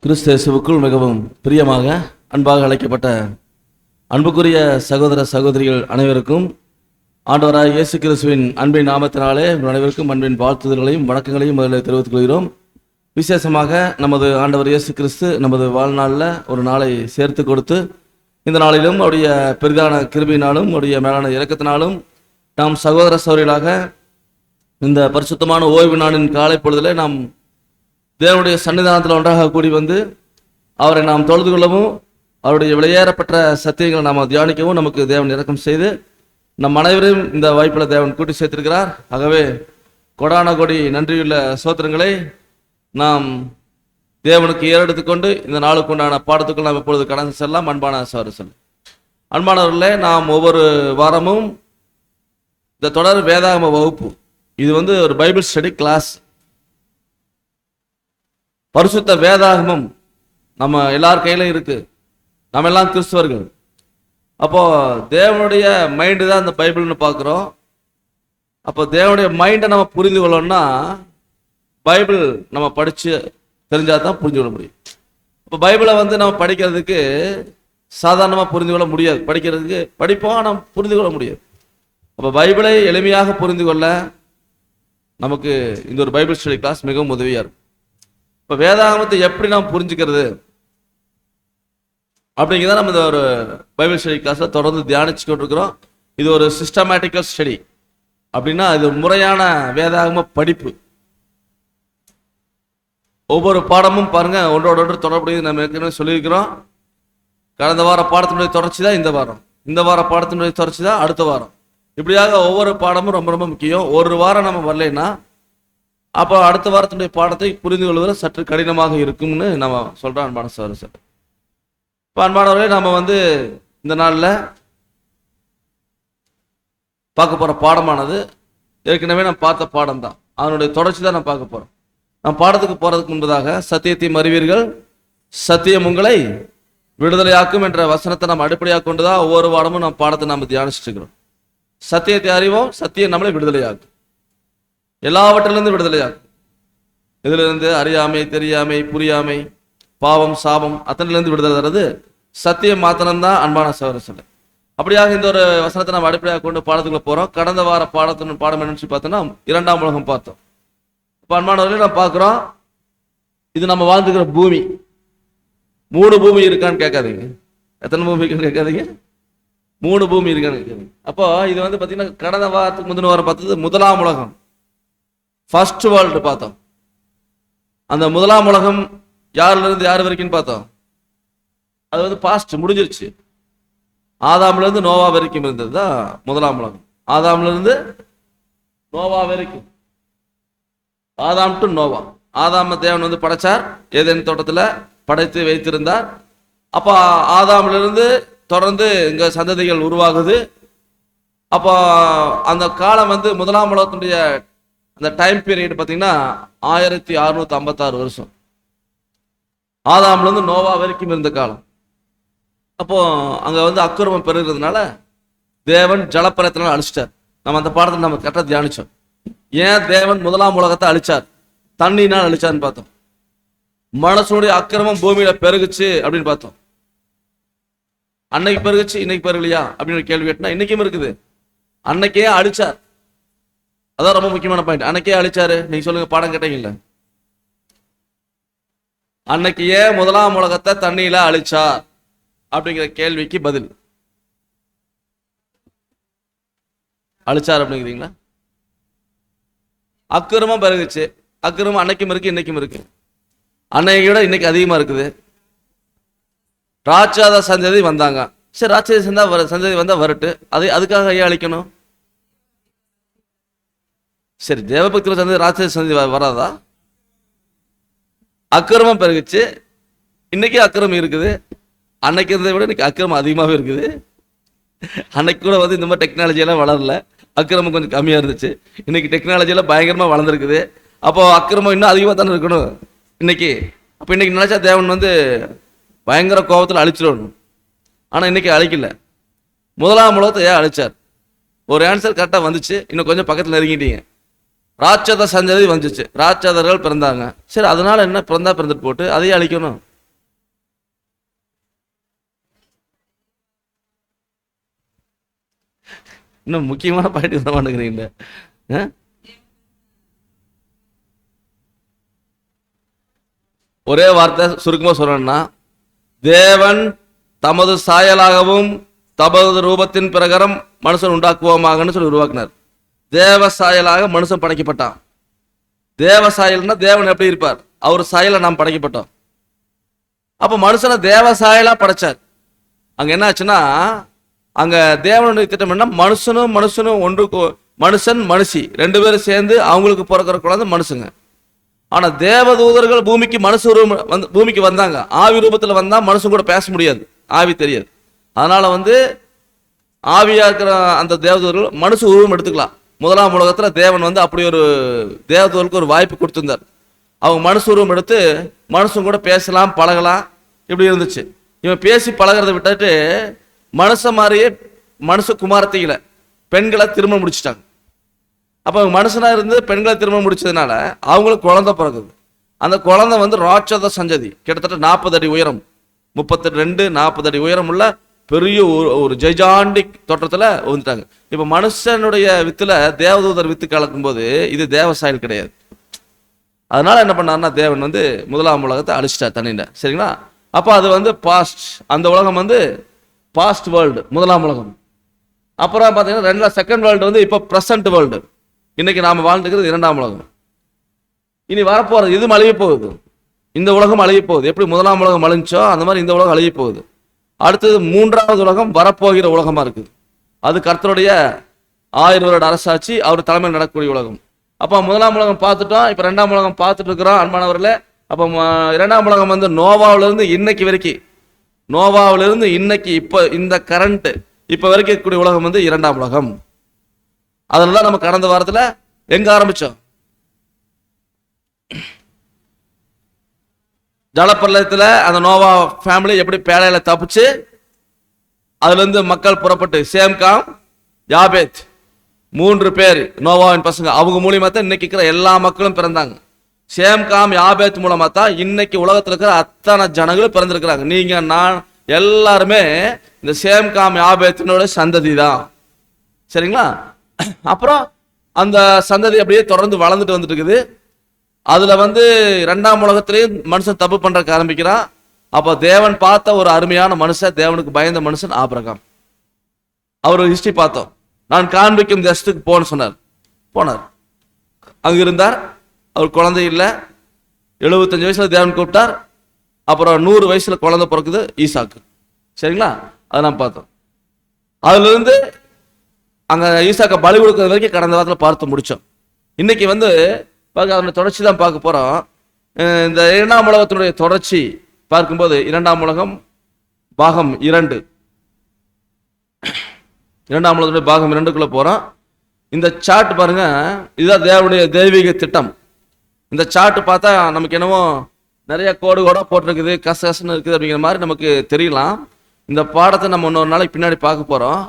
கிறிஸ்து இயேசுவுக்குள் மிகவும் பிரியமாக அன்பாக அழைக்கப்பட்ட அன்புக்குரிய சகோதர சகோதரிகள் அனைவருக்கும் ஆண்டவராய் இயேசு கிறிஸ்துவின் அன்பின் நாமத்தினாலே அனைவருக்கும் அன்பின் வாழ்த்துதல்களையும் வணக்கங்களையும் முதலில் தெரிவித்துக் கொள்கிறோம். விசேஷமாக நமது ஆண்டவர் இயேசு கிறிஸ்து நமது வாழ்நாளில் ஒரு நாளை சேர்த்து கொடுத்து இந்த நாளிலும் அவருடைய பெரிதான கிருபையினாலும் அவருடைய மேலான இரக்கத்தினாலும் நாம் சகோதர சகோதரிகளாக இந்த பரிசுத்தமான ஓய்வு நாளின் காலை பொழுதில் நாம் தேவனுடைய சன்னிதானத்தில் ஒன்றாக கூடி வந்து அவரை நாம் தொழுது கொள்ளவும் அவருடைய விலையேறப்பட்ட சத்தியங்களை நாம் தியானிக்கவும் நமக்கு தேவன் இரக்கம் செய்து நம் அனைவரையும் இந்த வாய்ப்பில் தேவன் கூட்டி சேர்த்திருக்கிறார். ஆகவே கொடான கொடி நன்றியுள்ள சோத்திரங்களை நாம் தேவனுக்கு ஏறெடுத்துக்கொண்டு இந்த நாளுக்கு உண்டான பாடத்துக்குள் நாம் இப்பொழுது கடந்து செல்லலாம். அன்பான சகோதரர்களே, அன்பானவர்களே, நாம் ஒவ்வொரு வாரமும் இந்த தொடர் வேதாகம வகுப்பு, இது ஒரு பைபிள் ஸ்டடி கிளாஸ். பரிசுத்த வேதாகமம் நம்ம எல்லார் கையிலும் இருக்கு. நம்ம எல்லாம் கிறிஸ்தவர்கள். அப்போ தேவனுடைய மைண்டு தான் இந்த பைபிள்னு பார்க்குறோம். அப்போ தேவனுடைய மைண்டை நம்ம புரிந்து கொள்ளணும்னா பைபிள் நம்ம படித்து தெரிஞ்சால் தான் புரிஞ்சு கொள்ள முடியும். இப்போ பைபிளை நம்ம படிக்கிறதுக்கு சாதாரணமாக புரிந்து கொள்ள முடியாது. படிப்போம், ஆனால் புரிந்து கொள்ள முடியாது. அப்போ பைபிளை எளிமையாக புரிந்து கொள்ள நமக்கு இந்த ஒரு பைபிள் ஸ்டடி கிளாஸ் மிகவும் உதவியாக இருக்கும். இப்போ வேதாகமத்தை எப்படி நாம் புரிஞ்சுக்கிறது அப்படிங்கிறத நம்ம இந்த ஒரு பைபிள் ஸ்டடி கிளாஸில் தொடர்ந்து தியானிச்சு கொண்டிருக்கிறோம். இது ஒரு சிஸ்டமேட்டிக்கல் ஸ்டடி. அப்படின்னா இது முறையான வேதாகம படிப்பு. ஒவ்வொரு பாடமும் பாருங்க ஒன்றோடு ஒன்று தொடர்புடையது. நம்ம ஏற்கனவே சொல்லியிருக்கிறோம். கடந்த வார பாடத்தினுடைய தொடர்ச்சி தான் இந்த வாரம், இந்த வார பாடத்தினுடைய தொடர்ச்சி தான் அடுத்த வாரம். இப்படியாக ஒவ்வொரு பாடமும் ரொம்ப ரொம்ப முக்கியம். ஒரு வாரம் நம்ம வரலைன்னா அப்போ அடுத்த வாரத்தினுடைய பாடத்தை புரிந்து கொள்வது சற்று கடினமாக இருக்கும்னு நம்ம சொல்கிறோம். அன்பான சார் இப்போ அன்பானவர்களே, நம்ம இந்த நாளில் பார்க்க போகிற பாடமானது ஏற்கனவே நம்ம பார்த்த பாடம் தான். அதனுடைய தொடர்ச்சி தான் நம்ம பார்க்க போகிறோம். நம்ம பாடத்துக்கு போகிறதுக்கு முன்பதாக சத்தியத்தை அறிவீர்கள், சத்தியம் உங்களை விடுதலையாக்கும் என்ற வசனத்தை நம்ம அடிப்படையாக கொண்டு தான் ஒவ்வொரு வாரமும் நம்ம பாடத்தை நம்ம தியானிச்சுட்டு இருக்கிறோம். சத்தியத்தை அறிவோம், சத்தியம் நம்மளை விடுதலையாக்கும், எல்லாவற்றிலிருந்து விடுதலையாகும். இதிலிருந்து அறியாமை, தெரியாமை, புரியாமை, பாவம், சாபம் அத்தனையிலிருந்து விடுதலை தர்றது சத்தியம் மாத்திரம்தான். அன்பான சகோதரர்களே, அப்படியாக இந்த ஒரு வசனத்தை நம்ம அடிப்படையாக கொண்டு பாடத்துக்குள்ள போறோம். கடந்த வார பாடம் என்னன்னு பார்த்தோம்னா இரண்டாம் உலகம் பார்த்தோம். இப்போ அன்பானவர்களே, நம்ம பார்க்குறோம், இது நம்ம வாழ்ந்துக்கிற பூமி. 3 பூமி இருக்கான்னு கேட்காதீங்க. எத்தனை பூமி இருக்குன்னு கேட்காதீங்க. 3 பூமி இருக்கான்னு கேட்காதீங்க. அப்போ இது பார்த்தீங்கன்னா கடந்த வாரத்துக்கு முந்தின வாரம் பார்த்தது முதலாம் உலகம், ஃபர்ஸ்ட் வேர்ல்டு பார்த்தோம். அந்த முதலாம் உலகம் யாருல இருந்து யார் வரைக்கும் பார்த்தோம். அது பாஸ்ட், முடிஞ்சிருச்சு. ஆதாம்ல இருந்து நோவா வரைக்கும் இருந்தது தான் முதலாம் உலகம். ஆதாம்ல இருந்து நோவா வரைக்கும், ஆதாம் டு நோவா. ஆதாம தேவன் படைச்சார், ஏதேன் தோட்டத்தில் படைத்து வைத்திருந்தார். அப்போ ஆதாம்ல இருந்து தொடர்ந்து இங்க சந்ததிகள் உருவாகுது. அப்போ அந்த காலம் முதலாம் உலகத்தினுடைய அந்த டைம் பீரியட் பார்த்தீங்கன்னா 1656 வருஷம். ஆதாம்லேருந்து நோவா வரைக்கும் இருந்த காலம். அப்போ அங்கே அக்கிரமம் பெறுகிறதுனால தேவன் ஜலப்பிரயத்தினால அழிச்சிட்டார். நம்ம அந்த பாடத்தில் நம்ம கரெக்டாக தியானிச்சோம். ஏன் தேவன் முதலாம் உலகத்தை அழிச்சார், தண்ணினால் அழிச்சார்னு பார்த்தோம். மனுஷனுடைய அக்கிரமம் பூமியில பெருகுச்சு அப்படின்னு பார்த்தோம். அன்னைக்கு பெருகுச்சு, இன்னைக்கு பெருகலையா அப்படின்னு கேள்வி கேட்டா இன்னைக்கும் இருக்குது. அன்னைக்கே அழிச்சார். அதான் ரொம்ப முக்கியமான பாயிண்ட். அன்னைக்கே அழிச்சாரு. நீங்க சொல்லுங்க, பாடம் கேட்டீங்கல்ல, அன்னைக்கு ஏன் முதலாம் உலகத்தை தண்ணியில அழிச்சார் அப்படிங்கிற கேள்விக்கு பதில். அழிச்சார் அப்படிங்கிறீங்களா? அக்கிரமம் பெருகுச்சு. அக்கிரமம் அன்னைக்கும் இருக்கு, இன்னைக்கும் இருக்கு. அன்னைக்கு விட இன்னைக்கு அதிகமா இருக்குது. ராட்சாத சந்ததி வந்தாங்க. சரி, ராட்சத சந்ததி வந்தா வரட்டு, அதுக்காக ஏன் அழிக்கணும்? சரி, தேவபக்தியில் சந்ததி ராட்சத சந்ததி வராதா? அக்கிரமம் பெருகுச்சு. இன்னைக்கு அக்கிரமம் இருக்குது. அன்னைக்கு இருந்ததை விட இன்னைக்கு அக்கிரமம் அதிகமாகவே இருக்குது. அன்னைக்கு கூட இந்த மாதிரி டெக்னாலஜியெல்லாம் வளரல, அக்கிரமம் கொஞ்சம் கம்மியாக இருந்துச்சு. இன்னைக்கு டெக்னாலஜியெல்லாம் பயங்கரமாக வளர்ந்துருக்குது. அப்போ அக்கிரமம் இன்னும் அதிகமாக தானே இருக்கணும் இன்னைக்கு. அப்போ இன்னைக்கு நினைச்சா தேவன் பயங்கர கோபத்தில் அழிச்சிடணும். ஆனால் இன்னைக்கு அழிக்கல. முதலாம் உலகத்தை ஏன் அழிச்சார்? ஒரு ஆன்சர் கரெக்டாக வந்துச்சு. இன்னும் கொஞ்சம் பக்கத்தில் நெருங்கிட்டீங்க. ராட்சத சந்ததி வந்துச்சு, ராட்சதர்கள் பிறந்தாங்க. சரி, அதனால என்ன, பிறந்துட்டு போட்டு அதையே அழிக்கணும். இன்னும் முக்கியமான பாயிண்ட் வர மாட்டேங்கிறீங்களே. ஒரே வார்த்தை சுருக்கமாக சொல்லணும்னா, தேவன் தமது சாயலாகவும் தமது ரூபத்தின் பிரகாரம் மனுஷன் உண்டாக்குவோமாகன்னு சொல்லி உருவாக்கினார். தேவ சாயலாக மனுஷன் படைக்கப்பட்டான். தேவ சாயல்னா தேவன் எப்படி இருப்பார்? அவர் சாயலை நாம் படைக்கப்பட்டோம். அப்ப மனுஷனை தேவ சாயலா படைச்சார். அங்க என்ன ஆச்சுன்னா, அங்க தேவனுடைய திட்டம் என்ன, மனுஷனும் ஒன்று, மனுஷன் மனுஷி ரெண்டு பேரும் சேர்ந்து அவங்களுக்கு பிறக்கிற குழந்தை மனுஷங்க. ஆனா தேவதூதர்கள் பூமிக்கு பூமிக்கு வந்தாங்க. ஆவி ரூபத்துல வந்தா மனுஷன் கூட பேச முடியாது, ஆவி தெரியாது. அதனால ஆவியா இருக்கிற அந்த தேவதூதர்கள் மனுஷ உருவம் எடுத்துக்கலாம். முதலாம் உலகத்துல தேவன் அப்படி ஒரு தேவதூதர்களுக்கு ஒரு வாய்ப்பு கொடுத்திருந்தார். அவங்க மனுஷ உருவம் எடுத்து மனுஷன் கூட பேசலாம், பழகலாம், இப்படி இருந்துச்சு. இவன் பேசி பழகிறத விட்டுட்டு மனுஷ மாதிரியே மனுஷ குமாரத்தைகளை பெண்களை திருமணம் முடிச்சுட்டாங்க. அப்ப மனுஷனா இருந்து பெண்களை திருமணம் முடிச்சதுனால அவங்களுக்கு குழந்தை பிறகுது. அந்த குழந்தை ராட்சத சஞ்சதி, கிட்டத்தட்ட 40 அடி உயரம், 32-40 அடி உயரம் உள்ள பெரிய ஒரு ஜெய்ஜாண்டிக் தோற்றத்துல வந்துட்டாங்க. இப்ப மனுஷனுடைய வித்துல தேவதூதர் வித்து கலக்கும் போது இது தேவசாயல் கிடையாது. அதனால என்ன பண்ணாருன்னா, தேவன் முதலாம் உலகத்தை அழிச்சிட்டார் தண்ணியில. சரிங்களா? அப்ப அது பாஸ்ட், அந்த உலகம் பாஸ்ட் வேர்ல்டு, முதலாம் உலகம். அப்புறம் பாத்தீங்கன்னா செகண்ட் வேர்ல்டு இப்ப பிரசன்ட் வேர்ல்டு, இன்னைக்கு நாம வாழ்ந்துக்கிறது இரண்டாம் உலகம். இனி வரப்போறது இது அழிய போகுது. இந்த உலகம் அழிய போகுது. எப்படி முதலாம் உலகம் அழிஞ்சோ அந்த மாதிரி இந்த உலகம் அழிய போகுது. அடுத்தது மூன்றாவது உலகம் வரப்போகிற உலகமா இருக்குது. அது கர்த்தருடைய 1000 வருட அரசாட்சி, அவர் தலைமையில் நடக்கக்கூடிய உலகம். அப்ப முதலாம் உலகம் பார்த்துட்டோம், இப்ப இரண்டாம் உலகம் பார்த்துட்டு இருக்கிறோம் அன்பானவர்களே. அப்ப இரண்டாம் உலகம் நோவாவிலிருந்து இன்னைக்கு வரைக்கும், நோவாவிலிருந்து இன்னைக்கு இப்ப இந்த கரண்ட் இப்ப வரைக்கும் இருக்கக்கூடிய உலகம் இரண்டாம் உலகம். அதனால நம்ம கடந்த வாரத்துல எங்க ஆரம்பிச்சோம்? ஜலப்பிரளயத்துல அந்த நோவா ஃபேமிலி எப்படி பேழையில தப்பிச்சு அதுல இருந்து மக்கள் புறப்பட்டு சேம், காம், யாபேத் 3 பேர் நோவாவின் பசங்க, அவங்க மூலியமா தான் இன்னைக்கு இருக்கிற எல்லா மக்களும் பிறந்தாங்க. சேம், காம், யாபேத் மூலமா தான் இன்னைக்கு உலகத்துல இருக்கிற அத்தனை ஜனங்களும் பிறந்திருக்கிறாங்க. நீங்க நான் எல்லாருமே இந்த சேம், காம், யாபேத்தினோட சந்ததி தான். சரிங்களா? அப்புறம் அந்த சந்ததி அப்படியே தொடர்ந்து வளர்ந்துட்டு வந்துட்டு இருக்குது. அதுல இரண்டாம் உலகத்திலேயும் மனுஷன் தப்பு பண்றதுக்கு ஆரம்பிக்கிறான். அப்ப தேவன் பார்த்த ஒரு அருமையான மனுஷன், தேவனுக்கு பயந்த மனுஷன் ஆபிரகாம். அவர் ஹிஸ்டரி பார்த்தோம். நான் காண்பிக்கும் தேசத்துக்கு போன்னு சொன்னார். போனார், அங்க இருந்தார். அவர் குழந்தை இல்லை. 75 வயசுல தேவன் கூப்பிட்டார். அப்புறம் 100 வயசுல குழந்தை பிறக்குது, ஈசாக்கு. சரிங்களா? அதை நான் பார்த்தோம். அதுல இருந்து அங்க ஈசாக்க பலி கொடுக்கறது வரைக்கும் கடந்த வாரத்தில் பார்த்து முடிச்சோம். இன்னைக்கு அதனுடைய தொடர்ச்சி தான் பார்க்க போறோம். இந்த இரண்டாம் உலகத்தினுடைய தொடர்ச்சி பார்க்கும்போது இரண்டாம் உலகம் பாகம் 2, இரண்டாம் உலகத்துடைய பாகம் 2க்குள்ள போறோம். இந்த சார்ட் பாருங்க, இதுதான் தேவனுடைய தெய்வீக திட்டம். இந்த சார்ட் பார்த்தா நமக்கு என்னவோ நிறைய கோடு கோடா போட்டிருக்குது, கசகசன்னு இருக்குது அப்படிங்கிற மாதிரி நமக்கு தெரியலாம். இந்த பாடத்தை நம்ம இன்னொரு நாளைக்கு பின்னாடி பார்க்க போறோம்.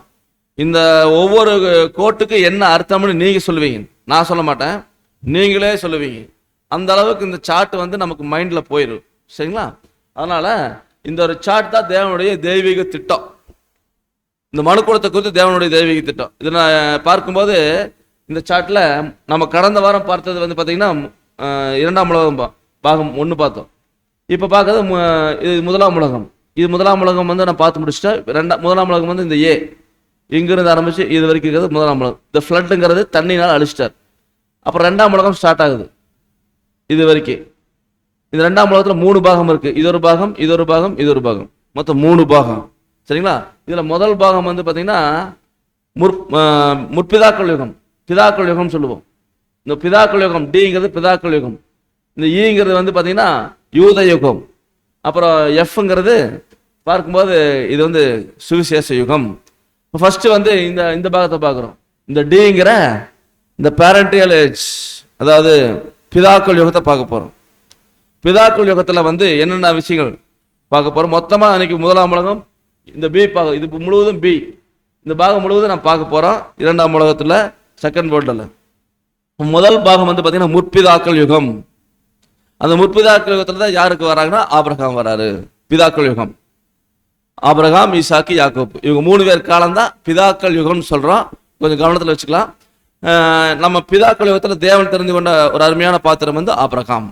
இந்த ஒவ்வொரு கோட்டுக்கு என்ன அர்த்தம்னு நீங்க சொல்லுவீங்க, நான் சொல்ல மாட்டேன், நீங்களே சொல்லுவீங்க. அந்த அளவுக்கு இந்த சார்ட் நமக்கு மைண்ட்ல போயிடும். சரிங்களா? அதனால இந்த ஒரு சார்ட் தான் தேவனுடைய தெய்வீக திட்டம். இந்த மனுக்குலத்தை குறித்து தேவனுடைய தெய்வீக திட்டம். இதை நான் பார்க்கும்போது இந்த சார்ட்ல நம்ம கடந்த வாரம் பார்த்தது பார்த்தீங்கன்னா இரண்டாம் உலகம் பாகம் 1 பார்த்தோம். இப்ப பார்க்கறது இது முதலாம் உலகம். இது முதலாம் உலகம் நான் பார்த்து முடிச்சுட்டேன். முதலாம் உலகம் இந்த ஏ, இங்கிருந்து ஆரம்பிச்சு இது வரைக்கும் இருக்கிறது முதலாம் உலகம். இந்த ஃப்ளட்டுங்கிறது தண்ணினால் அழிச்சிட்டார். அப்புறம் இரண்டாம் உலகம் ஸ்டார்ட் ஆகுது. இது வரைக்கும் இந்த இரண்டாம் உலகத்துல 3 பாகம் இருக்கு. இது ஒரு பாகம், இது ஒரு பாகம், இது ஒரு பாகம், மொத்தம் 3 பாகம். சரிங்களா? இதுல முதல் பாகம் பாத்தீங்கன்னா முற்பிதாக்கள் யுகம், பிதாக்கள் யுகம் சொல்லுவோம். இந்த பிதாக்கள் யுகம், டிங்கிறது பிதாக்கள் யுகம். இந்த ஈங்கிறது பாத்தீங்கன்னா யூத யுகம். அப்புறம் எஃப்ங்கிறது பார்க்கும்போது இது சுவிசேஷ யுகம். ஃபர்ஸ்ட் இந்த பாகத்தை பார்க்குறோம். இந்த டிங்கிற இந்த பேரண்டியல் ஏஜ், அதாவது பிதாக்கள் யுகத்தை பார்க்க போறோம். பிதாக்கள் யுகத்துல என்னென்ன விஷயங்கள் பார்க்க போறோம். மொத்தமா அன்னைக்கு முதலாம் உலகம், இந்த பி பாகம், இது முழுவதும் பி, இந்த பாகம் முழுவதும் நான் பார்க்க போறோம். இரண்டாம் உலகத்துல செகண்ட் வேர்ல்டுல முதல் பாகம் பாத்தீங்கன்னா முற்பிதாக்கள் யுகம். அந்த முற்பிதாக்கள் யுகத்துல தான் யாருக்கு வராங்கன்னா ஆபிரகாம் வராரு. பிதாக்கள் யுகம் ஆபிரகாம், ஈசாக்கு, யாக்கோப்பு, இவங்க 3 பேர் காலம் தான் பிதாக்கள் யுகம்னு சொல்றோம். கொஞ்சம் கவனத்தில் வச்சுக்கலாம். நம்ம பிதாக்கள் யுகத்தில் தேவன் தெரிந்து கொண்ட ஒரு அருமையான பாத்திரம் வந்து ஆபிரகாம்.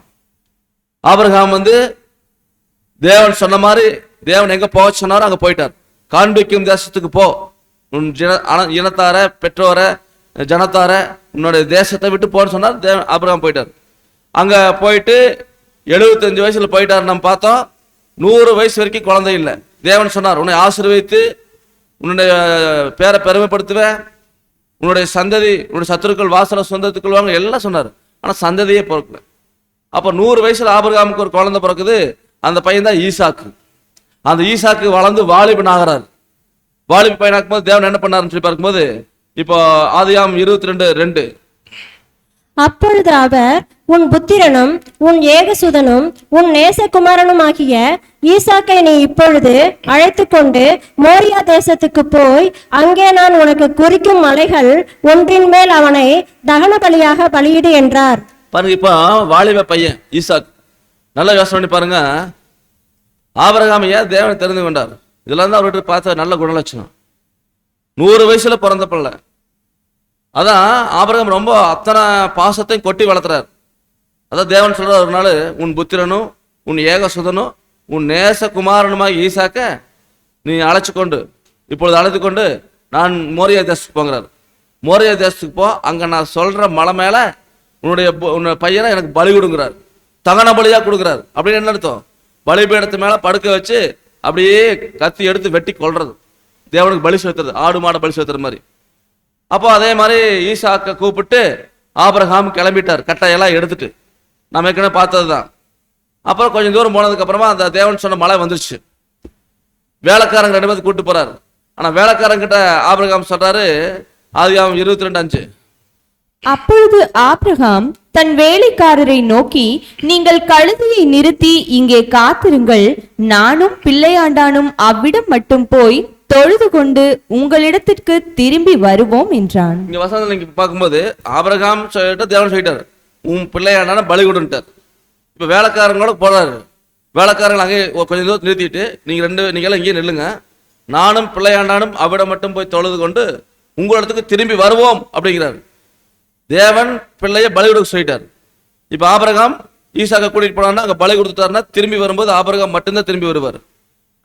ஆபிரகாம் வந்து தேவன் சொன்ன மாதிரி தேவன் எங்க போக சொன்னாரோ அங்க போயிட்டார். காண்பிக்கும் தேசத்துக்கு போ, உன் இனத்தார பெற்றோர ஜனத்தார உன்னுடைய தேசத்தை விட்டு போன்னு சொன்னார். தேவன் ஆபிரகாம் போயிட்டார். அங்க போயிட்டு 75 வயசுல போயிட்டார். நம்ம பார்த்தோம் 100 வயசு வரைக்கும் குழந்தை இல்லை. தேவன் சொன்னார், உன்னை ஆசீர்வதித்து உன்னுடைய பேரை பெருமைப்படுத்துவேன், உன்னுடைய சந்ததி உன்னுடைய சத்துருக்கள் வாசல சொந்தத்துக்குள் வாங்க எல்லாம் சொன்னார். ஆனா சந்ததியே பிறக்கல. அப்ப 100 வயசுல ஆபிரகாமுக்கு ஒரு குழந்தை பிறக்குது. அந்த பையன் தான் ஈசாக்கு. அந்த ஈசாக்கு வளர்ந்து வாலிபன் ஆகிறார். வாலிப பையனாக்கும் போது தேவன் என்ன பண்ணாருன்னு சொல்லி பார்க்கும்போது இப்போ ஆதியாம் 22:2 அப்பொழுது அவர் உன் புத்திரனும் உன் ஏகசுதனும் உன் நேசகுமாரனும் ஆகிய ஈசாக்கை நீ இப்பொழுது அழைத்து கொண்டு மோரியா தேசத்துக்கு போய் அங்கே நான் உனக்கு குறிக்கும் மலைகள் ஒன்றின் மேல் அவனை தகன பலியாக பலியிடு என்றார். பாருங்க, இப்போ வாலிப பையன் ஈசாக். நல்லா யோசனை பண்ணி பாருங்க. ஆபிரகாம் ஏன் தேவனை தெரிந்து கொண்டார்? இதெல்லாம் தான் அவர்கிட்ட பார்த்த நல்ல குணலட்சணம். 100 வயசுல பிறந்த பிள்ளை. அதான் ஆபிரகாம் ரொம்ப அத்தனை பாசத்தையும் கொட்டி வளர்த்துறாரு. அதான் தேவன் சொல்றார், ஒரு நாள் உன் புத்திரனும் உன் ஏகசுதனும் உன் நேசகுமாரனுமாய் ஈசாக்க நீ இப்பொழுது அழைத்து கொண்டு நான் மோரியா தேசத்துக்கு போங்கிறார். மோரியா தேசத்துக்கு போ, அங்க நான் சொல்ற மலை மேல உன்னுடைய பையனை எனக்கு பலி கொடுங்கிறார். தகன பலியா கொடுக்குறாரு. அப்படின்னு என்ன அர்த்தம்? பலிபீடத்து மேல படுக்க வச்சு அப்படியே கத்தி எடுத்து வெட்டி கொள்றது, தேவனுக்கு பலி செலுத்துறது, ஆடு மாடை பலி செலுத்துற மாதிரி. அப்போ அதே மாதிரி ஈசாக்க கூப்பிட்டு ஆபிரகாம் கிளம்பிட்டார், கட்டையெல்லாம் எடுத்துட்டு. நம்ம ஏற்கனவே பார்த்ததுதான். அப்புறம் கொஞ்சம் தூரம் போனதுக்கு அப்புறமா அந்த தேவன் சொன்ன மழை வந்துருச்சு. வேலைக்காரங்க 2 பேருக்கு கூப்பிட்டு போறாரு. ஆனா வேலைக்காரங்கிட்ட ஆபிரகாம் சொல்றாரு, ஆதியாகமம் 22:5 அப்பொழுது ஆபிரகாம் தன் வேலைக்காரரை நோக்கி, நீங்கள் கழுதையை நிறுத்தி இங்கே காத்திருங்கள், நானும் பிள்ளையாண்டானும் அவ்விடம் மட்டும் போய் தொழுது கொண்டு உங்களிடத்திற்கு திரும்பி வருவோம் என்றான். இங்க வசனத்துல நீங்க பார்க்கும்போது ஆபிரகாம் சொல்லிட்டு தேவன் சொல்லிட்டார், உன் பிள்ளையாண்டான பலி கொடுன்ட்டார். இப்ப வேலைக்காரங்களோட போறாரு. வேலைக்காரங்க அங்கே கொஞ்சம் தூரம் நிறுத்திட்டு நீங்க எல்லாம் இங்கே நில்லுங்க, நானும் பிள்ளையாண்டானும் அவ்விடம் மட்டும் போய் தொழுது கொண்டு உங்களிடத்துக்கு திரும்பி வருவோம் அப்படிங்கிறாரு. தேவன் பிள்ளைய பலி கொடுக்க சொல்லிட்டார். இப்ப ஆபிரகாம் ஈசாக்க கூட்டிட்டு போனான்னா அங்க பலி கொடுத்துட்டாருன்னா திரும்பி வரும்போது ஆபிரகாம் மட்டும்தான் திரும்பி வருவார்.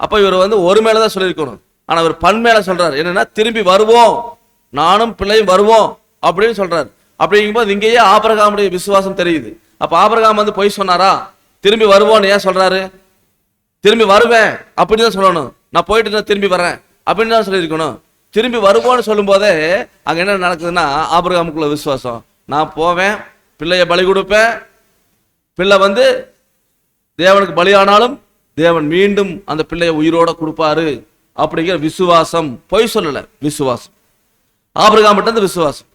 அப்ப இவர் வந்து ஒரு மேலதான் சொல்லியிருக்கணும். ஆனா அவர் பன்மேல சொல்றாரு, என்னன்னா திரும்பி வருவோம், நானும் பிள்ளையும் வருவோம் அப்படின்னு சொல்றாரு. அப்படிங்கும்போது இங்கேயே ஆபிரகாமுடைய விசுவாசம் தெரியுது. அப்ப ஆபிரகாம் வந்து பொய் சொன்னாரா? திரும்பி வருவோன்னு ஏன் சொல்றாரு? திரும்பி வருவேன் அப்படின்னு தான் சொல்லணும். நான் போயிட்டு நான் திரும்பி வரேன் அப்படின்னு தான் சொல்லியிருக்கணும். திரும்பி வருவோன்னு சொல்லும் போதே அங்க என்ன நடக்குதுன்னா ஆபிரகாமுக்குள்ள விசுவாசம். நான் போவேன், பிள்ளைய பலி கொடுப்பேன், பிள்ளை வந்து தேவனுக்கு பலியானாலும் தேவன் மீண்டும் அந்த பிள்ளைய உயிரோட கொடுப்பாரு அப்படிங்கிற விசுவாசம். பொய் சொல்லல, விசுவாசம். ஆபிரகாம் மட்டும் விசுவாசம்.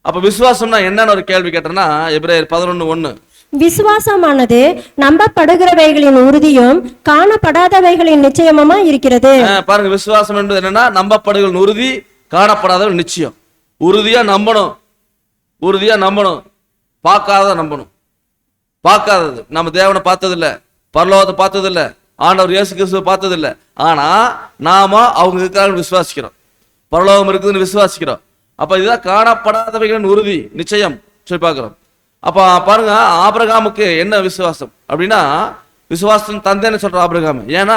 அப்ப விசுவாசம்னா என்னன்னு ஒரு கேள்வி கேட்டேன்னா எபிரேயர் 11:1 விசுவாசமானது நம்பப்படுகிறவைகளின் உறுதியும் காணப்படாதவைகளின் நிச்சயமுமா இருக்கிறது. பாருங்க, விசுவாசம் என்பது என்னன்னா நம்பப்படுகிற உறுதி, காணப்படாத நிச்சயம். உறுதியா நம்பணும், உறுதியா நம்பணும். பார்க்காத நம்பணும். பார்க்காதது நம்ம தேவனை பார்த்ததில்லை, பரலோகத்தை பார்த்ததில்லை, ஆண்டவர் இயேசு கிறிஸ்துவை பார்த்ததில்லை. ஆனா நாம அவங்க இருக்கிறாங்கன்னு விசுவாசிக்கிறோம், பரலோகம் இருக்குதுன்னு விசுவாசிக்கிறோம். அப்ப இதுதான் காணப்படாதவைகளின் உறுதி, நிச்சயம் சொல்லி பார்க்கிறோம். அப்ப பாருங்க, ஆபிரகாமுக்கு என்ன விசுவாசம் அப்படின்னா விசுவாசம் தந்தைன்னு சொல்ற ஆபிரகாம். ஏன்னா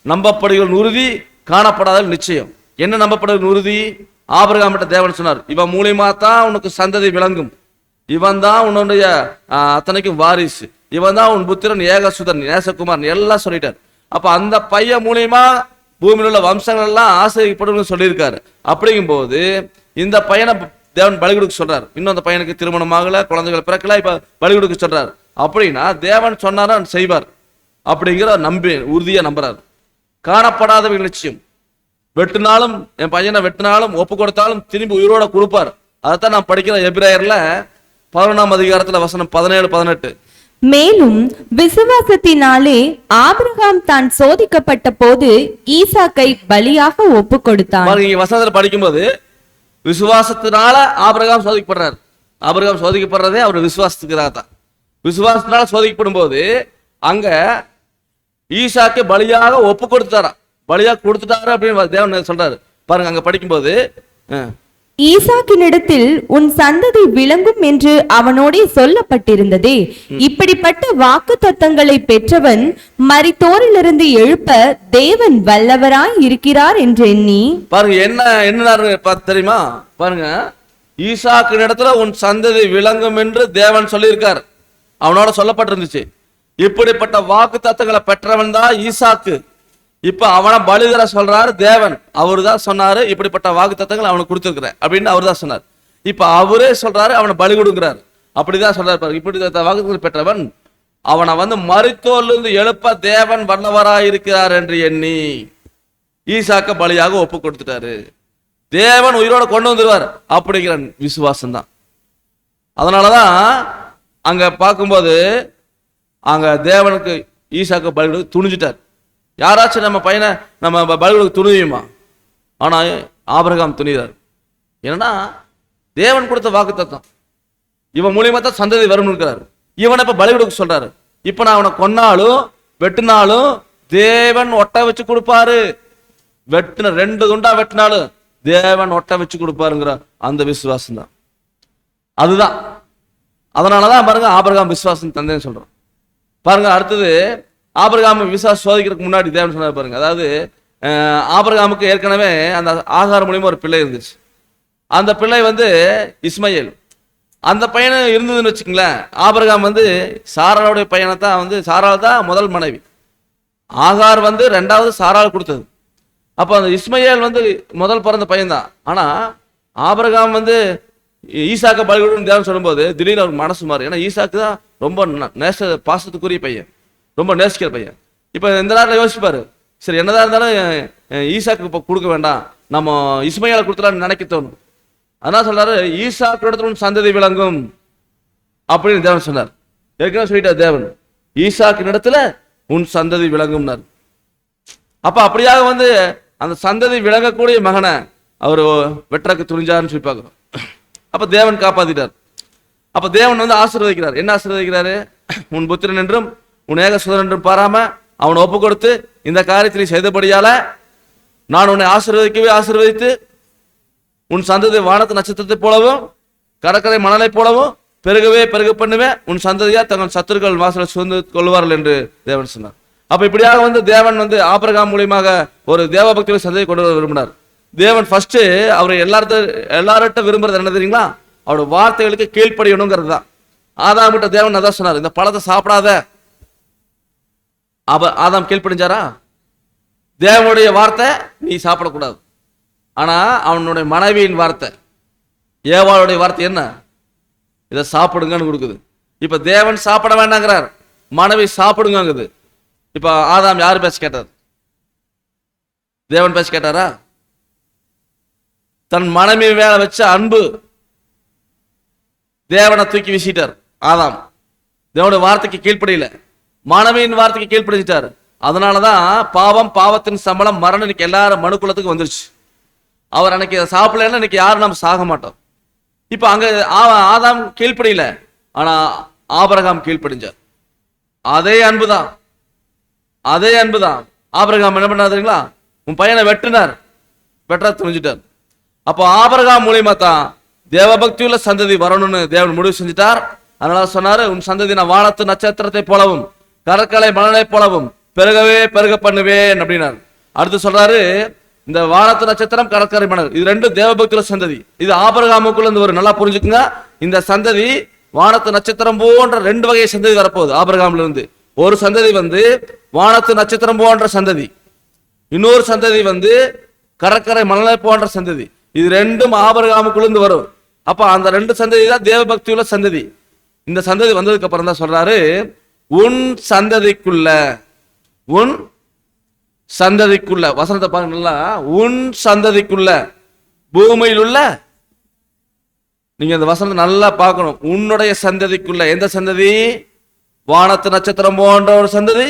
நம்பப்படுகிற உறுதி, காணப்படாத நிச்சயம். என்ன நம்பப்படுகிற உறுதி? ஆபிரகாம் கிட்ட தேவன் சொன்னார், இவன் மூலியமா தான் உனக்கு சந்ததி விளங்கும், இவன் தான் உன்னுடைய அத்தனைக்கும் வாரிசு, இவன் தான் உன் புத்திரன் ஏகசுதன் நேசகுமாரன் எல்லாம் சொல்லிட்டார். அப்ப அந்த பையன் மூலியமா பூமியில் உள்ள வம்சங்கள் எல்லாம் ஆசிரியப்படும் சொல்லியிருக்காரு. அப்படிங்கும் போது இந்த பையனை தேவன் பலி கொடுக்க சொல்றாரு. இன்னும் அந்த பையனுக்கு திருமணம் ஆகல, குழந்தைகள் பிறக்கல, இப்ப பலி கொடுக்க சொல்றாரு. அப்படின்னா தேவன் சொன்னாரா செய்வார் அப்படிங்கிற உறுதியா நம்புறாரு. காணப்படாத நிச்சயம். வெட்டினாலும் என் பையனை வெட்டினாலும் ஒப்பு கொடுத்தாலும் திரும்பி உயிரோட கொடுப்பார். அதைத்தான் நான் படிக்கிற எபிரேயர்ல 11ஆம் அதிகாரத்துல வசனம் 17-18. மேலும் விசுவாசத்தினாலே ஆபிரகாம் தான் சோதிக்கப்பட்ட போது ஈசாக்கை பலியாக ஒப்பு கொடுத்தான். வசனத்துல படிக்கும்போது விசுவாசத்தினால ஆபிரகாம் சோதிக்கப்படுறார். ஆபிரகாம் சோதிக்கப்படுறதே அவர் விசுவாசத்துக்காக தான். விசுவாசத்தினால சோதிக்கப்படும் போது அங்க ஈசாக்கு பலியாக ஒப்பு கொடுத்தாரா, பலியாக கொடுத்துட்டாரு அப்படின்னு தேவன் சொல்றாரு. பாருங்க, அங்க படிக்கும்போது ஈசாக்கினிடத்தில் உன் சந்ததி விளங்கும் என்று அவனோடே சொல்லப்பட்டிருந்ததே. இப்படிப்பட்ட வாக்கு தத்தங்களை பெற்றவன் மரித்தோரிலிருந்து எழுப்ப தேவன் வல்லவராய் இருக்கிறார் என்று எண்ணி பாருங்க என்ன தெரியுமா? பாருங்க, ஈசாக்கு இடத்துல உன் சந்ததி விளங்கும் என்று தேவன் சொல்லியிருக்கார், அவனோட சொல்லப்பட்டிருந்துச்சு. இப்படிப்பட்ட வாக்கு தத்தங்களை பெற்றவன் தான் ஈசாக்கு. இப்ப அவனை பலிதர சொல்றாரு தேவன். அவரு தான் சொன்னாரு இப்படிப்பட்ட வாக்கு தத்தங்களை அவனுக்கு கொடுத்துருக்கிறேன் அப்படின்னு அவரு தான் சொன்னார். இப்ப அவரே சொல்றாரு அவனை பலி கொடுக்கிறாரு. அப்படிதான் சொல்றாரு. இப்படிப்பட்ட வாக்கு பெற்றவன் அவனை மரித்தோரிலிருந்து எழுப்ப தேவன் வல்லவராய் இருக்கிறார் என்று எண்ணி ஈசாக்க பலியாக ஒப்பு கொடுத்துட்டாரு. தேவன் உயிரோட கொண்டு வந்துருவார் அப்படிங்கிற விசுவாசம் தான். அதனாலதான் அங்க பார்க்கும்போது அங்க தேவனுக்கு ஈசாக்க பலி கொடுக்க துணிஞ்சிட்டார். யாராச்சும் நம்ம பையனை நம்ம பலி கொடுக்க துணியுமா? ஆனா ஆபிரகாம் துணிதார். ஏன்னா தேவன் கொடுத்த வாக்கு தத்தம், இவன் மூலியமா தான் சந்ததி வரும்னு இருக்கிறாரு. இவனை இப்ப பலி கொடுக்க சொல்றாரு. இப்ப நான் அவனை கொன்னாலும் வெட்டினாலும் தேவன் ஒட்ட வச்சு கொடுப்பாரு. வெட்டின 2 துண்டா வெட்டினாலும் தேவன் ஒட்ட வச்சு கொடுப்பாருங்கிற அந்த விசுவாசம் தான். அதுதான். அதனாலதான் பாருங்க ஆபிரகாம் விசுவாசம் தந்தேன்னு சொல்றோம். பாருங்க அடுத்தது ஆபிரகாம் விசுவாசம் சோதிக்கிறதுக்கு முன்னாடி தேவன் சொன்னார் பாருங்க. அதாவது ஆபிரகாமுக்கு ஏற்கனவே அந்த ஆகார் மூலியமா ஒரு பிள்ளை இருந்துச்சு. அந்த பிள்ளை இஸ்மயேல். அந்த பையனை இருந்ததுன்னு வச்சுக்கங்களேன். ஆபிரகாம் சாராளுடைய பையனை தான் சாராள் தான் முதல் மனைவி. ஆகார் 2வது சாராள் கொடுத்தது. அப்போ அந்த இஸ்மயேல் முதல் பிறந்த பையன் தான். ஆனா ஆபிரகாம் ஈசாக்க பலி கொடுன்னு தேவன் சொல்லும்போது திடீர்னு அவருக்கு மனசு மாறு. ஏன்னா ஈசாக்கு தான் ரொம்ப பாசத்துக்குரிய பையன், ரொம்ப நேசிக்கிற பையன். இப்ப இந்த நேரத்தில் யோசிப்பாரு, சரி என்னதான் இருந்தாலும் ஈசாக்கு இப்ப கொடுக்க வேண்டாம், நம்ம இஸ்மயேலை கொடுத்துலான்னு நினைக்க தோணும். அதனால சொல்றாரு ஈசாக்கு இடத்துல சந்ததி விளங்கும் அப்படின்னு தேவன் சொன்னார். ஏற்கனவே சொல்லிட்டார் தேவன், ஈசாக்கு இடத்துல உன் சந்ததி விளங்கும்னார். அப்ப அப்படியாக அந்த சந்ததி விளங்கக்கூடிய மகனை அவர் வெற்றக்கு துணிஞ்சாருன்னு சொல்லி பார்க்கிறோம். அப்ப தேவன் காப்பாத்திட்டார். அப்ப தேவன் ஆசீர்வதிக்கிறார். என்ன ஆசீர்வதிக்கிறாரு? உன் புத்திரன் என்றும் உன் ஏக சுதன் என்றும் பாராம அவனை ஒப்பு கொடுத்து இந்த காரியத்தில் செய்தபடியால நான் உன்னை ஆசீர்வதித்து உன் சந்ததி வானத்து நட்சத்திரத்தை போலவும் கடற்கரை மணலை போலவும் பெருக பண்ணுவேன். உன் சந்ததியா தங்கள் சத்துருக்கள் வாசலை சுதந்து கொள்வார்கள் என்று தேவன் சொன்னார். அப்ப இப்படியாக தேவன் ஆபிரகாம் மூலியமாக ஒரு தேவபக்தியோட சந்ததியை கொண்டு வர விரும்பினார். தேவன் ஃபர்ஸ்ட் அவரை எல்லார்ட்ட விரும்புறது என்ன தெரியுங்களா? அவரோட வார்த்தைகளுக்கு கீழ்ப்படியணுங்கிறது தான். ஆதாம் கிட்ட தேவன் அதான் சொன்னார், இந்த பழத்தை சாப்பிடாத. ஆதாம் கீழ்ப்படிஞ்சாரா? தேவனுடைய வார்த்தை நீ சாப்பிடக்கூடாது. ஆனா அவனுடைய மனைவியின் வார்த்தை, ஏவாளுடைய வார்த்தை என்ன? இதை சாப்பிடுங்கன்னு கொடுக்குது. இப்ப தேவன் சாப்பிட வேண்டாங்கிறார், மனைவி சாப்பிடுங்குது. இப்ப ஆதாம் யாரு பேச கேட்டார்? தேவன் பேச கேட்டாரா? தன் மனைவி மேல வச்ச அன்பு தேவனை தூக்கி வீசிட்டார் ஆதாம். தேவனுடைய வார்த்தைக்கு கீழ்ப்படியில, மனைவியின் வார்த்தைக்கு கீழ்ப்படிச்சிட்டார். அதனாலதான் பாவத்தின் சம்பளம் மரணம் இன்னைக்கு எல்லாரும் மனுக்குலத்துக்கு வந்துருச்சு. அவர் அன்னைக்கு சாப்பிடலன்னா இன்னைக்கு யாரும் நம்ம சாக மாட்டோம். இப்ப அங்க ஆதாம் கீழ்ப்படியில, ஆனா ஆபிரகாம் கீழ்ப்படிஞ்சார். அதே அன்புதான் ஆபிரகாம் என்ன பண்ணாதுங்களா? உன் பையனை வெட்ட துணிஞ்சிட்டார். அப்போ ஆபிரகாம் மூலியமா தான் தேவபக்தி உள்ள சந்ததி வரணும்னு தேவன் முடிவு செஞ்சிட்டார். அதனால சொன்னாரு, உன் சந்ததி நான் வானத்து நட்சத்திரத்தை போலவும் கடற்கரை மணலை போலவும் பெருக பண்ணுவேன் அப்படின்னாரு. அடுத்து சொல்றாரு, இந்த வானத்து நட்சத்திரம் கடற்கரை மணல் இது 2 தேவபக்தியுள்ள சந்ததி. இது ஆபிரகாமுக்குள்ள இருந்து ஒரு நல்லா புரிஞ்சுக்குங்க. இந்த சந்ததி வானத்து நட்சத்திரம் போன்ற 2 வகை சந்ததி வரப்போகுது ஆபிரகாம்ல இருந்து. ஒரு சந்ததி வானத்து நட்சத்திரம் போன்ற சந்ததி, இன்னொரு சந்ததி கடற்கரை மணலை போன்ற சந்ததி. இது 2ம் ஆபிரகாமுக்குள்ள இருந்து வரும். அப்ப அந்த 2 சந்ததி தான் தேவபக்தி உள்ள சந்ததி. இந்த சந்ததி வந்ததுக்கு அப்புறம் தான் சொல்றாரு, உன் சந்ததிக்குள்ள வசனத்தை பாருங்க நல்லா, உன் சந்ததிக்குள்ள பூமியில் உள்ள, நீங்க இந்த வசனத்தை நல்லா பார்க்கணும். உன்னுடைய சந்ததிக்குள்ள, எந்த சந்ததி? வானத்து நட்சத்திரம் போன்ற ஒரு சந்ததி,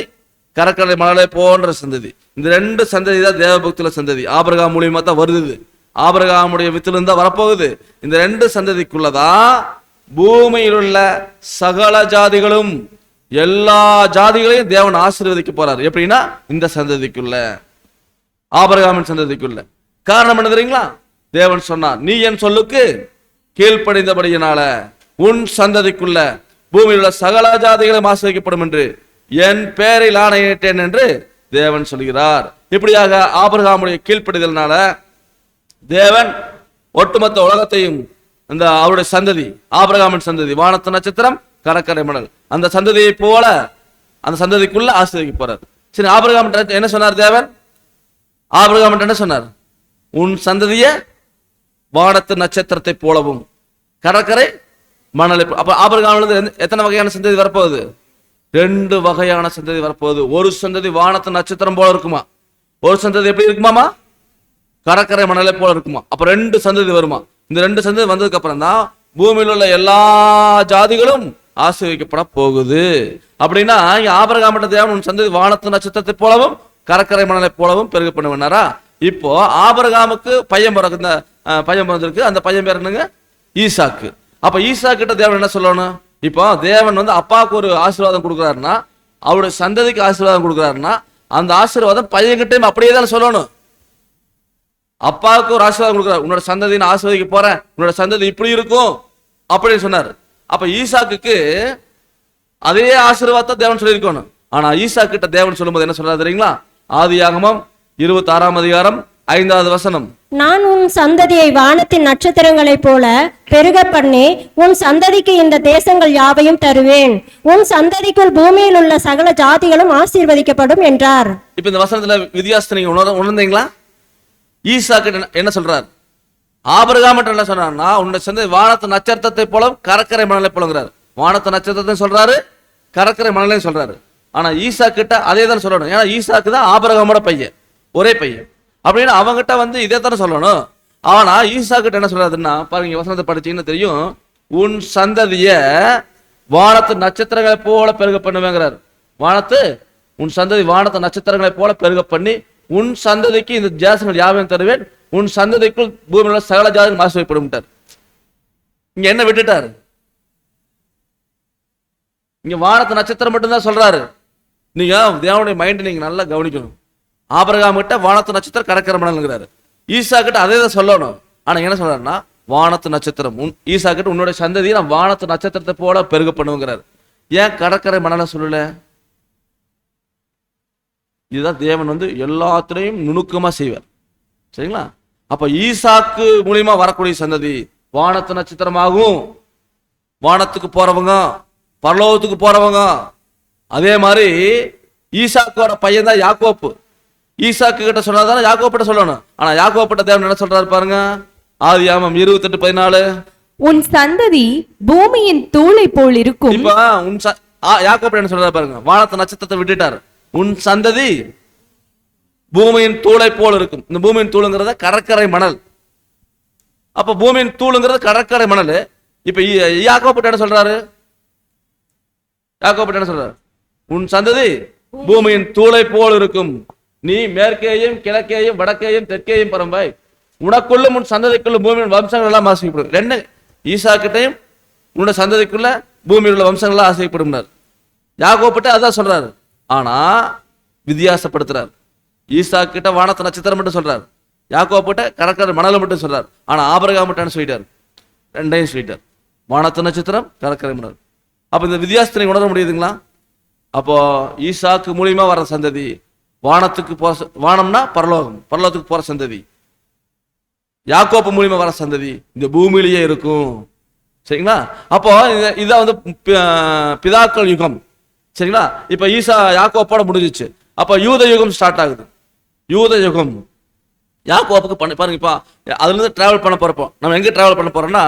கடற்கரை மணலை போன்ற சந்ததி. இந்த 2 சந்ததி தான் தேவபக்தியுள்ள சந்ததி. ஆபிரகாம் மூலியமா தான் வருது, ஆபிரகாமுடைய வித்திலிருந்து தான் வரப்போகுது. இந்த 2 சந்ததிக்குள்ளதான் பூமியில் உள்ள சகல ஜாதிகளும், எல்லா ஜாதிகளையும் தேவன் ஆசீர்வதிக்க போறாரு. எப்படின்னா இந்த சந்ததிக்குள்ள, ஆபிரகாமின் சந்ததிக்குள்ள. காரணம் என்ன தெரியுங்களா? தேவன் சொன்னார், நீ என் சொல்லுக்கு கீழ்ப்படிந்தபடியினால உன் சந்ததிக்குள்ள பூமியில் உள்ள சகல ஜாதிகளும் ஆசீர்வதிக்கப்படும் என்று என் பெயரில் ஆணையிட்டேன் என்று தேவன் சொல்கிறார். இப்படியாக ஆபிரகாமுடைய கீழ்ப்படிதல்னால தேவன் ஒட்டுமொத்த உலகத்தையும் இந்த அவருடைய சந்ததி, ஆபிரகாமின் சந்ததி, வானத்து நட்சத்திரம், கடற்கரை மணல், அந்த சந்ததியை போல அந்த சந்ததிக்குள்ள ஆசீர்வதிக்க போறார். சரி, ஆபிரகாம் என்ன சொன்னார் தேவன்? ஆபிரகாம் என்ன சொன்னார்? உன் சந்ததிய வானத்து நட்சத்திரத்தை போலவும் கடற்கரை மணலை. அப்ப ஆபிரகாமிலிருந்து எத்தனை வகையான சந்ததி வரப்போகுது? 2 வகையான சந்ததி வரப்போகுது. ஒரு சந்ததி வானத்து நட்சத்திரம் போல இருக்குமா, ஒரு சந்ததி எப்படி இருக்குமாமா? கடற்கரை மணலை போல இருக்குமா. அப்ப 2 சந்ததி வருமா. இந்த 2 சந்ததி வந்ததுக்கு அப்புறம் தான் பூமியில் உள்ள எல்லா ஜாதிகளும் ஆசீர்வதிக்கப்பட போகுது. அப்படின்னா இங்க ஆபிரகாம் தேவன் உன் சந்ததி வானத்து நட்சத்திரத்தை போலவும் கடற்கரை மணலை போலவும் பெருக பண்ணுவேனாரா. இப்போ ஆபிரகாமுக்கு பையன் பிறந்திருக்கு. அந்த பையன் பேர் என்னங்க? ஈசாக்கு. அப்ப ஈசா கிட்ட தேவன் என்ன சொல்லணும்? இப்போ தேவன் அப்பாவுக்கு ஒரு ஆசீர்வாதம் கொடுக்குறாருன்னா, அவருடைய சந்ததிக்கு ஆசீர்வாதம் கொடுக்குறாருன்னா, அந்த ஆசீர்வாதம் பையன்கிட்டையும் அப்படியே தான் சொல்லணும். அப்பாவுக்கு ஒரு ஆசீர்வாதம் கொடுக்குறாரு, உன்னோட சந்ததி நான் ஆசீர்வதிக்க போறேன், உன்னோட சந்ததி இப்படி இருக்கும் அப்படின்னு சொன்னார். அப்ப ஈசாக்குக்கு அதே ஆசீர்வாதத்தை தேவன் சொல்லியிருக்கணும். ஆனா ஈசா கிட்ட தேவன் சொல்லும்போது என்ன சொல்றாரு தெரியுங்களா? ஆதியாகமம் 26ஆம் அதிகாரம் 5வது வசனம். நான் உன் சந்ததியை வானத்தின் நட்சத்திரங்களைப் போல பெருக பண்ணி உன் சந்ததிக்கு இந்த தேசங்கள் யாவையும் தருவேன், உன் சந்ததிக்குள் பூமியில் உள்ள சகல ஜாதிகளும் ஆசீர்வதிக்கப்படும் என்றார். இப்ப இந்த வசனத்துல வித்தியாசத்தை நீங்க உணர்ந்தீங்களா? ஈசா கிட்ட என்ன சொல்றார்? ஆபிரகாம் என்ன சொன்னார்னா, உன்னுடைய சந்ததி வானத்து நட்சத்திரத்தை போல கடற்கரை மணலை போலங்கிறார். வானத்து நட்சத்திரத்தை சொல்றாரு, கடற்கரை மணலையும் சொல்றாரு. ஆனா ஈசா கிட்ட அதே தான் சொல்லணும். ஏன்னா ஈசாக்கு தான் ஆபிரகாமோட பையன், ஒரே பையன். அப்படின்னு அவங்கிட்ட இதே தானே சொல்லணும். ஆனா ஈசா கிட்ட என்ன சொல்றாருன்னா, பாருங்க வசனத்தை படிச்சீங்கன்னு தெரியும், உன் சந்ததிய வானத்து நட்சத்திரங்களை போல பெருக பண்ணுவேங்கிறார். உன் சந்ததி வானத்து நட்சத்திரங்களை போல பெருக பண்ணி உன் சந்ததிக்கு இந்த ஜாசங்கள் யாவையும் தருவேன், உன் சந்ததிக்குள் பூமியில் சகல ஜாதிகள் ஆசீர்வதிக்கப்படும். இங்க என்ன விட்டுட்டாரு? இங்க வானத்து நட்சத்திரம் மட்டும்தான் சொல்றாரு. நீங்க தேவனுடைய மைண்ட் நீங்க நல்லா கவனிக்கணும். ஆபிரகாம் கிட்ட வானத்து நட்சத்திரம் கடற்கரை மணல்ங்கிறாரு. ஈசா கிட்ட அதே தான் சொல்லணும். ஆனா என்ன சொல்றாருன்னா, வானத்து நட்சத்திரம் ஈசா கிட்ட உன்னோட சந்ததியை நான் வானத்து நட்சத்திரத்தை போல பெருக பண்ணுங்கிறாரு. ஏன் கடற்கரை மணலை சொல்லல? இதுதான் தேவன் எல்லாத்திலையும் நுணுக்கமா செய்வார். சரிங்களா? அப்ப ஈசாக்கு மூலியமா வரக்கூடிய சந்ததி வானத்து நட்சத்திரமாகும். வானத்துக்கு போறவங்க, பரலோகத்துக்கு போறவங்க. அதே மாதிரி ஈசாக்கோட பையன் தான் யாக்கோப்பு. ஈசாக்கு கிட்ட சொன்னாதானே யாக்கோப்பிட்ட சொல்லணும். ஆனா யாக்கோப்பிட்ட தேவன் என்ன சொல்றாரு பாருங்க, ஆதியாகமம் 28:14. உன் சந்ததி பூமியின் தூளை போல் இருக்கும். இப்ப யாக்கோப்பிட்ட என்ன சொல்றாரு பாருங்க, வானத்து நட்சத்திரத்தை விட்டுட்டாரு. உன் சந்ததி பூமியின் தூளை போல் இருக்கும். இந்த பூமியின் தூளுங்கிறத கடற்கரை மணல். அப்ப பூமியின் தூளுங்கிறது கடற்கரை மணல். இப்ப யாக்கோப்பிட்ட என்ன சொல்றாரு? யாக்கோபிட்ட என்ன சொல்றாரு? உன் சந்ததி பூமியின் தூளை போல் இருக்கும். நீ மேற்கேயும் கிழக்கேயும் வடக்கேயும் தெற்கேயும் பரம்பாய், உனக்குள்ளும் உன் சந்ததிக்குள்ளும் பூமியின் வம்சங்கள் எல்லாம் ஆசைப்படும். ரெண்டு ஈசா கிட்டையும் உன்னோட சந்ததிக்குள்ள பூமியில் உள்ள வம்சங்கள் எல்லாம் ஆசைப்படும். யாக்கோபிட்ட அதான் சொல்றாரு. ஆனா வித்தியாசப்படுத்துறாரு. ஈசா கிட்ட வானத்து நட்சத்திரம் மட்டும் சொல்றாரு, யாக்கோபிட்ட கடற்கரை மணலை மட்டும் சொல்றாரு. ஆனா ஆபிரகாம் மட்டும் சொல்லிட்டாரு, ரெண்டையும் சொல்லிட்டார், வானத்து நட்சத்திரம் கடற்கரை மணல். அப்ப இந்த வித்தியாசத்தை உணர முடியுதுங்களா? அப்போ ஈசாக்கு மூலியமா வர சந்ததி வானத்துக்கு போற, வானம்னா பரலோகம், பரலோகத்துக்கு போற சந்ததி. யாக்கோப்பு மூலியமா வர சந்ததி இந்த பூமியிலேயே இருக்கும். சரிங்களா? அப்போ இதான் பிதாக்கள் யுகம். சரிங்களா? இப்ப ஈசா யாக்கோப்போட முடிஞ்சிச்சு. அப்ப யூத யுகம் ஸ்டார்ட் ஆகுது. யூத யுகம் யாக்கோப்புக்கு பாருங்க. இப்ப அதுல இருந்து டிராவல் பண்ண போறப்போ நம்ம எங்க டிராவல் பண்ண போறோம்னா,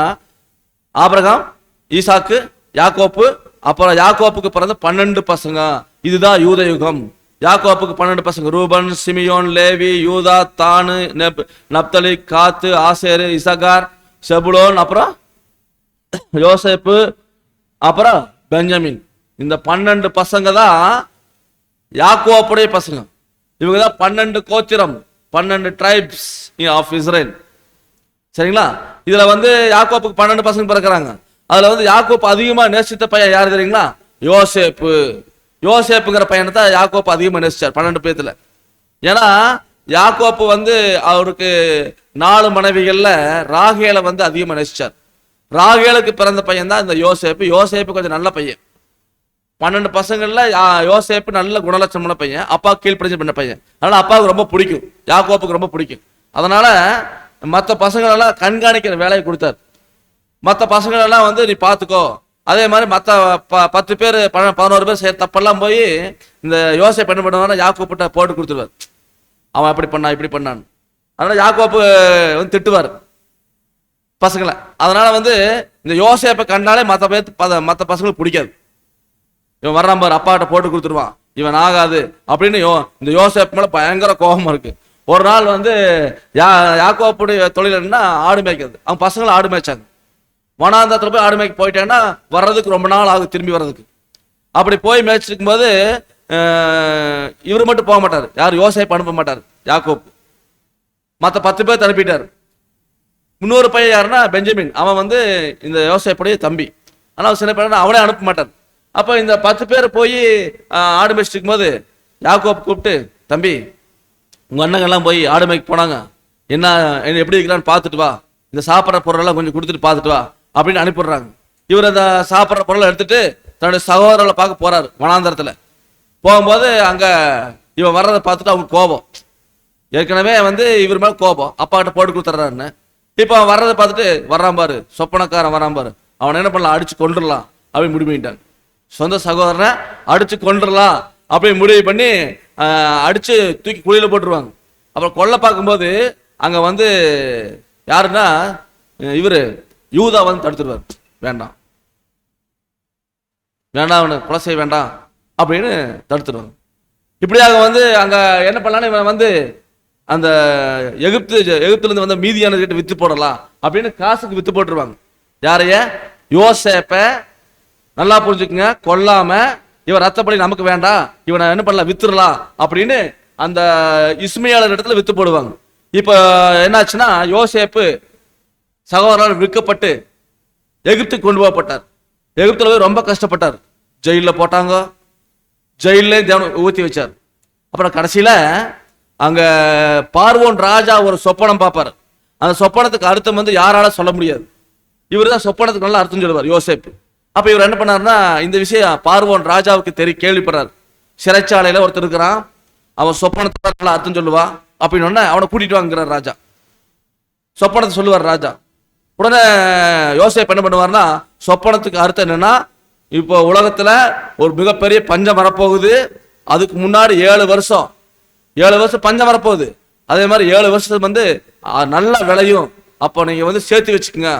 ஆபிரகாம், ஈசாக்கு, யாக்கோப்பு, அப்புறம் யாக்கோப்புக்கு பிறந்த 12 பசங்க. இதுதான் யூத யுகம். யாக்கோப்புக்கு 12 பசங்க, ரூபன், சிமியோன், லேவி, யூதா, தானு, நப்தலி, காத்து, ஆசேரு, இசகார், செபுலோன், அப்புறம் யோசேப்பு, அப்புறம் பெஞ்சமின். இந்த 12 பசங்க தான் யாக்கோப்புடைய பசங்க. இவங்க தான் 12 கோத்திரம், 12 ட்ரைப்ஸ் ஆஃப் இஸ்ரேல். சரிங்களா? இதுல யாக்கோப்புக்கு 12 பசங்க பிறக்கிறாங்க. அதுல யாக்கோப்பு அதிகமா நேசித்த பையன் யாரு தெரியுங்களா? யோசேப்பு. யோசேப்புங்கிற பையனை தான் யாக்கோப்பு அதிகமா நேசிச்சார் 12 பேத்துல. ஏன்னா யாக்கோப்பு வந்து அவருக்கு 4 மனைவிகள்ல ராகேலை வந்து அதிகமாக நேசிச்சார். ராகேலுக்கு பிறந்த பையன் தான் இந்த யோசேப்பு. யோசேப்பு கொஞ்சம் நல்ல பையன். 12 பசங்கள்ல யோசேப்பு நல்ல குணலட்சணமான பையன், அப்பா கீழ்ப்படிஞ்சு பண்ண பையன். அதனால அப்பாவுக்கு ரொம்ப பிடிக்கும், யாக்கோப்புக்கு ரொம்ப பிடிக்கும். அதனால மற்ற பசங்களெல்லாம் கண்காணிக்கிற வேலையை கொடுத்தார். மற்ற பசங்களெல்லாம் வந்து நீ பார்த்துக்கோ. அதே மாதிரி மற்ற 10 பேர் 11 பேர் செய்ய தப்பெல்லாம் போய் இந்த யோசேப்பு என்ன பண்ணுவாங்கன்னா யாக்கோப்புட்ட போட்டு கொடுத்துருவார். அவன் அப்படி பண்ணான் இப்படி பண்ணான்னு. அதனால யாக்கோப்பு வந்து திட்டுவார் பசங்களை. அதனால வந்து இந்த யோசேப்பை கண்டாலே மற்ற பசங்களுக்கு பிடிக்காது. இவன் வர்றான் பாரு, அப்பாட்ட போட்டு கொடுத்துருவான், இவன் ஆகாது அப்படின்னு இந்த யோசேப்பு மேல பயங்கர கோபமா இருக்கு. ஒரு நாள் வந்து யாக்கோப்புடைய தொழில் என்ன, ஆடு மேய்க்கிறது. அவங்க பசங்களை ஆடு மேய்ச்சாங்க. வனாந்தரத்துல போய் ஆடு மேய்க்க போயிட்டேன்னா வர்றதுக்கு ரொம்ப நாள் ஆகும் திரும்பி வர்றதுக்கு. அப்படி போய் மேய்ச்சிருக்கும் போது இவர் மட்டும் போக மாட்டார், யார் யோசேப்பு அனுப்ப மாட்டார். யாக்கோப்பு மற்ற 10 பேர் அனுப்பிட்டார். இன்னொரு பையன் யாருன்னா பெஞ்சமின், அவன் வந்து இந்த யோசேப்புடைய தம்பி. ஆனால் சில பேர் அவனே அனுப்ப மாட்டார். அப்போ இந்த 10 பேர் போய் ஆடு மேய்ச்சிட்டு இருக்கும்போது யாக்கோப்பு கூப்பிட்டு, தம்பி உங்கள் அண்ணங்கள்லாம் போய் ஆடு மேய்க்க போனாங்க, என்ன எப்படி இருக்கிறான்னு பார்த்துட்டு வா, இந்த சாப்பிட்ற பொருளெல்லாம் கொஞ்சம் கொடுத்துட்டு பார்த்துட்டு வா அப்படின்னு அனுப்பிடுறாங்க. இவர் அந்த சாப்பிட்ற பொருளை எடுத்துட்டு தன்னுடைய சகோதரர்களை பார்க்க போறாரு. வனாந்தரத்தில் போகும்போது அங்கே இவன் வர்றதை பார்த்துட்டு அவங்க கோபம், ஏற்கனவே வந்து இவர் மேலே கோபம், அப்பாக்கிட்ட போட்டு கொடுத்துட்றாருன்னு. இப்போ அவன் வர்றதை பார்த்துட்டு வர்றான் பாரு, சொப்பனக்காரன் வரான் பாரு, அவனை என்ன பண்ணலாம், அடிச்சு கொண்டுடலாம் அப்படின்னு முடிவு பண்ணிட்டாங்க. சொந்த சகோதரனை அடிச்சு கொண்டுடலாம் அப்படின்னு முடிவு பண்ணி அடிச்சு தூக்கி குழியில போட்டுருவாங்க. அப்புறம் கொல்ல பார்க்கும்போது அங்க வந்து யாருன்னா இவரு யூதா வந்து தடுத்துருவார். வேண்டாம் வேண்டாம், அவனை கொலை செய்ய வேண்டாம் அப்படின்னு தடுத்துருவாங்க. இப்படியாக வந்து அங்க என்ன பண்ணலான்னு இவன் வந்து அந்த எகிப்துலேருந்து வந்த மீதியான கிட்ட வித்து போடலாம் அப்படின்னு காசுக்கு வித்து போட்டுருவாங்க. யாரைய? யோசேப்ப. நல்லா புரிஞ்சுக்குங்க, கொல்லாம இவன் ரத்தப்படி நமக்கு வேண்டாம், இவனை என்ன பண்ணலாம், வித்துடலாம் அப்படின்னு அந்த இஸ்மையாளர் இடத்துல வித்து போடுவாங்க. இப்ப என்னாச்சுன்னா யோசேப்பு சகோதரர் விற்கப்பட்டு எகிப்துக்கு கொண்டு போகப்பட்டார். எகிப்துல போய் ரொம்ப கஷ்டப்பட்டார். ஜெயிலில் போட்டாங்க, ஜெயிலே தேவன் ஊற்றி வச்சார். அப்புறம் கடைசியில அங்க பார்வோன் ராஜா ஒரு சொப்பனம் பார்ப்பார். அந்த சொப்பனத்துக்கு அர்த்தம் வந்து யாரால சொல்ல முடியாது. இவர் தான் சொப்பனத்துக்கு நல்லா அர்த்தம் சொல்லுவார் யோசேப்பு. அப்ப இவர் என்ன பண்ணாருன்னா இந்த விஷயம் பார்வோன் ராஜாவுக்கு கேள்விப்படுறார். சிறைச்சாலையில ஒருத்தர் இருக்கிறான், அவன் சொப்பனத்துக்கு நல்லா அர்த்தம் சொல்லுவான் அப்படின்னு அவனை கூட்டிட்டு வாங்கிறார் ராஜா. சொப்பனத்தை சொல்லுவார் ராஜா. உடனே யோசேப்பு என்ன பண்ணுவார்னா, சொப்பனத்துக்கு அர்த்தம் என்னன்னா, இப்போ உலகத்துல ஒரு மிகப்பெரிய பஞ்சம் வரப்போகுது, அதுக்கு முன்னாடி 7 வருஷம் பஞ்சம் வரப்போகுது, அதே மாதிரி 7 வருஷத்துக்கு வந்து நல்லா விளையும், அப்போ நீங்க வந்து சேர்த்து வச்சுக்கோங்க,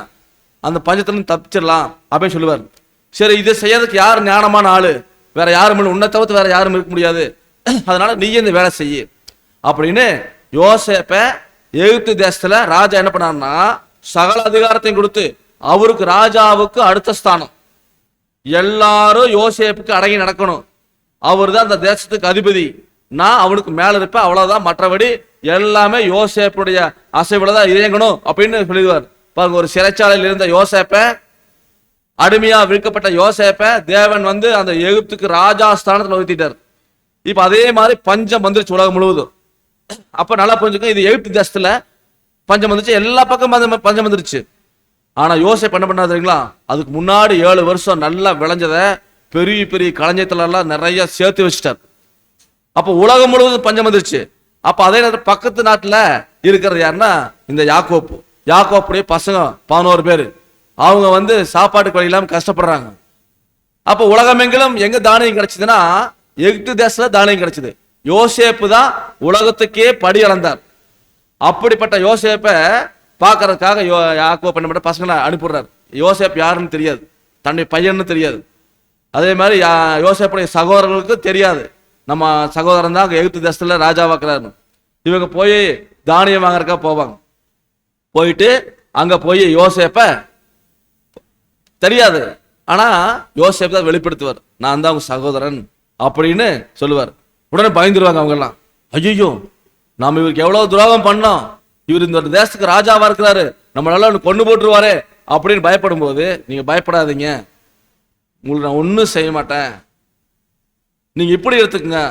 அந்த பஞ்சத்துல தப்பிச்சிடலாம் அப்படின்னு சொல்லுவார். சரி, இதை செய்யறதுக்கு யார் ஞானமான ஆளு? வேற யாரும் இல்லை, உன்னை தவிர்த்து வேற யாரும் இருக்க முடியாது, அதனால நீயே இந்த வேலை செய்ய அப்படின்னு யோசேப்ப எகிப்து தேசத்துல ராஜா என்ன பண்ணாருன்னா சகல அதிகாரத்தையும் கொடுத்து அவருக்கு ராஜாவுக்கு அடுத்த ஸ்தானம். எல்லாரும் யோசேப்புக்கு அடங்கி நடக்கணும், அவர் தான் அந்த தேசத்துக்கு அதிபதி, நான் அவனுக்கு மேல இருப்பேன், அவ்வளவுதான், மற்றபடி எல்லாமே யோசேப்புடைய அசைவுல தான் இயங்கணும் அப்படின்னு சொல்லிடுவார். பாருங்க, ஒரு சிறைச்சாலையில் இருந்த யோசேப்ப, அடிமையா விற்கப்பட்ட யோசேப்ப தேவன் வந்து அந்த எகிப்துக்கு ராஜா ஸ்தானத்துல உயர்த்திட்டார். இப்ப அதே மாதிரி பஞ்சம் வந்துருச்சு உலகம் முழுவதும். அப்ப நல்லா புரிஞ்சுக்க, இது எகிப்து தேசத்துல பஞ்சம் வந்துச்சு, எல்லா பக்கம் பஞ்சம் வந்துருச்சு. ஆனா யோசேப்பு என்ன பண்ணாரு தெரியுங்களா, அதுக்கு முன்னாடி 7 வருஷம் நல்லா விளைஞ்சத பெரிய பெரிய களஞ்சியத்துல எல்லாம் நிறைய சேர்த்து வச்சுட்டார். அப்ப உலகம் முழுவதும் பஞ்சம் வந்துருச்சு. அப்ப அதே நேரத்தில் பக்கத்து நாட்டுல இருக்கிறது யாருன்னா இந்த யாக்கோப்புடைய பசங்க 11 பேர், அவங்க வந்து சாப்பாட்டுக்கு வழி இல்லாம கஷ்டப்படுறாங்க. அப்ப உலகமெங்கிலும் எங்க தானியம் கிடைச்சதுன்னா எகிப்து தேசத்துல தானியம் கிடைச்சது. யோசேப்பு தான் உலகத்துக்கே படி அளந்தார். அப்படிப்பட்ட யோசேப்ப பார்க்கறதுக்காக யாக்கோப்பு என்ன பண்ண பசங்களை அனுப்பிடுறாரு. யோசேப்பு யாருன்னு தெரியாது, தன்னுடைய பையன்னு தெரியாது. அதே மாதிரி யோசேப்புடைய சகோதரர்களுக்கு தெரியாது, நம்ம சகோதரன் தான் எகிப்து தேசத்துல ராஜாவாக்குறாரு. இவங்க போய் தானியம் வாங்கறதுக்காக போவாங்க. போயிட்டு அங்க போய் யோசேப்ப தெரியாது, ஆனா யோசேப்பு தான் வெளிப்படுத்துவார், நான் தான் உங்க சகோதரன் அப்படின்னு சொல்லுவார். உடனே பயந்துருவாங்க அவங்க எல்லாம், ஐயோ நாம இவருக்கு எவ்வளவு துரோகம் பண்ணோம், இவர் இந்த தேசத்துக்கு ராஜாவா இருக்கிறாரு, நம்மளால கொண்டு போட்டுருவாரு அப்படின்னு பயப்படும் போது, நீங்க பயப்படாதீங்க, உங்களுக்கு நான் ஒன்றும் செய்ய மாட்டேன், நீங்க இப்படி எடுத்துக்கங்க.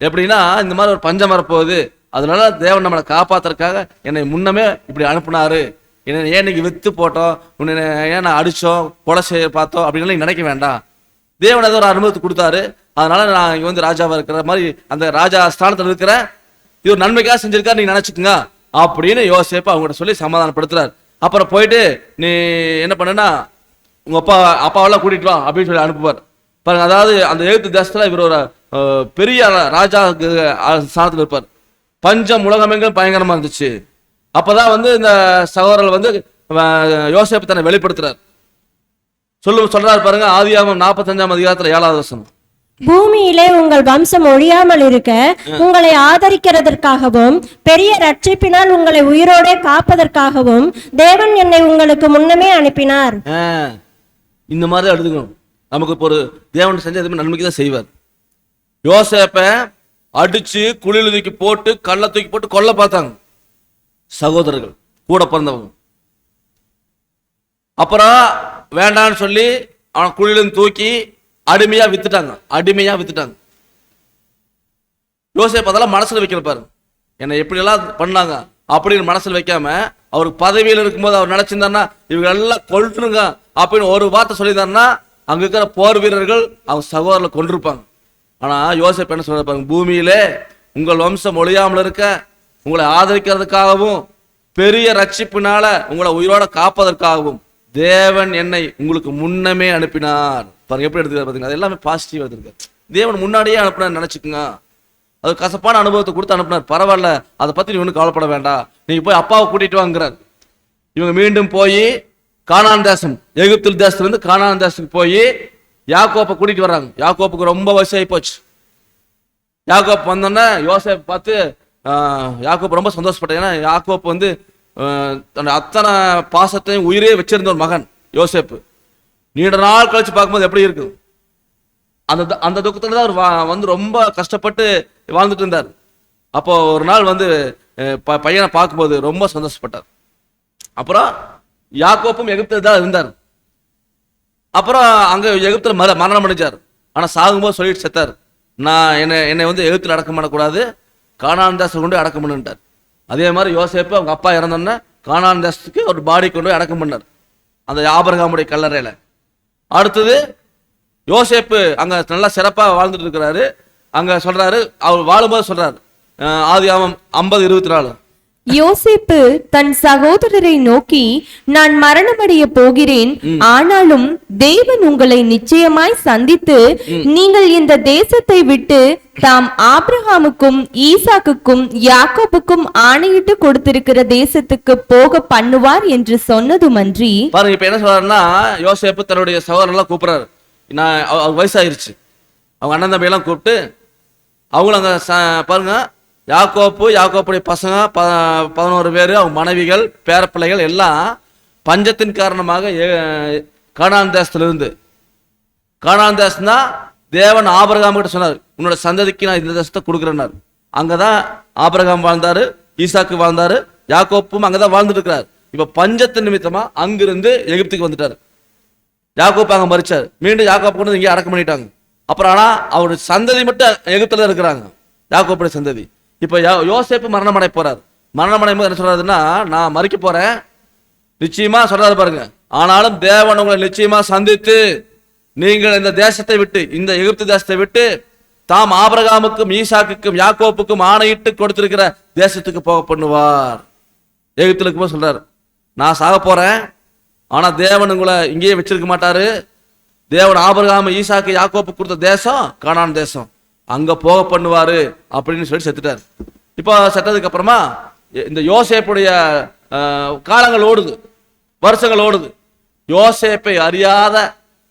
எப்படின்னா, இந்த மாதிரி ஒரு பஞ்சம் வரப்போகுது, அதனால தேவன் நம்மளை காப்பாத்துறதுக்காக என்னை முன்னமே இப்படி அனுப்புனாரு, என்ன ஏன் இன்னைக்கு வித்து போட்டோம், உன்னை ஏன் நான் அடிச்சோம், கொலை செய்ய பார்த்தோம் அப்படின்னு நீங்க நினைக்க வேண்டாம். தேவன் ஏதோ ஒரு அனுபவத்தை கொடுத்தாரு, அதனால நான் இங்க வந்து ராஜாவா இருக்கிற மாதிரி அந்த ராஜா ஸ்தானத்துல இருக்கிற இது ஒரு நன்மைக்காக செஞ்சிருக்காரு நீங்க நினைச்சுக்குங்க அப்படின்னு யோசேப்பு அவங்ககிட்ட சொல்லி சமாதானப்படுத்துறாரு. அப்புறம் போயிட்டு நீ என்ன பண்ணுன்னா உங்க அப்பாவெல்லாம் கூட்டிட்டு வா அப்படின்னு சொல்லி அனுப்புவார் பாருங்க. அதாவது அந்த எகிப்து தேசத்துல இவர் ஒரு பெரிய ராஜா ஸ்தானத்துல இருப்பார். பஞ்சம் உலகமெங்கும் பயங்கரமா இருந்துச்சு. அப்பதான் வந்து இந்த சகோதரர்கள் வந்து யோசேப்பு தன்னை வெளிப்படுத்துறார். சொல்றாரு பாருங்க, ஆதியாகமம் 45ஆம் அதிகாரத்துல 7வது வசனம். பூமியிலே உங்கள் வம்சம் ஒழியாமல் இருக்க உங்களை ஆதரிக்கிறதற்காகவும் பெரிய ரட்சிப்பினால் உங்களை உயிரோடே காப்பதற்காகவும் தேவன் என்னை உங்களுக்கு முன்னமே அனுப்பினார். இந்த மாதிரி எடுத்துக்கணும். நமக்கு இப்போ ஒரு தேவன் செஞ்ச எதுவுமே நன்மைக்கு தான் செய்வார். யோசேப்பை அடிச்சு குழியில தூக்கி போட்டு கல்ல தூக்கி போட்டு கொல்ல பார்த்தாங்க சகோதரர்கள் கூட பிறந்தவங்க. அப்புறம் வேண்டான்னு சொல்லி அவன் குழியிலிருந்து தூக்கி அடிமையா வித்துட்டாங்க. யோசேப்பு அதெல்லாம் மனசுல வைக்கல பாருங்க, என்னை எப்படி எல்லாம் பண்ணாங்க அப்படின்னு மனசுல வைக்காம அவருக்கு பதவியில் இருக்கும்போது அவர் நினைச்சிருந்தாருன்னா இவங்க எல்லாம் கொல்லுங்க அப்படின்னு ஒரு வார்த்தை சொல்லியிருந்தாருன்னா அங்க இருக்கிற போர் வீரர்கள் அவங்க சகோதரர்களை கொண்டிருப்பாங்க. ஆனா யோசேப்பு என்ன சொல்றாரு, பூமியிலே உங்கள் வம்சம் ஒழியாமல் இருக்க உங்களை ஆதரிக்கிறதுக்காகவும் பெரிய ரட்சிப்பினால உங்களை உயிரோட காப்பதற்காகவும் தேவன் என்னை உங்களுக்கு முன்னமே அனுப்பினார். பாருங்க எப்படி எடுத்துக்காரு பாத்தீங்கன்னா, அது எல்லாமே பாசிட்டிவ் எடுத்துருக்காரு. தேவன் முன்னாடியே அனுப்பினார் நினைச்சுக்குங்க. அது கசப்பான அனுபவத்தை கொடுத்து அனுப்பினார், பரவாயில்ல, அதை பத்தி நீ ஒன்றும் கவலைப்பட வேண்டாம், நீங்க போய் அப்பாவை கூட்டிட்டு வாங்கிறார். இவங்க மீண்டும் போய் கானான் தேசம், எகிப்து தேசத்திலிருந்து கானான் தேசத்துக்கு போய் யாக்கோப்பை கூட்டிட்டு வர்றாங்க. யாக்கோப்புக்கு ரொம்ப வயசாகி போச்சு. யாக்கோப்பு வந்தோடனே யோசேப்பு பார்த்து யாக்கோப்பு ரொம்ப சந்தோஷப்பட்டேன். ஏன்னா யாக்கோப்பு வந்து தன் அத்தனை பாசத்தையும் உயிரே வச்சிருந்த ஒரு மகன் யோசேப்பு. நீண்ட நாள் கழிச்சு பார்க்கும்போது எப்படி இருக்கு, அந்த துக்கத்துல தான் அவர் வந்து ரொம்ப கஷ்டப்பட்டு வாழ்ந்துட்டு இருந்தார். அப்போ ஒரு நாள் வந்து பையனை பார்க்கும்போது ரொம்ப சந்தோஷப்பட்டார். அப்புறம் யாக்கோப்பும் எகிப்தில் தான் இருந்தார். அப்புறம் அங்க எகிப்துல மரணம் அடைஞ்சார். ஆனா சாகும்போது சொல்லிட்டு செத்தார், நான் என்னை வந்து எகிப்தில் அடக்கம் பண்ணக்கூடாது, கானான் தேசம் கொண்டு அடக்கம் பண்ணுட்டார். அதே மாதிரி யோசேப்பு அவங்க அப்பா இறந்தோன்னே கானான் தேசத்துக்கு ஒரு பாடி கொண்டு போய் அடக்கம் பண்ணார், அந்த ஆபிரகாமுடைய கல்லறையில. அடுத்தது யோசேப்பு அங்க நல்லா சிறப்பா வாழ்ந்துட்டு இருக்கிறாரு. அங்க சொல்றாரு, அவர் வாழும்போது சொல்றாரு, ஆதியாகமம் 50:24, யோசேப்பு தன் சகோதரரை நோக்கி, நான் மரணமடைய போகிறேன், ஆனாலும் தேவன் உங்களை நிச்சயமாய் சந்தித்து நீங்கள் இந்த தேசத்தை விட்டு தாம் ஆபிரகாமுக்கும் ஈசாக்குக்கும் யாக்கோபுக்கும் ஆணையிட்டு கொடுத்திருக்கிற தேசத்துக்கு போக பண்ணுவார் என்று சொன்னதுமன்றி. பாருங்க இப்ப என்ன சொல்றாருன்னா, யோசேப்பு தன்னுடைய சகோதரர்லாம் கூப்பிடுறாரு. நான் வயசாயிருச்சு, அவங்க அண்ணன் தம்பியெல்லாம் கூப்பிட்டு அவங்களும் அங்க பாருங்க, யாக்கோப்புடைய பசங்க 11 பேர், அவங்க மனைவிகள் பேரப்பிள்ளைகள் எல்லாம் பஞ்சத்தின் காரணமாக கானான் தேசத்திலிருந்து, கானான் தேசம் தான் தேவன் ஆபிரகாம் கிட்ட சொன்னார், உன்னோட சந்ததிக்கு நான் இந்த தேசத்தை கொடுக்குறேன்னார். அங்கதான் ஆபிரகாம் வாழ்ந்தாரு, ஈசாக்கு வாழ்ந்தாரு, யாக்கோப்பும் அங்கதான் வாழ்ந்துட்டு இருக்கிறார். இப்ப பஞ்சத்தின் நிமித்தமா அங்கிருந்து எகிப்துக்கு வந்துட்டாரு. யாக்கோப்பு அங்க மறிச்சார், மீண்டும் யாக்கோப்பு கொண்டு இங்கே அடக்கம் பண்ணிட்டாங்க. அப்புறம் ஆனா அவருடைய சந்ததி மட்டும் எகிப்துல இருக்கிறாங்க, யாக்கோப்புடைய சந்ததி. இப்ப யோசேப்பு மரணம் அடைய போறாரு. மரணம் அடையும் போது என்ன சொல்றாருன்னா, நான் மறிக்க போறேன் நிச்சயமா சொல்றாரு பாருங்க, ஆனாலும் தேவன் உங்களை நிச்சயமா சந்தித்து நீங்கள் இந்த தேசத்தை விட்டு, இந்த எகிப்து தேசத்தை விட்டு தாம் ஆபிரகாமுக்கும் ஈசாக்குக்கும் யாக்கோப்புக்கும் ஆணையிட்டு கொடுத்திருக்கிற தேசத்துக்கு போக பண்ணுவார். எகிப்துக்கு போய் சொல்றாரு, நான் சாக போறேன், ஆனா தேவன் உங்களை இங்கேயே வச்சிருக்க மாட்டாரு. தேவன் ஆபிரகாம் ஈசாக்கு யாக்கோப்பு கொடுத்த தேசம் கானான் தேசம், அங்க போக பண்ணுவாரு அப்படின்னு சொல்லி செத்துட்டார். இப்போ செத்ததுக்கு அப்புறமா இந்த யோசேப்புடைய காலங்கள் ஓடுது, வருஷங்கள் ஓடுது. யோசேப்பை அறியாத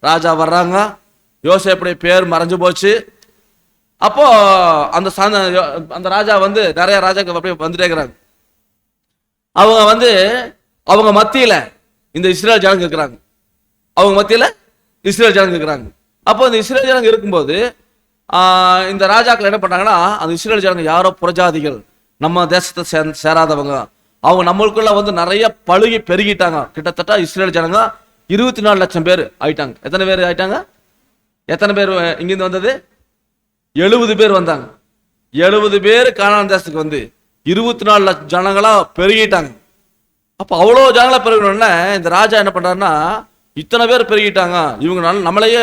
ராஜா வர்றாங்க, யோசேப்புடைய பேர் மறைஞ்சு போச்சு. அப்போ அந்த ராஜா வந்து நிறைய ராஜாக்கள் அப்படியே வந்துட்டே இருக்கிறாங்க. அவங்க வந்து அவங்க மத்தியில இந்த இஸ்ரேல் ஜனங்க இருக்கிறாங்க, அவங்க மத்தியில இஸ்ரேல் ஜனங்க இருக்கிறாங்க. அப்போ இந்த இஸ்ரேல் ஜனங்க இருக்கும்போது இந்த ராஜாக்கள் என்ன பண்றாங்கன்னா, அந்த இஸ்ரேல் ஜனங்க யாரோ புறஜாதிகள், நம்ம தேசத்தை சேராதவங்க, அவங்க நம்மளுக்குள்ள வந்து நிறைய பழுகி பெருகிட்டாங்க. கிட்டத்தட்ட இஸ்ரேல் ஜனங்க 24 லட்சம் பேர் ஆயிட்டாங்க. எத்தனை பேர் ஆயிட்டாங்க? எத்தனை பேர் இங்கிருந்து வந்தது? 70 பேர் வந்தாங்க. 70 பேர் கானான் தேசத்துக்கு வந்து 24 லட்சம் ஜனங்களா பெருகிட்டாங்க. அப்போ அவ்வளோ ஜனங்களா பெருகணும்னா இந்த ராஜா என்ன பண்றாருன்னா, இத்தனை பேர் பெருகிட்டாங்க, இவங்க நம்மளையே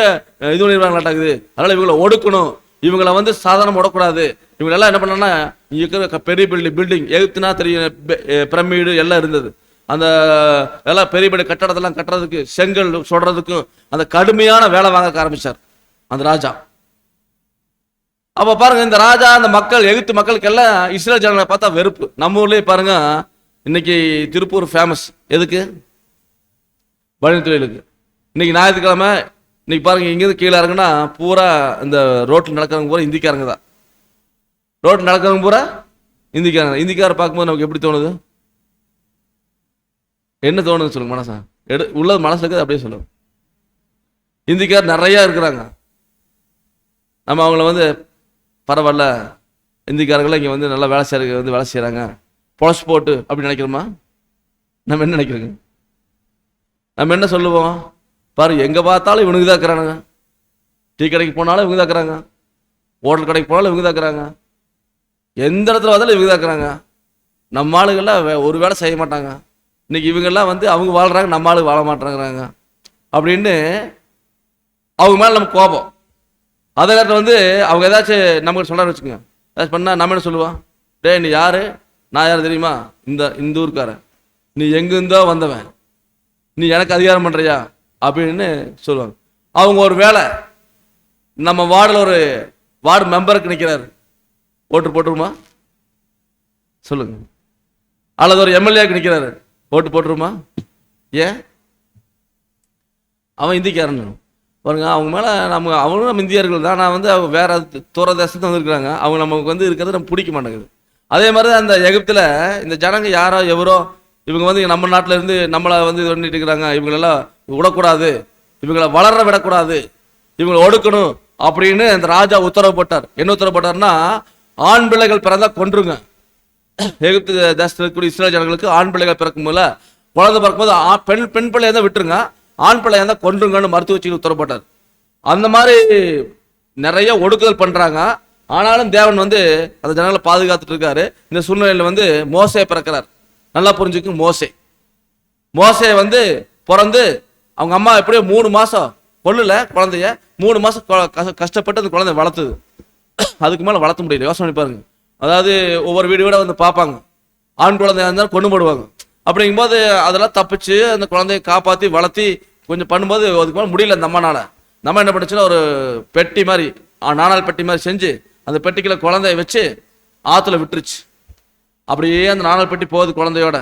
இது பண்ணிடுவாங்களாட்டாக்குது, அதனால இவங்களை ஒடுக்கணும், இவங்களை வந்து சாதாரண ஒடக்கூடாது. இவங்களெல்லாம் என்ன பண்ணாங்கன்னா, இருக்கிற பெரிய பில்டிங் எகுத்துனா தெரியும், பிரமிடு எல்லாம் இருந்தது. அந்த எல்லாம் பெரிய பெரிய கட்டடத்தெல்லாம் கட்டுறதுக்கு, செங்கல் சொல்றதுக்கும் அந்த கடுமையான வேலை வாங்க ஆரம்பிச்சார் அந்த ராஜா. அப்ப பாருங்க, இந்த ராஜா அந்த மக்கள், எகிப்து மக்களுக்கு எல்லாம் இஸ்ரேல் ஜனங்களை பார்த்தா வெறுப்பு. நம்ம ஊர்லயே பாருங்க, இன்னைக்கு திருப்பூர் ஃபேமஸ் எதுக்கு? பழனி தொழிலுக்கு. இன்னைக்கு ஞாயிற்றுக்கிழமை, இன்னைக்கு பாருங்க, இங்கிருந்து கீழே இறங்குனா பூரா இந்த ரோட்டில் நடக்கிறவங்க பூரா இந்திக்காரங்க தான். ரோட்டில் நடக்கிறவங்க பூரா இந்திக்காரங்க. இந்திக்கார பார்க்கும்போது நமக்கு எப்படி தோணுது? என்ன தோணுது சொல்லுங்க? மனசா உள்ளது மனசு இருக்குது அப்படியே சொல்லுங்க. இந்திக்கார் நிறைய இருக்கிறாங்க. நம்ம அவங்கள வந்து பரவாயில்ல, இந்திக்காரர்கள் இங்கே வந்து நல்லா வேலை செய்கிறாங்க, பொழச்சு போட்டு அப்படி நினைக்கிறோமா? நம்ம என்ன நினைக்கிறோங்க? நம்ம என்ன சொல்லுவோம்? பாரு, எங்கே பார்த்தாலும் இவனுக்கு தான் இருக்கிறானுங்க. டீ கடைக்கு போனாலும் இவங்க தான் இருக்கிறாங்க, ஹோட்டல் கடைக்கு போனாலும் இவங்க தான் இருக்கிறாங்க, எந்த இடத்துல பார்த்தாலும் இவங்க தான் இருக்கிறாங்க. நம்ம ஆளுகள்லாம் ஒரு வேலை செய்ய மாட்டாங்க. இன்னைக்கு இவங்கெல்லாம் வந்து அவங்க வாழ்கிறாங்க, நம்ம ஆளுக்கு வாழ மாட்டேங்கிறாங்க அப்படின்னு அவங்க மேலே நம்ம கோபம். அதை நேரத்தில் வந்து அவங்க ஏதாச்சும் நமக்கு சொல்கிறான்னு வச்சுக்கோங்க, ஏதாச்சும் பண்ணால் நம்ம என்ன சொல்லுவோம்? டேய், நீ யாரு? நான் யார் தெரியுமா? இந்த ஊருக்காரன், நீ எங்கிருந்தோ வந்தவன், நீ எனக்கு அதிகாரம் பண்ணுறியா அப்படின்னு சொல்லுவாங்க. அவங்க ஒரு வேலை நம்ம வார்டில் ஒரு வார்டு மெம்பருக்கு நிற்கிறாரு, ஓட்டு போட்டுருமா சொல்லுங்க? அல்லது ஒரு எம்எல்ஏக்கு நிற்கிறாரு, ஓட்டு போட்டுருமா? ஏன்? அவன் இந்திக்காரன் பாருங்க. அவங்க மேலே அவங்களும் நம்ம இந்தியர்கள் தான். நான் வந்து அவங்க வேற தூர தேசத்து வந்துருக்குறாங்க, அவங்க நமக்கு வந்து இருக்கிறது நம்ம பிடிக்க மாட்டேங்குது. அதே மாதிரி அந்த எகிப்தில் இந்த ஜனங்க யாரோ எவரோ இவங்க வந்து நம்ம நாட்டில் இருந்து நம்மளை வந்து இது பண்ணிட்டு இருக்கிறாங்க, இவங்களெல்லாம் விடக்கூடாது, இவங்களை வளர விடக்கூடாது, இவங்களை ஒடுக்கணும் அப்படின்னு அந்த ராஜா உத்தரவு போட்டார். என்ன உத்தரவு போட்டார்னா, ஆண் பிள்ளைகள் பிறந்தா கொன்றுங்க. எகிப்து தேசத்தில் இருக்கக்கூடிய இஸ்ரேல் ஜனங்களுக்கு ஆண் பிள்ளைகள் பிறக்கும் போல, குழந்தை பிறக்கும்போது பெண் பிள்ளையை தான் விட்டுருங்க, ஆண் பிள்ளையை தான் கொன்றுங்கன்னு மருத்துவச்சியில் உத்தரவு போட்டார். அந்த மாதிரி நிறைய ஒடுக்குதல் பண்றாங்க. ஆனாலும் தேவன் வந்து அந்த ஜனங்களை பாதுகாத்துட்டு இருக்காரு. இந்த சூழ்நிலையில வந்து மோசே பிறக்கிறார். நல்லா புரிஞ்சுக்கு, மோசே வந்து பிறந்து அவங்க அம்மா எப்படியோ 3 மாசம் கொள்ளல குழந்தைய, 3 மாசம் கஷ்டப்பட்டு அந்த குழந்தைய வளர்த்துது. அதுக்கு மேல வளர்த்த முடியல. யோசனை பாருங்க. அதாவது ஒவ்வொரு வீடு வீட வந்து பார்ப்பாங்க, ஆண் குழந்தையா இருந்தாலும் கொண்டு போடுவாங்க. அப்படிங்கும்போது அதெல்லாம் தப்பிச்சு அந்த குழந்தைய காப்பாற்றி வளர்த்தி கொஞ்சம் பண்ணும்போது அதுக்கு மேலே முடியல அந்த அம்மானால. நம்ம என்ன பண்ணுச்சுன்னா, ஒரு பெட்டி மாதிரி, நாணல் பெட்டி மாதிரி செஞ்சு அந்த பெட்டிக்குள்ள குழந்தைய வச்சு ஆற்றுல விட்டுருச்சு. அப்படியே அந்த நாணல் பெட்டி போகுது குழந்தையோட.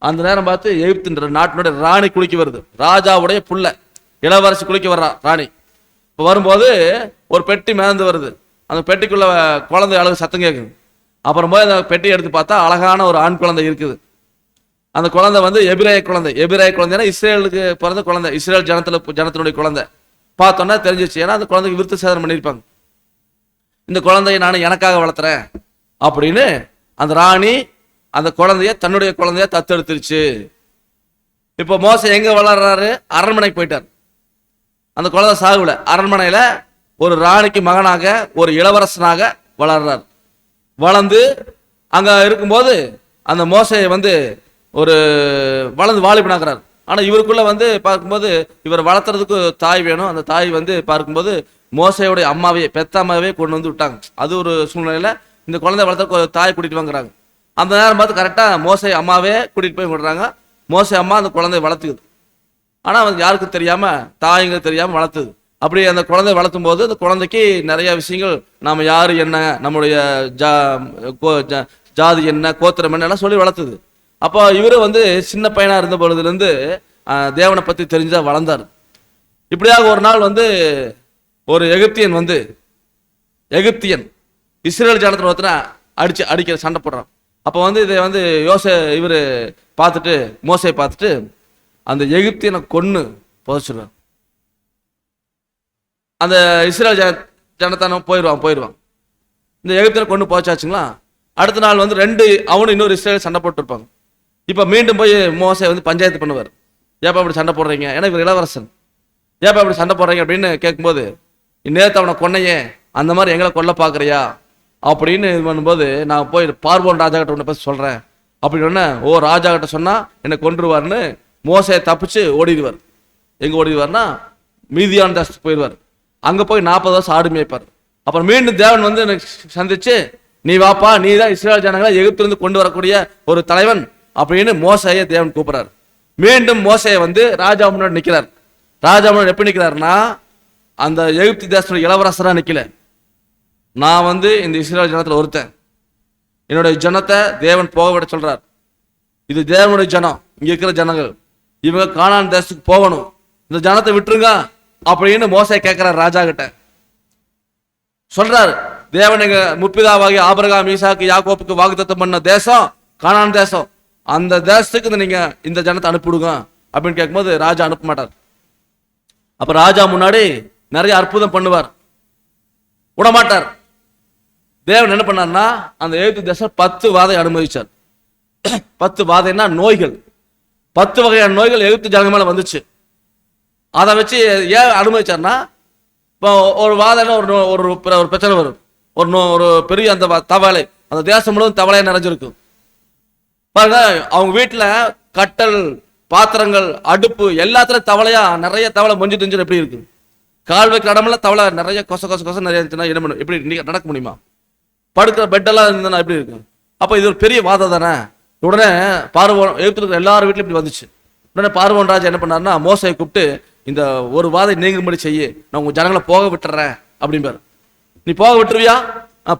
அந்த நேரம் பார்த்து எகிப்துன்ற நாட்டினுடைய ராணி குளிக்க வருது. ராஜாவுடைய புள்ள இளவரசி குளிக்க வர்றா ராணி. இப்போ வரும்போது ஒரு பெட்டி மேந்து வருது. அந்த பெட்டிக்குள்ள குழந்தை அழகு சத்தம் கேட்குது. அப்புறம் போய் அந்த பெட்டியை எடுத்து பார்த்தா அழகான ஒரு ஆண் குழந்தை இருக்குது. அந்த குழந்தை வந்து எபிரேய குழந்தைன்னா இஸ்ரேலுக்கு பிறந்த குழந்தை, இஸ்ரேல் ஜனத்தினுடைய குழந்தை. பார்த்தோன்னா தெரிஞ்சிச்சு, ஏன்னா அந்த குழந்தைக்கு விருத்த சேதனம் பண்ணியிருப்பாங்க. இந்த குழந்தைய நான் எனக்காக வளர்த்துறேன் அப்படின்னு அந்த ராணி அந்த குழந்தைய தன்னுடைய குழந்தைய தத்தெடுத்துருச்சு. இப்போ மோசே எங்க வளர்றாரு? அரண்மனைக்கு போயிட்டார். அந்த குழந்தை சாகுல அரண்மனையில ஒரு ராணிக்கு மகனாக, ஒரு இளவரசனாக வளர்றார். வளர்ந்து அங்க இருக்கும்போது அந்த மோசையை வந்து ஒரு வளர்ந்து வாலிபனாகிறார். ஆனா இவருக்குள்ள வந்து பார்க்கும்போது இவர் வளர்த்துறதுக்கு தாய் வேணும். அந்த தாய் வந்து பார்க்கும்போது மோசையோடைய அம்மாவே, பெத்த அம்மாவே கொண்டு வந்து விட்டாங்க. அது ஒரு சூழ்நிலையில இந்த குழந்தை வளர்த்த ஒரு தாய் கூட்டிட்டு வாங்குறாங்க. அந்த நேரம் பார்த்து கரெக்டா மோசை அம்மாவே கூட்டிட்டு போய் விடுறாங்க. மோசை அம்மா அந்த குழந்தைய வளர்த்துக்குது. ஆனா வந்து யாருக்கும் தெரியாம, தாய்ங்க தெரியாம வளர்த்துது. அப்படி அந்த குழந்தைய வளர்த்தும் போது அந்த குழந்தைக்கு நிறைய விஷயங்கள், நாம யாரு என்ன, நம்முடைய ஜாதி என்ன, கோத்திரம் என்ன எல்லாம் சொல்லி வளர்த்துது. அப்போ இவரு வந்து சின்ன பையனா இருந்த பொழுதுல இருந்து தேவனை பத்தி தெரிஞ்சா வளர்ந்தார். இப்படியாக ஒரு நாள் வந்து ஒரு எகிப்தியன் இஸ்ரேல் ஜனத்துல ஒருத்தனை அடிக்கிற சண்டை போடுறான். அப்போ வந்து இதை வந்து இவர் பார்த்துட்டு, மோசையை பார்த்துட்டு அந்த எகிப்தியனை கொன்னு புதைச்சிடுவான். அந்த இஸ்ரேல் ஜனத்தான போயிடுவான். இந்த எகிப்தியனை கொண்டு புதைச்சாச்சுங்களா. அடுத்த நாள் வந்து அவனும் இன்னொரு இஸ்ரேல் சண்டை போட்டுருப்பாங்க. இப்போ மீண்டும் போய் மோசை வந்து பஞ்சாயத்து பண்ணுவார். ஏப்பா அப்படி சண்டை போடுறீங்க? ஏன்னா இவர் இளவரசன். ஏப்பா அப்படி சண்டை போடுறீங்க அப்படின்னு கேட்கும்போது, நேற்று அவனை கொன்னையே, அந்த மாதிரி எங்களை கொல்ல பார்க்குறியா அப்படின்னு இது பண்ணும்போது நான் போய் பார்வோன் ராஜா கிட்ட ஒன்று பேச சொல்றேன் அப்படின்னு ஓ ராஜா கிட்ட சொன்னா என்னை கொன்றுவார்னு மோசே தப்பிச்சு ஓடிடுவார். எங்க ஓடிடுவார்னா மீதியான தேசத்துக்கு போயிடுவார். அங்க போய் 40 வருஷம் ஆடு மேய்ப்பார். அப்புறம் மீண்டும் தேவன் வந்து எனக்கு சந்திச்சு நீ வாப்பா, நீ தான் இஸ்ரேல் ஜனங்களை எகிப்திலிருந்து கொண்டு வரக்கூடிய ஒரு தலைவன் அப்படின்னு மோசையை தேவன் கூப்பிடுறார். மீண்டும் மோசையை வந்து ராஜா முன்னாடி நிற்கிறார். ராஜா முன்னாடி எப்படி நிற்கிறாருன்னா அந்த எகிப்து தேசத்தோட இளவரசரா நிக்கல. நான் வந்து இந்த இஸ்ரேல் ஜனத்துல ஒருத்தன். என்னுடைய ஜனத்தை தேவன் போக விட சொல்றார். இது தேவனுடைய ஜனம், இங்க இருக்கிற ஜனங்கள், இவங்க கானான் தேசத்துக்கு போகணும், இந்த ஜனத்தை விட்டுருங்க அப்படின்னு மோசை கேட்கிறார் ராஜா கிட்ட. சொல்றாரு தேவன் எங்க முற்பிதாவாகிய ஆபிரகாம் ஈசாக்கு யாக்கோப்புக்கு வாக்குத்தத்தம் பண்ண தேசம் கானான் தேசம், அந்த தேசத்துக்கு நீங்க இந்த ஜனத்தை அனுப்பிவிடுங்க அப்படின்னு கேட்கும்போது ராஜா அனுப்ப மாட்டார். அப்ப ராஜா முன்னாடி நிறைய அற்புதம் பண்ணுவார், விடமாட்டார். தேவன் என்ன பண்ணார்னா அந்த எகிப்து தேசம் 10 வாதை அனுமதிச்சார். 10 வாதைன்னா நோய்கள், 10 வகையான நோய்கள் எகிப்து ஜனங்க மேல வந்துச்சு. அதை வச்சு ஏன் அனுமதிச்சார்னா இப்போ ஒரு வாதைன்னா ஒரு பிரச்சனை வரும், ஒரு பெரிய அந்த தவளை, அந்த தேசம் முழுவதும் தவளையா நிறைஞ்சிருக்கும் பாருங்க. அவங்க வீட்டுல கட்டல் பாத்திரங்கள் அடுப்பு எல்லாத்துலயும் தவளையா நிறைய தவளை மொஞ்சிட்டு இருந்துச்சு. எப்படி இருக்கு கால் வைக்கிற இடமெல்லாம் தவளை நிறைய கொச கொச கொச நிறைய இருந்துச்சுன்னா என்ன பண்ணும்? எப்படி நடக்க முடியுமா? படுக்கிற பெட்டெல்லாம் இருந்ததுன்னா எப்படி இருக்கு? அப்ப இது ஒரு பெரிய வாதம் தானே. உடனே பார்வோன் எகிப்துல இருக்கிற எல்லாரும் வீட்லயும் இப்படி வந்துச்சு. உடனே பார்வோன் ராஜா என்ன பண்ணாருன்னா மோசையை கூப்பிட்டு இந்த ஒரு வாதை நீங்கும்படி செய்ய, நான் உங்க ஜனங்களை போக விட்டுறேன் அப்படிம்பாரு. நீ போக விட்டுருவியா?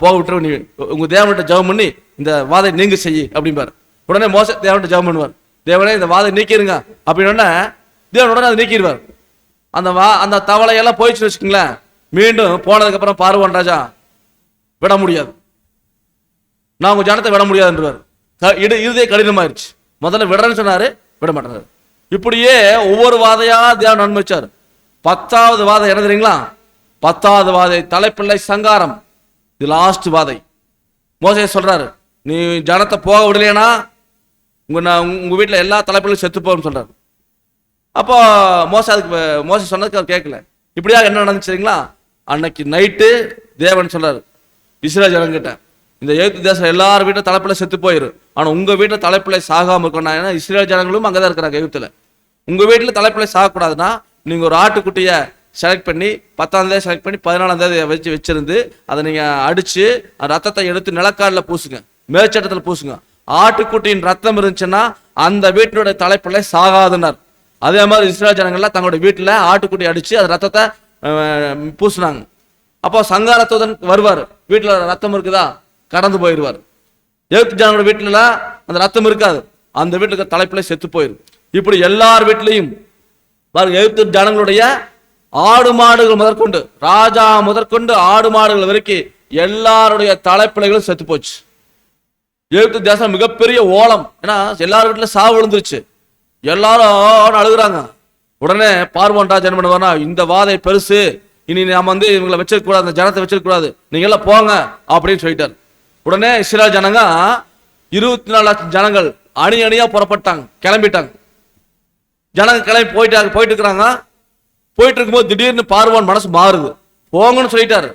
போக விட்டுருவ, நீ உங்க தேவன்கிட்ட ஜெபம் பண்ணி இந்த வாதை நீங்க செய்ய அப்படிம்பாரு. உடனே மோசை தேவன்கிட்ட ஜெபம் பண்ணுவார், தேவனே இந்த வாதை நீக்கிருங்க அப்படின்னு. தேவன் உடனே அதை நீக்கிடுவார். அந்த தவளையெல்லாம் போயிடுச்சுன்னு வச்சுக்கோங்களேன். மீண்டும் போனதுக்கு அப்புறம் பார்வோன் ராஜா விட முடியாது, நான் உங்க ஜனத்தை விட முடியாதுன்றவர். இருதே கடினமாயிருச்சு. முதல்ல விடுறேன்னு சொன்னாரு, விட மாட்டாரு. இப்படியே ஒவ்வொரு வாதையா தேவன் அனுமதிச்சார். 10வது வாதை என்ன தெரியுங்களா? 10வது வாதை தலைப்பிள்ளை சங்காரம். இது லாஸ்ட் வாதை. மோசே சொல்றாரு, நீ ஜனத்தை போக விடலையா உங்க வீட்டுல எல்லா தலைப்பிள்ளையும் செத்து போகும் சொல்றாரு. அப்போ மோசே சொன்னதுக்கு அவர் கேட்கல. இப்படியா என்ன நடந்துச்சுங்களா? அன்னைக்கு நைட்டு தேவன் சொல்றாரு இஸ்ரேல் ஜனங்கிட்ட, இந்த எகிப்து தேசம் எல்லாரும் வீட்டில் தலைப்பிள்ளை செத்து போயிரு, ஆனா உங்க வீட்டுல தலைப்பிள்ளை சாகாம இருக்கணும். ஏன்னா இஸ்ரேல் ஜனங்களும் அங்கதான் இருக்கிறாங்க எகிப்துல. உங்க வீட்டுல தலைப்பிள்ளை சாகக்கூடாதுன்னா நீங்க ஒரு ஆட்டுக்குட்டிய செலக்ட் பண்ணி 10ஆம் தேதி செலக்ட் பண்ணி 14ஆம் தேதி வச்சிருந்து அதை நீங்க அடிச்சு ரத்தத்தை எடுத்து நிலக்காடுல பூசுங்க, மேற்சட்டத்துல பூசுங்க. ஆட்டுக்குட்டியின் ரத்தம் இருந்துச்சுன்னா அந்த வீட்டினுடைய தலைப்பிள்ளை சாகாதுன்னார். அதே மாதிரி இஸ்ரேல் ஜனங்கள்லாம் தங்களுடைய வீட்டுல ஆட்டுக்குட்டி அடிச்சு அது ரத்தத்தை பூசினாங்க. அப்போ சங்காரத்துடன் வருவார், வீட்டுல ரத்தம் இருக்குதா கடந்து போயிடுவார். எகிப்து ஜனங்களோட வீட்டுல அந்த ரத்தம் இருக்காது, அந்த வீட்டுல தலைப்பிள்ளை செத்து போயிடும். இப்படி எல்லார் வீட்லையும் எகிப்து ஜனங்களுடைய ஆடு மாடுகள் முதற்கொண்டு ராஜா முதற்கொண்டு ஆடு மாடுகள் வரைக்கும் எல்லாருடைய தலைப்பிள்ளைகளும் செத்து போச்சு. எகிப்து தேசம் மிகப்பெரிய ஓலம், ஏன்னா எல்லார் வீட்டுல சாவு விழுந்துருச்சு, எல்லாரும் அழுகுறாங்க. உடனே பார்வோன் ராஜா என்ன பண்ணுவார்னா, இந்த வாதை பெருசு, இனி நாம வந்து இவங்களை வச்சிருக்க கூடாது, அந்த ஜனத்தை வச்சிருக்க கூடாது, நீங்க எல்லாம் போங்க அப்படின்னு சொல்லிட்டார். உடனே இஸ்ரேல் ஜனங்க 24 லட்சம் ஜனங்கள் அணி அணியா புறப்பட்டாங்க, கிளம்பிட்டாங்க. ஜனங்க கிளம்பி போயிட்டு இருக்கிறாங்க. போயிட்டு இருக்கும்போது திடீர்னு பார்வோன் மனசு மாறுது, போங்கன்னு சொல்லிட்டாரு.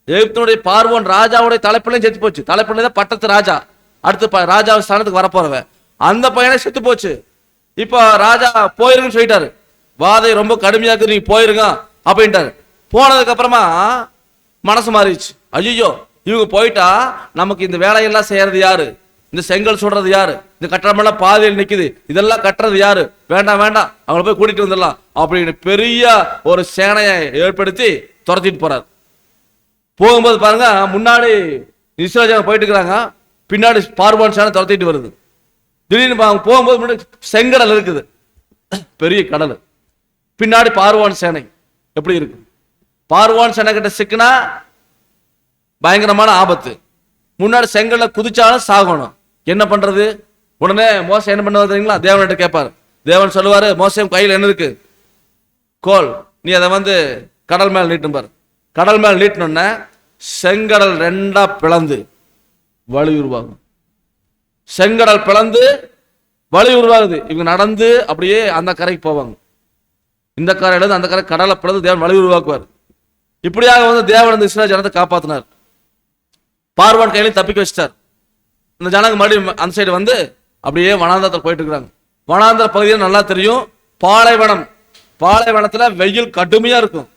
எகிப்தினுடைய பார்வோன் ராஜாவுடைய தலைப்பிள்ளையும் செத்து போச்சு. தலைப்பிள்ளை தான் பட்டத்து ராஜா, அடுத்து ராஜா ஸ்தானத்துக்கு வரப்போறவன், அந்த பையனை செத்து போச்சு. இப்ப ராஜா போயிருங்கன்னு சொல்லிட்டாரு, வாதை ரொம்ப கடுமையா இருக்கு, நீங்க போயிருங்க அப்படின்ட்டாரு. போனதுக்கு அப்புறமா மனசு மாறிடுச்சு. ஐயோ இவங்க போயிட்டா நமக்கு இந்த வேலையெல்லாம் செய்யறது யாரு, இந்த செங்கல் சுடுறது யாரு, இந்த கட்டடமெல்லாம் பாதையில் நிக்குது, இதெல்லாம் கட்டுறது யாரு, வேண்டாம் வேண்டாம் அவங்கள போய் கூட்டிட்டு வந்துடலாம் அப்படின்னு பெரிய ஒரு சேனையை ஏற்படுத்தி துரத்திட்டு போறாரு. போகும்போது பாருங்க, முன்னாடி இஸ்ரேல் ஜனங்க போயிட்டு இருக்கிறாங்க, பின்னாடி பார்வோன் சேனை துரத்திட்டு வருது. திடீர்னு போகும்போது முன்னாடி செங்கடல் இருக்குது, பெரிய கடல், பின்னாடி பார்வோன் சேனை. எப்படி இருக்கு? பார்வோன் சேனை கிட்ட சிக்கினா பயங்கரமான ஆபத்து, முன்னாடி செங்கல்ல குதிச்சாலும் சாகணும், என்ன பண்றது? உடனே மோசே என்ன பண்ணுவாரு தெரியுங்களா? தேவன்கிட்ட கேட்பாரு. தேவன் சொல்லுவாரு, மோசே கையில் என்ன இருக்கு? கோல், நீ அதை வந்து கடல் மேல் நீட்டும்பாரு. கடல் மேல் நீட்டினோடனே செங்கடல் 2ஆ பிளந்து வழி உருவாகும். செங்கடல் பிளந்து வழி உருவாகுது. இவங்க நடந்து அப்படியே அந்த கரைக்கு போவாங்க, இந்த கரையில அந்த கரை கடலை பிளந்து தேவன் வழி உருவாக்குவார். இப்படியாக வந்து தேவன் இந்த இஸ்ரேல் ஜனத்தை காப்பாத்தினார். பார்வான் கையிலையும் தப்பிக்க வச்சிட்டார். இந்த ஜனங்க மறுபடியும் அந்த சைடு வந்து அப்படியே வனாந்தரத்தில் போயிட்டு இருக்கிறாங்க. வனாந்தர பகுதியில் நல்லா தெரியும், பாலைவனத்துல வெயில் கடுமையா இருக்கும்.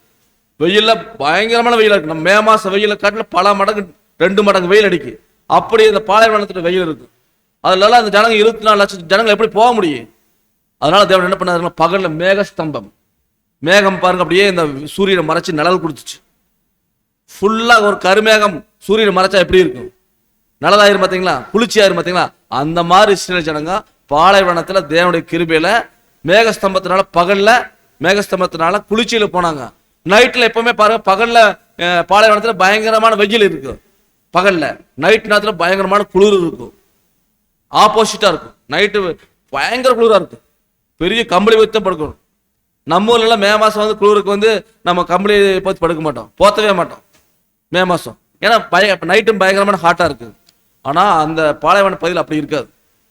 வெயில்ல பயங்கரமான வெயில் இருக்கு. நம்ம மே மாசம் வெயில காட்டில பல மடங்கு 2 மடங்கு வெயில் அடிக்கு. அப்படி இந்த பாலைவனத்துல வெயில் இருக்கு. அதுல அந்த ஜனங்க 24 லட்சம் ஜனங்கள் எப்படி போக முடியும்? அதனால தேவன் என்ன பண்ணாரு, பகல்ல மேகஸ்தம்பம், மேகம் பாருங்க அப்படியே இந்த சூரியனை மறைச்சு நிழல் கொடுத்துச்சு. ஃபுல்லா ஒரு கருமேகம் சூரியனை மறைச்சா எப்படி இருக்கும்? நிழலாயிரும் பார்த்தீங்களா, குளிர்ச்சியாயிரும் பார்த்தீங்களா? அந்த மாதிரி இஸ்ரவேல் ஜனங்க பாலைவனத்துல தேவனுடைய கிருபையில மேகஸ்தம்பத்தினால, பகல்ல மேகஸ்தம்பத்தினால குளிர்ச்சியில போனாங்க. நைட்ல எப்பவுமே பாருங்க, பகல்ல பாலைவனத்துல பயங்கரமான வெயில் இருக்கு, பகல்ல நைட் நேரத்துல பயங்கரமான குளிர் இருக்கும். ஆப்போசிட்டா இருக்கும். நைட்டு பயங்கர குளிரா இருக்கும், பெரிய கம்பளி வைத்து படுக்கணும். நம்ம ஊர்ல எல்லாம் மே மாசம் வந்து குளிருக்கு வந்து நம்ம கம்பளி போத்து படுக்க மாட்டோம், போத்தவே மாட்டோம் மே மாசம். ஏன்னா நைட்டும் பயங்கரமான ஹாட்டா இருக்கு. ஆனா அந்த பாலைவன பகுதியில் அப்படி இருக்காது,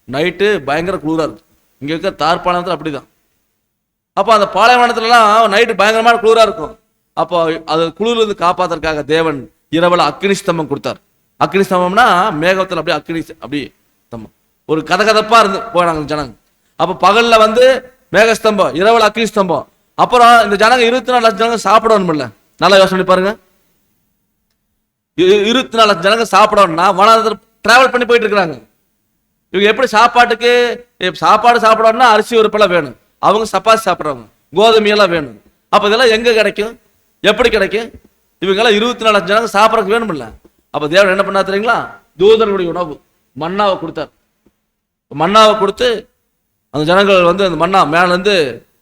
நைட்டு பயங்கர குளிரா இருக்கு. இங்க இருக்க தார் பாலைவனத்துல அப்படிதான். அப்போ அந்த பாலைவனத்துலலாம் நைட்டு பயங்கரமான குளிரா இருக்கும். அப்போ அது குளிர்லேருந்து காப்பாத்துறதுக்காக தேவன் இரவுல அக்னி ஸ்தம்பம் கொடுத்தார். அக்னி ஸ்தம்பம்னா மேகத்தில் அப்படியே அக்னி அப்படி ஸ்தம்பம், ஒரு கதகதப்பா இருந்து போனாங்க ஜனங்க. அப்போ பகல்ல வந்து மேகஸ்தம்பம், இரவுல அக்னி ஸ்தம்பம். அப்புறம் இந்த ஜனங்க 24 லட்சம் ஜனங்க சாப்பிடணும். நல்லா யோசனை பாருங்க, 24 லட்சம் ஜனங்க சாப்பிடணும்னா வனாந்தரத்துல டிராவல் பண்ணி போயிட்டு இருக்கிறாங்க. இவங்க எப்படி சாப்பாட்டுக்கு சாப்பாடு சாப்பிடணும்னா அரிசி ஒரு பழம் வேணும், அவங்க சப்பாத்தி சாப்பிட்றவங்க கோதுமையெல்லாம் வேணும். அப்ப இதெல்லாம் எங்க கிடைக்கும், எப்படி கிடைக்கும்? இவங்க எல்லாம் 24 லட்சம் ஜனங்க சாப்பிடறதுக்கு வேணும்ல. அப்ப தேவன் என்ன பண்ணா தெரியுங்களா, தூதர்களுடைய உணவு மன்னாவை கொடுத்தார். மன்னாவை கொடுத்து அந்த ஜனங்கள் வந்து அந்த மன்னா மேல இருந்து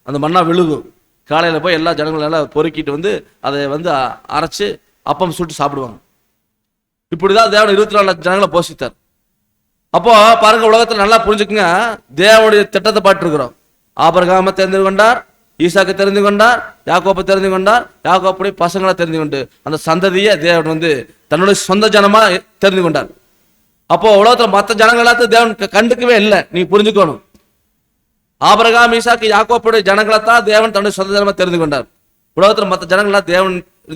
அந்த மன்னா விழுகும். காலையில போய் எல்லா ஜனங்களும் எல்லாம் பொறுக்கிட்டு வந்து அதை வந்து அரைச்சு அப்பம் சுட்டு சாப்பிடுவாங்க. இப்படிதான் தேவன் 24 லட்சம் ஜனங்களை போஷித்தார். அப்போ பாருங்க, உலகத்துல நல்லா புரிஞ்சுக்குங்க, தேவனுடைய திட்டத்தை பாட்டு இருக்கிறோம். ஆபிரகாமை தெரிந்து கொண்டார், ஈசாக்கை தெரிந்து கொண்டார், யாக்கோப்பை தெரிந்து கொண்டார், யாக்கோப்புடைய பசங்களை தெரிந்து கொண்டு அந்த சந்ததியை தேவன் வந்து தன்னுடைய சொந்த ஜனமா தெரிந்து கொண்டார். அப்போ உலகத்துல மற்ற ஜனங்கள் எல்லாத்தையும் தேவன் கண்டுக்கவே இல்லை. நீங்க புரிஞ்சுக்கணும், ஆபிரகாம் ஈசாக்கு யாக்கோப்புடைய ஜனங்களை தான் தேவன் தன்னுடைய சொந்த ஜனமா தெரிந்து கொண்டார். உலகத்துல மற்ற ஜனங்கள்லாம்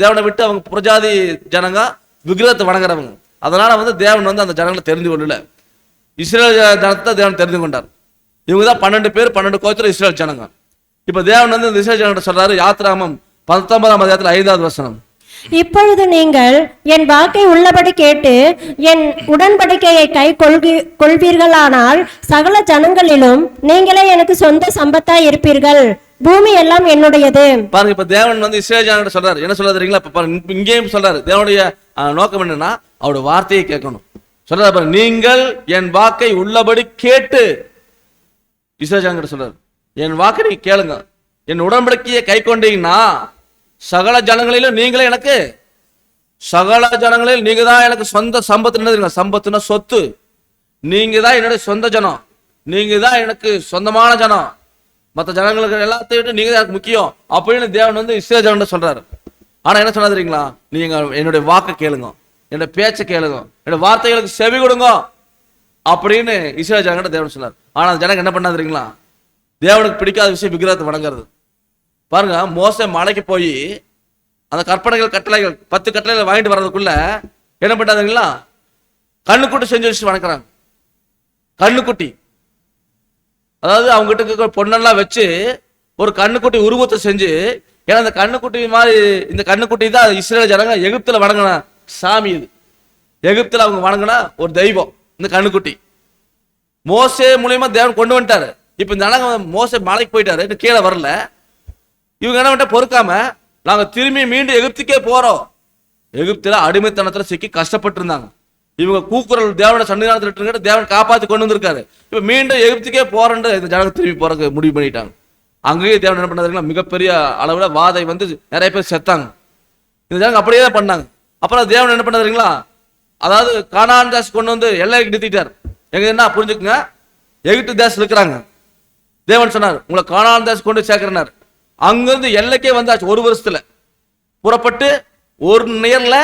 தேவனை விட்டு அவங்க புரஜாதி ஜனங்க விக்கிரகத்தை வணங்குறவங்க. அதனால வந்து தேவன் வந்து அந்த ஜனங்களை தெரிந்து கொள்ளல, இஸ்ரேல் ஜனத்தை தேவன் தெரிந்து கொண்டார். இவங்க தான் 12 பேர், 12 கோத்திரம் இஸ்ரேல் ஜனங்க. இப்ப தேவன் வந்து இந்த இஸ்ரேல் ஜனங்களை சொல்றாரு, யாத்திராகமம் 19ஆம் அதிகாரத்துல 5வது வசனம். இப்பொழுது நீங்கள் என் வாக்கை உள்ளபடி கேட்டு என் உடன்படிக்கையை கை கொள்வீர்களானால் சகல ஜனங்களிலும் நீங்களே எனக்கு சொந்த சம்பத்தாய் இருப்பீர்கள், பூமி எல்லாம் என்னுடையது. பாருங்க, இப்ப தேவன் வந்து இஸ்ரேல் ஜனங்களை சொல்றாரு. என்ன சொல்றாரு தெரியுங்களா? இப்ப பாருங்க, இங்கேயும் சொல்றாரு. தேவனுடைய நோக்கம் என்னன்னா அவருடைய வார்த்தையை கேட்கணும். சொல்றாரு பாருங்க, நீங்கள் என் வாக்கை உள்ளபடி கேட்டு, இஸ்ரேல் ஜனங்கிட்ட சொல்றாரு, என் வாக்கை நீங்க கேளுங்க, என் உடன்படிக்கையை கை கொண்டீங்கன்னா சகல ஜனங்களிலும் நீங்களே எனக்கு, சகல ஜனங்களில் நீங்க தான் எனக்கு சொந்த சம்பத்து. சம்பத்துனா சொத்து. நீங்க தான் என்னுடைய சொந்த ஜனம், நீங்க தான் எனக்கு சொந்தமான ஜனம், மற்ற ஜனங்களுக்கு எல்லாத்தையும் விட்டு நீங்க தான் எனக்கு முக்கியம் அப்படின்னு தேவன் வந்து இஸ்ரேல் ஜனங்கிட்ட சொல்றாரு. ஆனா என்ன சொன்னா தெரியுங்களா, நீங்க என்னுடைய வாக்கை கேளுங்க, என்னுடைய பேச்சை கேளுங்க, என்னுடைய வார்த்தைகளுக்கு செவி கொடுங்க அப்படின்னு இஸ்ரேல் ஜனங்கிட்ட தேவன் சொன்னார். ஆனா அந்த ஜனங்க என்ன பண்ணா தெரியுங்களா, தேவனுக்கு பிடிக்காத விஷயம் விக்கிரகத்தை வணங்குறது. பாருங்க, மோசே மலைக்கு போய் அந்த கற்பனைகள் கட்டளைகள் 10 கட்டளைகள் வாங்கிட்டு வர்றதுக்குள்ள என்ன பண்ணாதுங்களா, கண்ணுக்குட்டி செஞ்சு வச்சு வணங்குறாங்க. கண்ணுக்குட்டி, அதாவது அவங்க கிட்ட பொண்ணெல்லாம் வச்சு ஒரு கண்ணுக்குட்டி உருவத்தை செஞ்சு, ஏன்னா அந்த கண்ணுக்குட்டி மாதிரி, இந்த கண்ணுக்குட்டி தான் இஸ்ரேல் ஜனங்க எகிப்துல வணங்கின சாமி. இது எகிப்துல அவங்க வணங்கின ஒரு தெய்வம் இந்த கண்ணுக்குட்டி. மோசே மூலியமா தேவன் கொண்டு வந்துட்டாரு. இப்ப இந்த ஜனங்க மோசே மலைக்கு போயிட்டாரு, கீழே வரல. இவங்க என்ன பண்ணிட்ட, பொறுக்காம நாங்க திரும்பி மீண்டும் எகிப்துக்கே போறோம். எகிப்துல அடிமைத்தனத்துல சிக்கி கஷ்டப்பட்டு இருந்தாங்க. இவங்க கூக்குரல் தேவனோட சன்னிதானத்துல தேவன் காப்பாத்தி கொண்டு வந்திருக்காரு. இப்ப மீண்டும் எகிப்துக்கே போறேன்னு இந்த ஜனங்க திரும்பி போறதுக்கு முடிவு பண்ணிட்டாங்க. அங்கேயே தேவன் என்ன பண்ணாருன்னா மிகப்பெரிய அளவுல வாதை வந்து நிறைய பேர் செத்தாங்க. இந்த ஜனங்க அப்படியே தான் பண்ணாங்க. அப்புறம் தேவன் என்ன பண்ணாருங்களா, அதாவது கானான் தேசம் கொண்டு வந்து எல்லைக்கு நிறுத்திட்டார். எங்க என்ன புரிஞ்சுக்குங்க, எகிப்து தேசம் இருக்கிறாங்க. தேவன் சொன்னார், உங்களை கானான் தேசம் கொண்டு சேர்க்கிறனார். அங்கிருந்து எல்லைக்கே வந்தாச்சு. 1 வருஷத்துல புறப்பட்டு 1 நேர்ல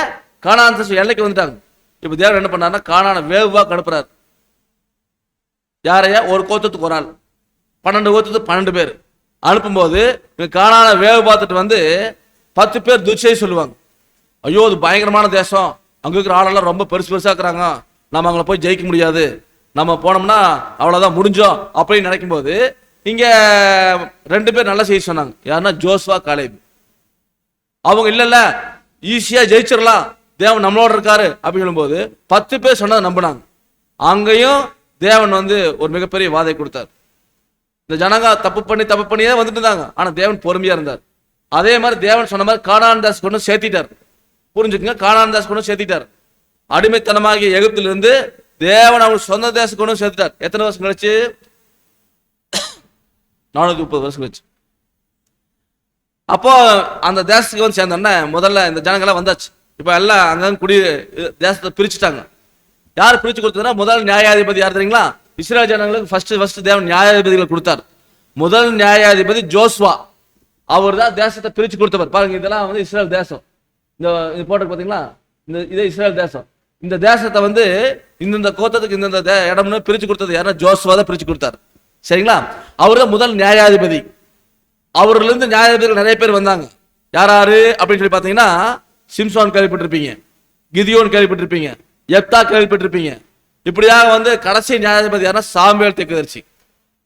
கானான் தேசம் எல்லைக்கு வந்துட்டாங்க. இப்ப தேவன் என்ன பண்ணாருன்னா கானான வேவுவாக்கு அனுப்புறாரு. யாரையா, ஒரு கோத்தத்துக்கு ஒரு ஆள், 12 கோத்தத்துக்கு 12 பேர் அனுப்பும்போது கானான வேவு பார்த்துட்டு வந்து 10 பேர் துச்சை சொல்லுவாங்க. ஐயோ அது பயங்கரமான தேசம், அங்க இருக்கிற ஆளெல்லாம் ரொம்ப பெருசு பெருசா இருக்கிறாங்க, நம்ம அங்கே போய் ஜெயிக்க முடியாது, நம்ம போனோம்னா அவ்வளவுதான் முடிஞ்சோம் அப்படின்னு நினைக்கும் போது இங்க 2 பேர் நல்ல செய்தி சொன்னாங்க. யாருன்னா ஜோசுவா, காலேப். அவங்க இல்ல ஈஸியா ஜெயிச்சிடலாம், தேவன் நம்மளோட இருக்காரு அப்படின்னு சொல்லும்போது 10 பேர் சொன்னதை நம்பினாங்க. அங்கேயும் தேவன் வந்து ஒரு மிகப்பெரிய வாதை கொடுத்தார். இந்த ஜனங்க தப்பு பண்ணியே வந்துட்டு இருந்தாங்க, ஆனா தேவன் பொறுமையா இருந்தார். அதே மாதிரி தேவன் சொன்ன மாதிரி கானான் தேசம் கொண்டு சேர்த்திட்டார். புரிஞ்சுக்குங்க, கானான் தேசம் கொண்டு சேர்த்திட்டார். அடிமைத்தனமாகிய எகிப்திலிருந்து தேவன் அவங்க சொந்த தேசம் கொண்டு சேர்த்துட்டார். எத்தனை வருஷம் கழிச்சு? 430 வருஷம் கழிச்சு. அப்போ அந்த தேசத்துக்கு வந்து சேர்ந்தோன்னே முதல்ல இந்த ஜனங்கள்லாம் வந்தாச்சு. இப்ப எல்லாம் அங்கங்க குடி தேசத்தை பிரிச்சுட்டாங்க. யார் பிரிச்சு கொடுத்ததுன்னா முதல் நியாயாதிபதி யார் தெரியுங்களா? இஸ்ரேல் ஜனங்களுக்கு ஃபர்ஸ்ட் தேவன் நியாயாதிபதிகள் கொடுத்தார். முதல் நியாயாதிபதி ஜோஸ்வா. அவர் தான் தேசத்தை பிரிச்சு கொடுத்தவர். பாருங்க, இதெல்லாம் வந்து இஸ்ரேல் தேசம். இந்த போட்டோ பாத்தீங்களா? இதே இஸ்ரேல் தேசம். இந்த தேசத்தை வந்து இந்த கோத்தத்துக்கு இந்த இடம்னு பிரிச்சு கொடுத்தது யாருன்னா ஜோஸ்வா தான் பிரிச்சு கொடுத்தார். சரிங்களா? அவர் தான் முதல் நியாயாதிபதி. அவர்ல இருந்து நியாயாதிபதிகள் நிறைய பேர் வந்தாங்க. யாரு அப்படின்னு சொல்லி பாத்தீங்கன்னா, சிம்சோன் கேள்விப்பட்டிருப்பீங்க, கிதியோன் கேள்விப்பட்டிருப்பீங்க, எப்தா கேள்விப்பட்டிருப்பீங்க. இப்படியாக வந்து கடைசி நியாயாதிபதி யாருன்னா சாமுவேல் தீர்க்கதரிசி.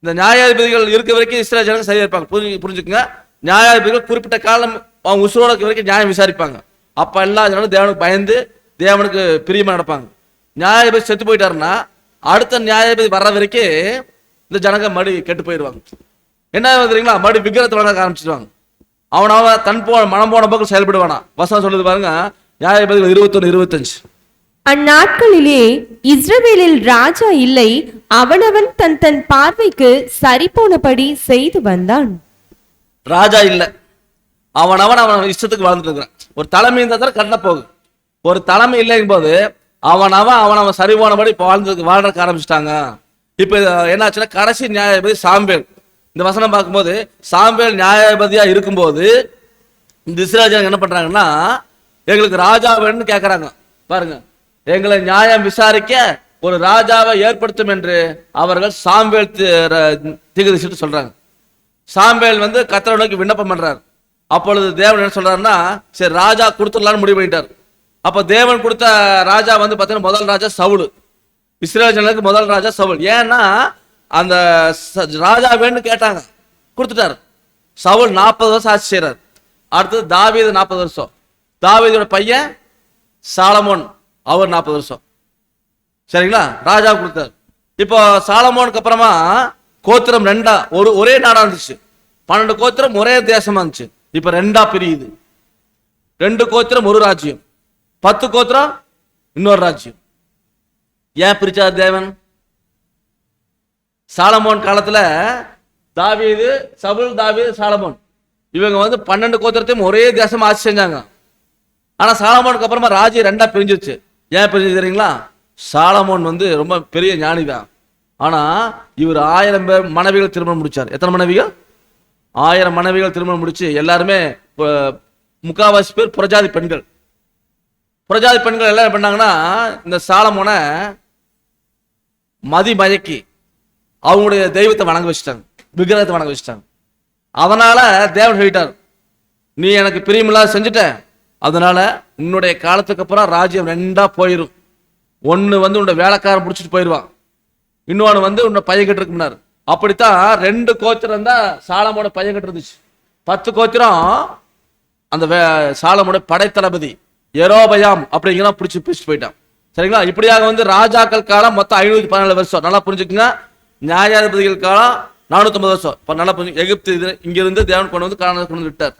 இந்த நியாயாதிபதிகள் இருக்க வரைக்கும் இஸ்ரேல் ஜனங்க சரியா இருப்பாங்க. புரிஞ்சுக்குங்க, நியாயாதிபதிகள் குறிப்பிட்ட காலம் அவங்க உசுரோட இருக்க வரைக்கும் நியாயம் விசாரிப்பாங்க. அப்ப எல்லா ஜனங்களும் தேவனுக்கு பயந்து தேவனுக்கு பிரியமா நடப்பாங்க. நியாயாதிபதி செத்து போயிட்டாருன்னா அடுத்த நியாயாதிபதி வர்ற வரைக்கும் இந்த ஜனங்க மறுபடி கெட்டு போயிடுவாங்க. என்ன தெரியுங்களா? மறுபடி விக்கிரத்தை வணங்க ஆரம்பிச்சிடுவாங்க. அவன் தன் மனம் போன போக்கு செயல்படுவானா. வசனம் சொல்லுது பாருங்க, நியாயாதிபதிகள் 21-25. அந்நாட்களிலே இஸ்ரவேலில் ராஜா இல்லை, அவனவன் தன் தன் பார்வைக்கு சரிபோனபடி செய்து வந்தான். ராஜா இல்ல, அவன் இஷ்டத்துக்கு வாழ்ந்துட்டு இருக்கிறான். ஒரு தலைமை இருந்தா கண்ண போகும். ஒரு தலைமை இல்லைங்கும் போது அவன் சரி போனபடி வாழ்றதுக்கு ஆரம்பிச்சிட்டாங்க. இப்ப என்னாச்சுன்னா கடைசி நியாயாதிபதி சாம்பேல். இந்த வசனம் பார்க்கும்போது சாம்பேல் நியாயாதிபதியா இருக்கும்போது இந்த இஸ்ரேல் ஜனங்க என்ன பண்றாங்கன்னா, எங்களுக்கு ராஜா வேணும்னு கேட்கறாங்க. பாருங்க, எங்களை நியாயம் விசாரிக்க ஒரு ராஜாவை ஏற்படுத்தும் என்று அவர்கள் சாம்பேல் தீர்க்கதரிசிட்டு சொல்றாங்க. சாம்பேல் வந்து கர்த்தரை நோக்கி விண்ணப்பம் பண்றாரு. அப்பொழுது தேவன் என்ன சொல்றாருன்னா, சரி ராஜா கொடுத்துடலான்னு முடிவு பண்ணிட்டார். அப்ப தேவன் கொடுத்த ராஜா வந்து பார்த்தீங்கன்னா முதல் ராஜா சவுல். இஸ்ரேல் ஜனங்களுக்கு முதல் ராஜா சவுல். ஏன்னா அந்த ராஜா வேணும்னு கேட்டாங்க, கொடுத்துட்டாரு. சவுல் 40 வருஷம் ஆட்சி செய்யறாரு. அடுத்தது தாவீது 40 வருஷம். தாவீதோட பையன் சாலமோன், அவர் 40 வருஷம். சரிங்களா? ராஜா கொடுத்தாரு. இப்போ சாலமோனுக்கு அப்புறமா கோத்திரம் ஒரே நாடா இருந்துச்சு. 12 கோத்திரம் ஒரே தேசமா இருந்துச்சு. இப்ப 2 பிரியுது. 2 கோத்திரம் ஒரு ராஜ்யம், 10 கோத்திரம் இன்னொரு ராஜ்யம். ஏன் பிரிச்சார் தேவன்? சாலமோன் காலத்துல தாவீது, சவுல், தாவீது, சாலமோன் இவங்க வந்து 12 கோத்திரத்தையும் ஒரே தேசம் ஆட்சி செஞ்சாங்க. ஆனா சாலமோனுக்கு அப்புறமா ராஜ்யம் 2 பிரிஞ்சிருச்சு. ஏன் பிரிஞ்சு தெரியுங்களா? சாலமோன் வந்து ரொம்ப பெரிய ஞானிதான். ஆனா இவர் 1000 மனைவிகள் திருமணம் முடிச்சார். எத்தனை மனைவிகள்? 1000 மனைவிகள் திருமணம் முடிச்சு எல்லாருமே முக்காவாசி பேர் புறஜாதி பெண்கள். புறஜாதி பெண்கள் எல்லாம் என்ன பண்ணாங்கன்னா, இந்த சாலமோனை மயக்கி அவங்களுடைய தெய்வத்தை வணங்க வச்சுட்டாங்க, விக்கிரகத்தை வணங்க வச்சுட்டாங்க. அதனால தேவன் சொல்லிட்டார், நீ எனக்கு பிரியமில்லாத செஞ்சுட்ட, அதனால உன்னுடைய காலத்துக்கு அப்புறம் ராஜ்யம் 2 போயிடும். ஒன்னு வந்து உன்னுடைய வேலைக்காரன் பிடிச்சிட்டு போயிடுவான், இன்னொன்னு வந்து உன்னை பையன் கட்டு இருக்குனாரு. அப்படித்தான் 2 கோத்திரம் தான் சாலமோட பையன் கட்டு இருந்துச்சு. 10 கோத்திரம் அந்த சாலமோட படைத்தளபதி யெரோபயாம் அப்படிங்கிற பிடிச்சிட்டு போயிட்டான். சரிங்களா? இப்படியாக வந்து ராஜாக்கள் காலம் மொத்தம் 514 வருஷம். நல்லா புரிஞ்சுக்குங்க. நியாயாதிபதிகள் காலம் 450 வருஷம். இப்ப நல்லா புரிஞ்சு, எகிப்து இங்கிருந்து தேவன் கொண்டு வந்து கானானுக்கு கொண்டு விட்டார்.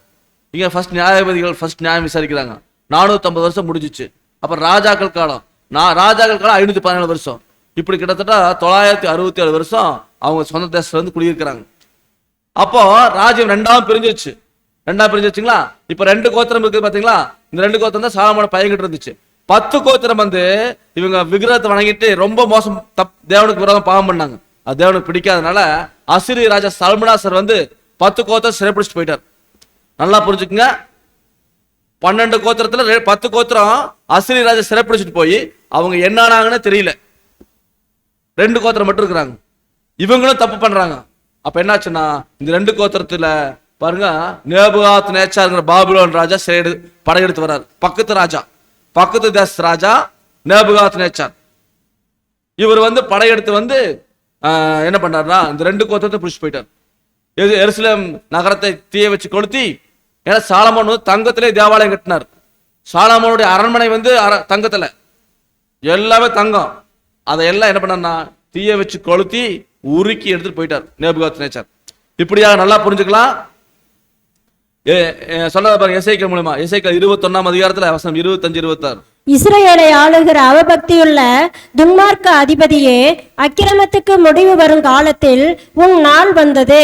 இங்க ஃபர்ஸ்ட் நியாயாதிபதிகள் நியாயம் விசாரிக்கிறாங்க. 450 வருஷம் முடிஞ்சிச்சு. அப்புறம் ராஜாக்கள் காலம் 517 வருஷம். இப்படி கிட்டத்தட்ட 967 வருஷம் அவங்க சொந்த தேசத்துல இருந்து குடியிருக்கிறாங்க. அப்போ ராஜ்யம் 2 பிரிஞ்சிருச்சு. 2 பிரிஞ்சிருச்சுங்களா? இப்ப 2 கோத்திரம் இருக்குது பாத்தீங்களா? இந்த 2 கோத்திரம் தான் சாலமோட பையன்கிட்ட இருந்துச்சு. 10 கோத்திரம் வந்து இவங்க விக்கிரகத்தை வணங்கிட்டு ரொம்ப மோசம் தேவனுக்கு விரோதம் பாவம் பண்ணாங்க. அது தேவனுக்கு பிடிக்காதனால அசிரிய ராஜா சல்மனாசர் வந்து 10 கோத்திரம் சிறைப்பிடிச்சிட்டு போயிட்டார். நல்லா புரிஞ்சுக்குங்க. 12 கோத்திரத்துல 10 கோத்திரம் அசிரிய ராஜா சிறைப்பிடிச்சிட்டு போய் அவங்க என்ன ஆனாங்கன்னு தெரியல. 2 கோத்திரம் மட்டும் இருக்கிறாங்க. இவங்களும் தப்பு பண்றாங்க. அப்ப என்னாச்சுன்னா இந்த 2 கோத்திரத்துல பாருங்க, நேபுகாத் நேச்சார்ங்கிற பாபிலோன் ராஜா படையெடுத்து வர்றாரு. பக்கத்து ராஜா பக்கத்து தேச ராஜா நேபுகாத்நேச்சார். இவர் வந்து படையெடுத்து வந்து என்ன பண்ணார்னா இந்த 2 கோத்திரத்தை பிடிச்சு போயிட்டார். எருசலேம் நகரத்தை தீய வச்சு கொளுத்தி, ஏன்னா சாலமோன் வந்து தங்கத்திலே தேவாலயம் கட்டினார். சாலமோனுடைய அரண்மனை வந்து தங்கத்துல, எல்லாமே தங்கம். அதையெல்லாம் என்ன பண்ணார்னா தீய வச்சு கொளுத்தி உருக்கி எடுத்துட்டு போயிட்டார் நேபுகாத்நேச்சார். இப்படியாக நல்லா புரிஞ்சுக்கலாம். சொல்றத பாருங்க, எசேக்கியேல் மூலமா. எசேக்கியேல் 21ஆம் அதிகாரத்துல வசனம் 25-26. இஸ்ரவேலை ஆளுகிற அவபக்தியுள்ள துன்மார்க்க அதிபதியே, அக்கிரமத்துக்கு முடிவு வரும் காலத்தில் உன் நாள் வந்தது.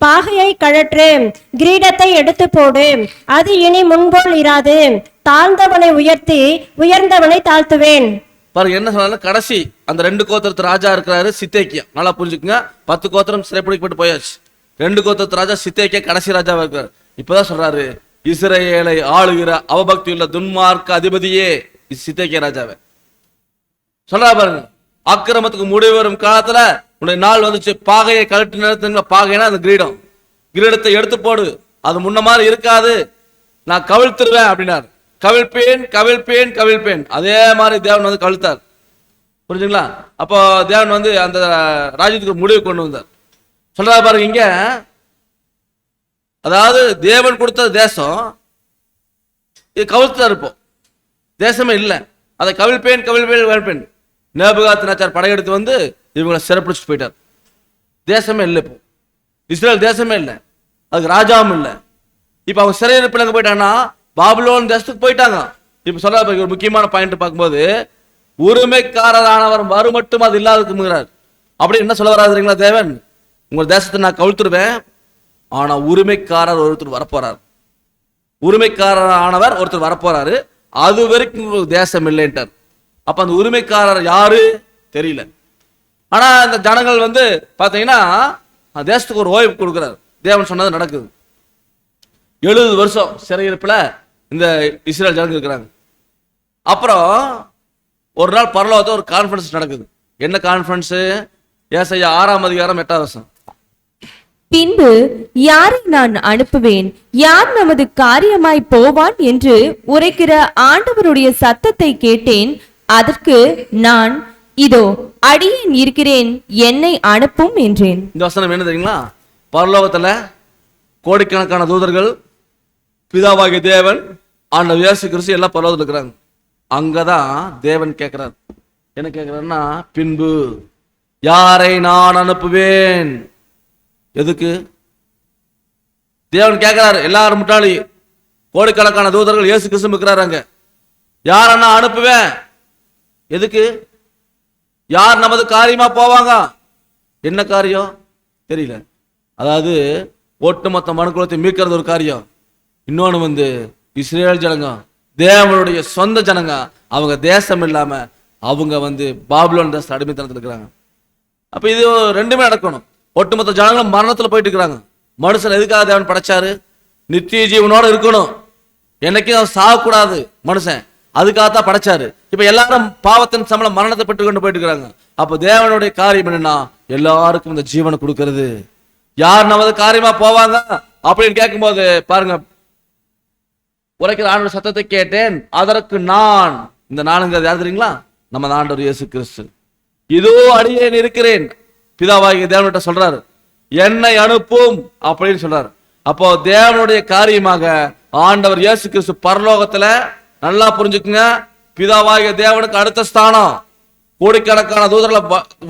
பாகையை கழற்று, கிரீடத்தை எடுத்து போடு, அது இனி முன்போல் இராது. தாழ்ந்தவனை உயர்த்தி உயர்ந்தவனை தாழ்த்துவேன். பாருங்க என்ன சொன்னாலும், கடைசி அந்த 2 கோத்திரத்து ராஜா இருக்கிறாரு சித்தேக்கியா. நல்லா புரிஞ்சுக்குங்க, 10 கோத்திரம் சிறைப்பிடிக்கப்பட்டு போயாச்சு. 2 கோத்திரத்து ராஜா சித்தேக்கியா கடைசி ராஜாவா இருக்கிறார். இப்பதான் சொல்றாரு, இஸ்ரவேலை ஆளுகிற அவபக்தியுள்ள துன்மார்க்க அதிபதியே சித்தேக்கியா ராஜாவை சொல்றா பாருங்க. அக்கிரமத்துக்கு முடிவு வரும் காலத்துல உன்னுடைய நாள் வந்துச்சு. பாகையை கழட்டி நிறுத்துங்க. பாகைனா அந்த கிரீடம், கிரீடத்தை எடுத்து போடு, அது முன்ன மாதிரி இருக்காது, நான் கவிழ்த்துருவேன் அப்படின்னாரு. கவிழ்ப்பேன் கவிழ்ப்பேன் கவிழ்ப்பேன். அதே மாதிரி தேவன் வந்து கவிழ்த்தார். புரிஞ்சுங்களா? அப்போ தேவன் வந்து அந்த ராஜ்யத்துக்கு முடிவு கொண்டு வந்தார். சொல்றா பாருங்க இங்க, அதாவது தேவன் கொடுத்த தேசம் இது கவிழ்த்தா இருப்போம், தேசமே இல்லை. அதை கவிழ்ப்பேன் கவிழ்ப்பேன் கவிழ்ப்பேன். நேபுகாத்நேச்சார் படையெடுத்து வந்து இவங்களை சிறப்பிடிச்சு போயிட்டார். தேசமே இல்லை, இப்போ இஸ்ரேல் தேசமே இல்லை, அதுக்கு ராஜாவும் இல்லை. இப்ப அவங்க சிறையிருப்பில் எங்க போயிட்டாங்கன்னா பாபிலோன் தேசத்துக்கு போயிட்டாங்க. இப்ப சொல்ற ஒரு முக்கியமான பாயிண்ட் பார்க்கும்போது, உரிமைக்காரரானவர் மறுமட்டும் அது இல்லாததுங்கிறார். அப்படி என்ன சொல்ல வராதுங்களா? தேவன் உங்க தேசத்தை நான் கவிழ்த்துருவேன், ஆனா உரிமைக்காரர் ஒருத்தர் வரப்போறார். உரிமைக்காரரானவர் ஒருத்தர் வரப்போறாரு, அது வரைக்கும் தேசம் இல்லைன்ட்டார். அப்ப அந்த உரிமைக்காரர் யாரு தெரியல. ஆனா இந்த ஜனங்கள் வந்து பாத்தீங்கன்னா தேசத்துக்கு ஒரு ஓய்வு கொடுக்கிறார். தேவன் சொன்னது நடக்குது. 70 வருஷம் சிறையிருப்புல இந்த இஸ்ரேல் ஜனங்கள் இருக்கிறாங்க. அப்புறம் ஒரு நாள் பரலோகத்துல ஒரு கான்ஃபரன்ஸ் நடக்குது. என்ன கான்ஃபரன்ஸ்? ஏசாயா 6ஆம் அதிகாரம் 8ஆம் வசனம். பின்பு யாரை நான் அனுப்புவேன், யார் நமது காரியமாய் போவான் என்று உரைக்கிற ஆண்டவருடைய சத்தத்தை கேட்டேன். அதற்கு நான், இதோ அடியேன் இருக்கிறேன், என்னை அனுப்பும் என்றேன். இந்த வசனம் என்ன தெரியுங்களா? பரலோகத்துல கோடிக்கணக்கான தூதர்கள், பிதாவாகிய தேவன், ஆண்டவர் இயேசு கிறிஸ்து எல்லாம் பரலோகத்துல இருக்கிறாங்க. அங்கதான் தேவன் கேட்கிறார். என்ன கேட்கிறாருன்னா, பின்பு யாரை நான் அனுப்புவேன். எதுக்கு தேவன் கேட்கிறாரு? எல்லாரும் முட்டாளி, கோடிக்கணக்கான தூதர்கள் இயேசு கிறிஸ்து இருக்கிறாரு. அங்க யாரை நான் அனுப்புவேன்? எதுக்கு? யார் நமது காரியமா போவாங்க? என்ன காரியம் தெரியல. அதாவது ஒட்டுமொத்த மனுக்குலத்தை மீட்கிறது ஒரு காரியம். இன்னொன்னு வந்து இஸ்ரேல் ஜனங்க, தேவனுடைய சொந்த ஜனங்க, அவங்க தேசம் இல்லாம அவங்க வந்து பாபிலோன் தேச அடிமைத்தனத்தில் இருக்கிறாங்க. அப்ப இது ரெண்டுமே நடக்கணும். ஒட்டுமொத்த ஜனங்களும் மரணத்துல போயிட்டு இருக்கிறாங்க. மனுஷன் எதுக்காக தேவன் படைச்சாரு? நித்திய ஜீவனோட இருக்கணும், என்னைக்கும் அவன் சாகக்கூடாது மனுஷன், அதுக்காகத்தான் படைச்சாரு. இப்ப எல்லாரும் பாவத்தின் சம்பளம் மரணத்தை பெற்று கொண்டு போயிட்டு இருக்கிறாங்க. அப்ப தேவனுடைய காரியம் என்னன்னா, எல்லாருக்கும் இந்த ஜீவனை கொடுக்கிறது. யார் நமது காரியமா போவாங்க அப்படின்னு கேட்கும்போது பாருங்க, உரைக்கிற ஆண்டவர் சத்தத்தை கேட்டேன், அதற்கு நான், இந்த நானுங்கிறது யார் தெரியுங்களா? நம்ம ஆண்டவர் இயேசு கிறிஸ்து. இதோ அடியேன் இருக்கிறேன், பிதாவாகிய தேவன்கிட்ட சொல்றாரு, என்னை அனுப்பும் அப்படின்னு சொல்றாரு. அப்போ தேவனுடைய காரியமாக ஆண்டவர் இயேசு கிறிஸ்து பரலோகத்துல, நல்லா புரிஞ்சுக்குங்க, பிதாவாகிய தேவனுக்கு அடுத்த ஸ்தானம், கோடிக்கணக்கான தூதர்களை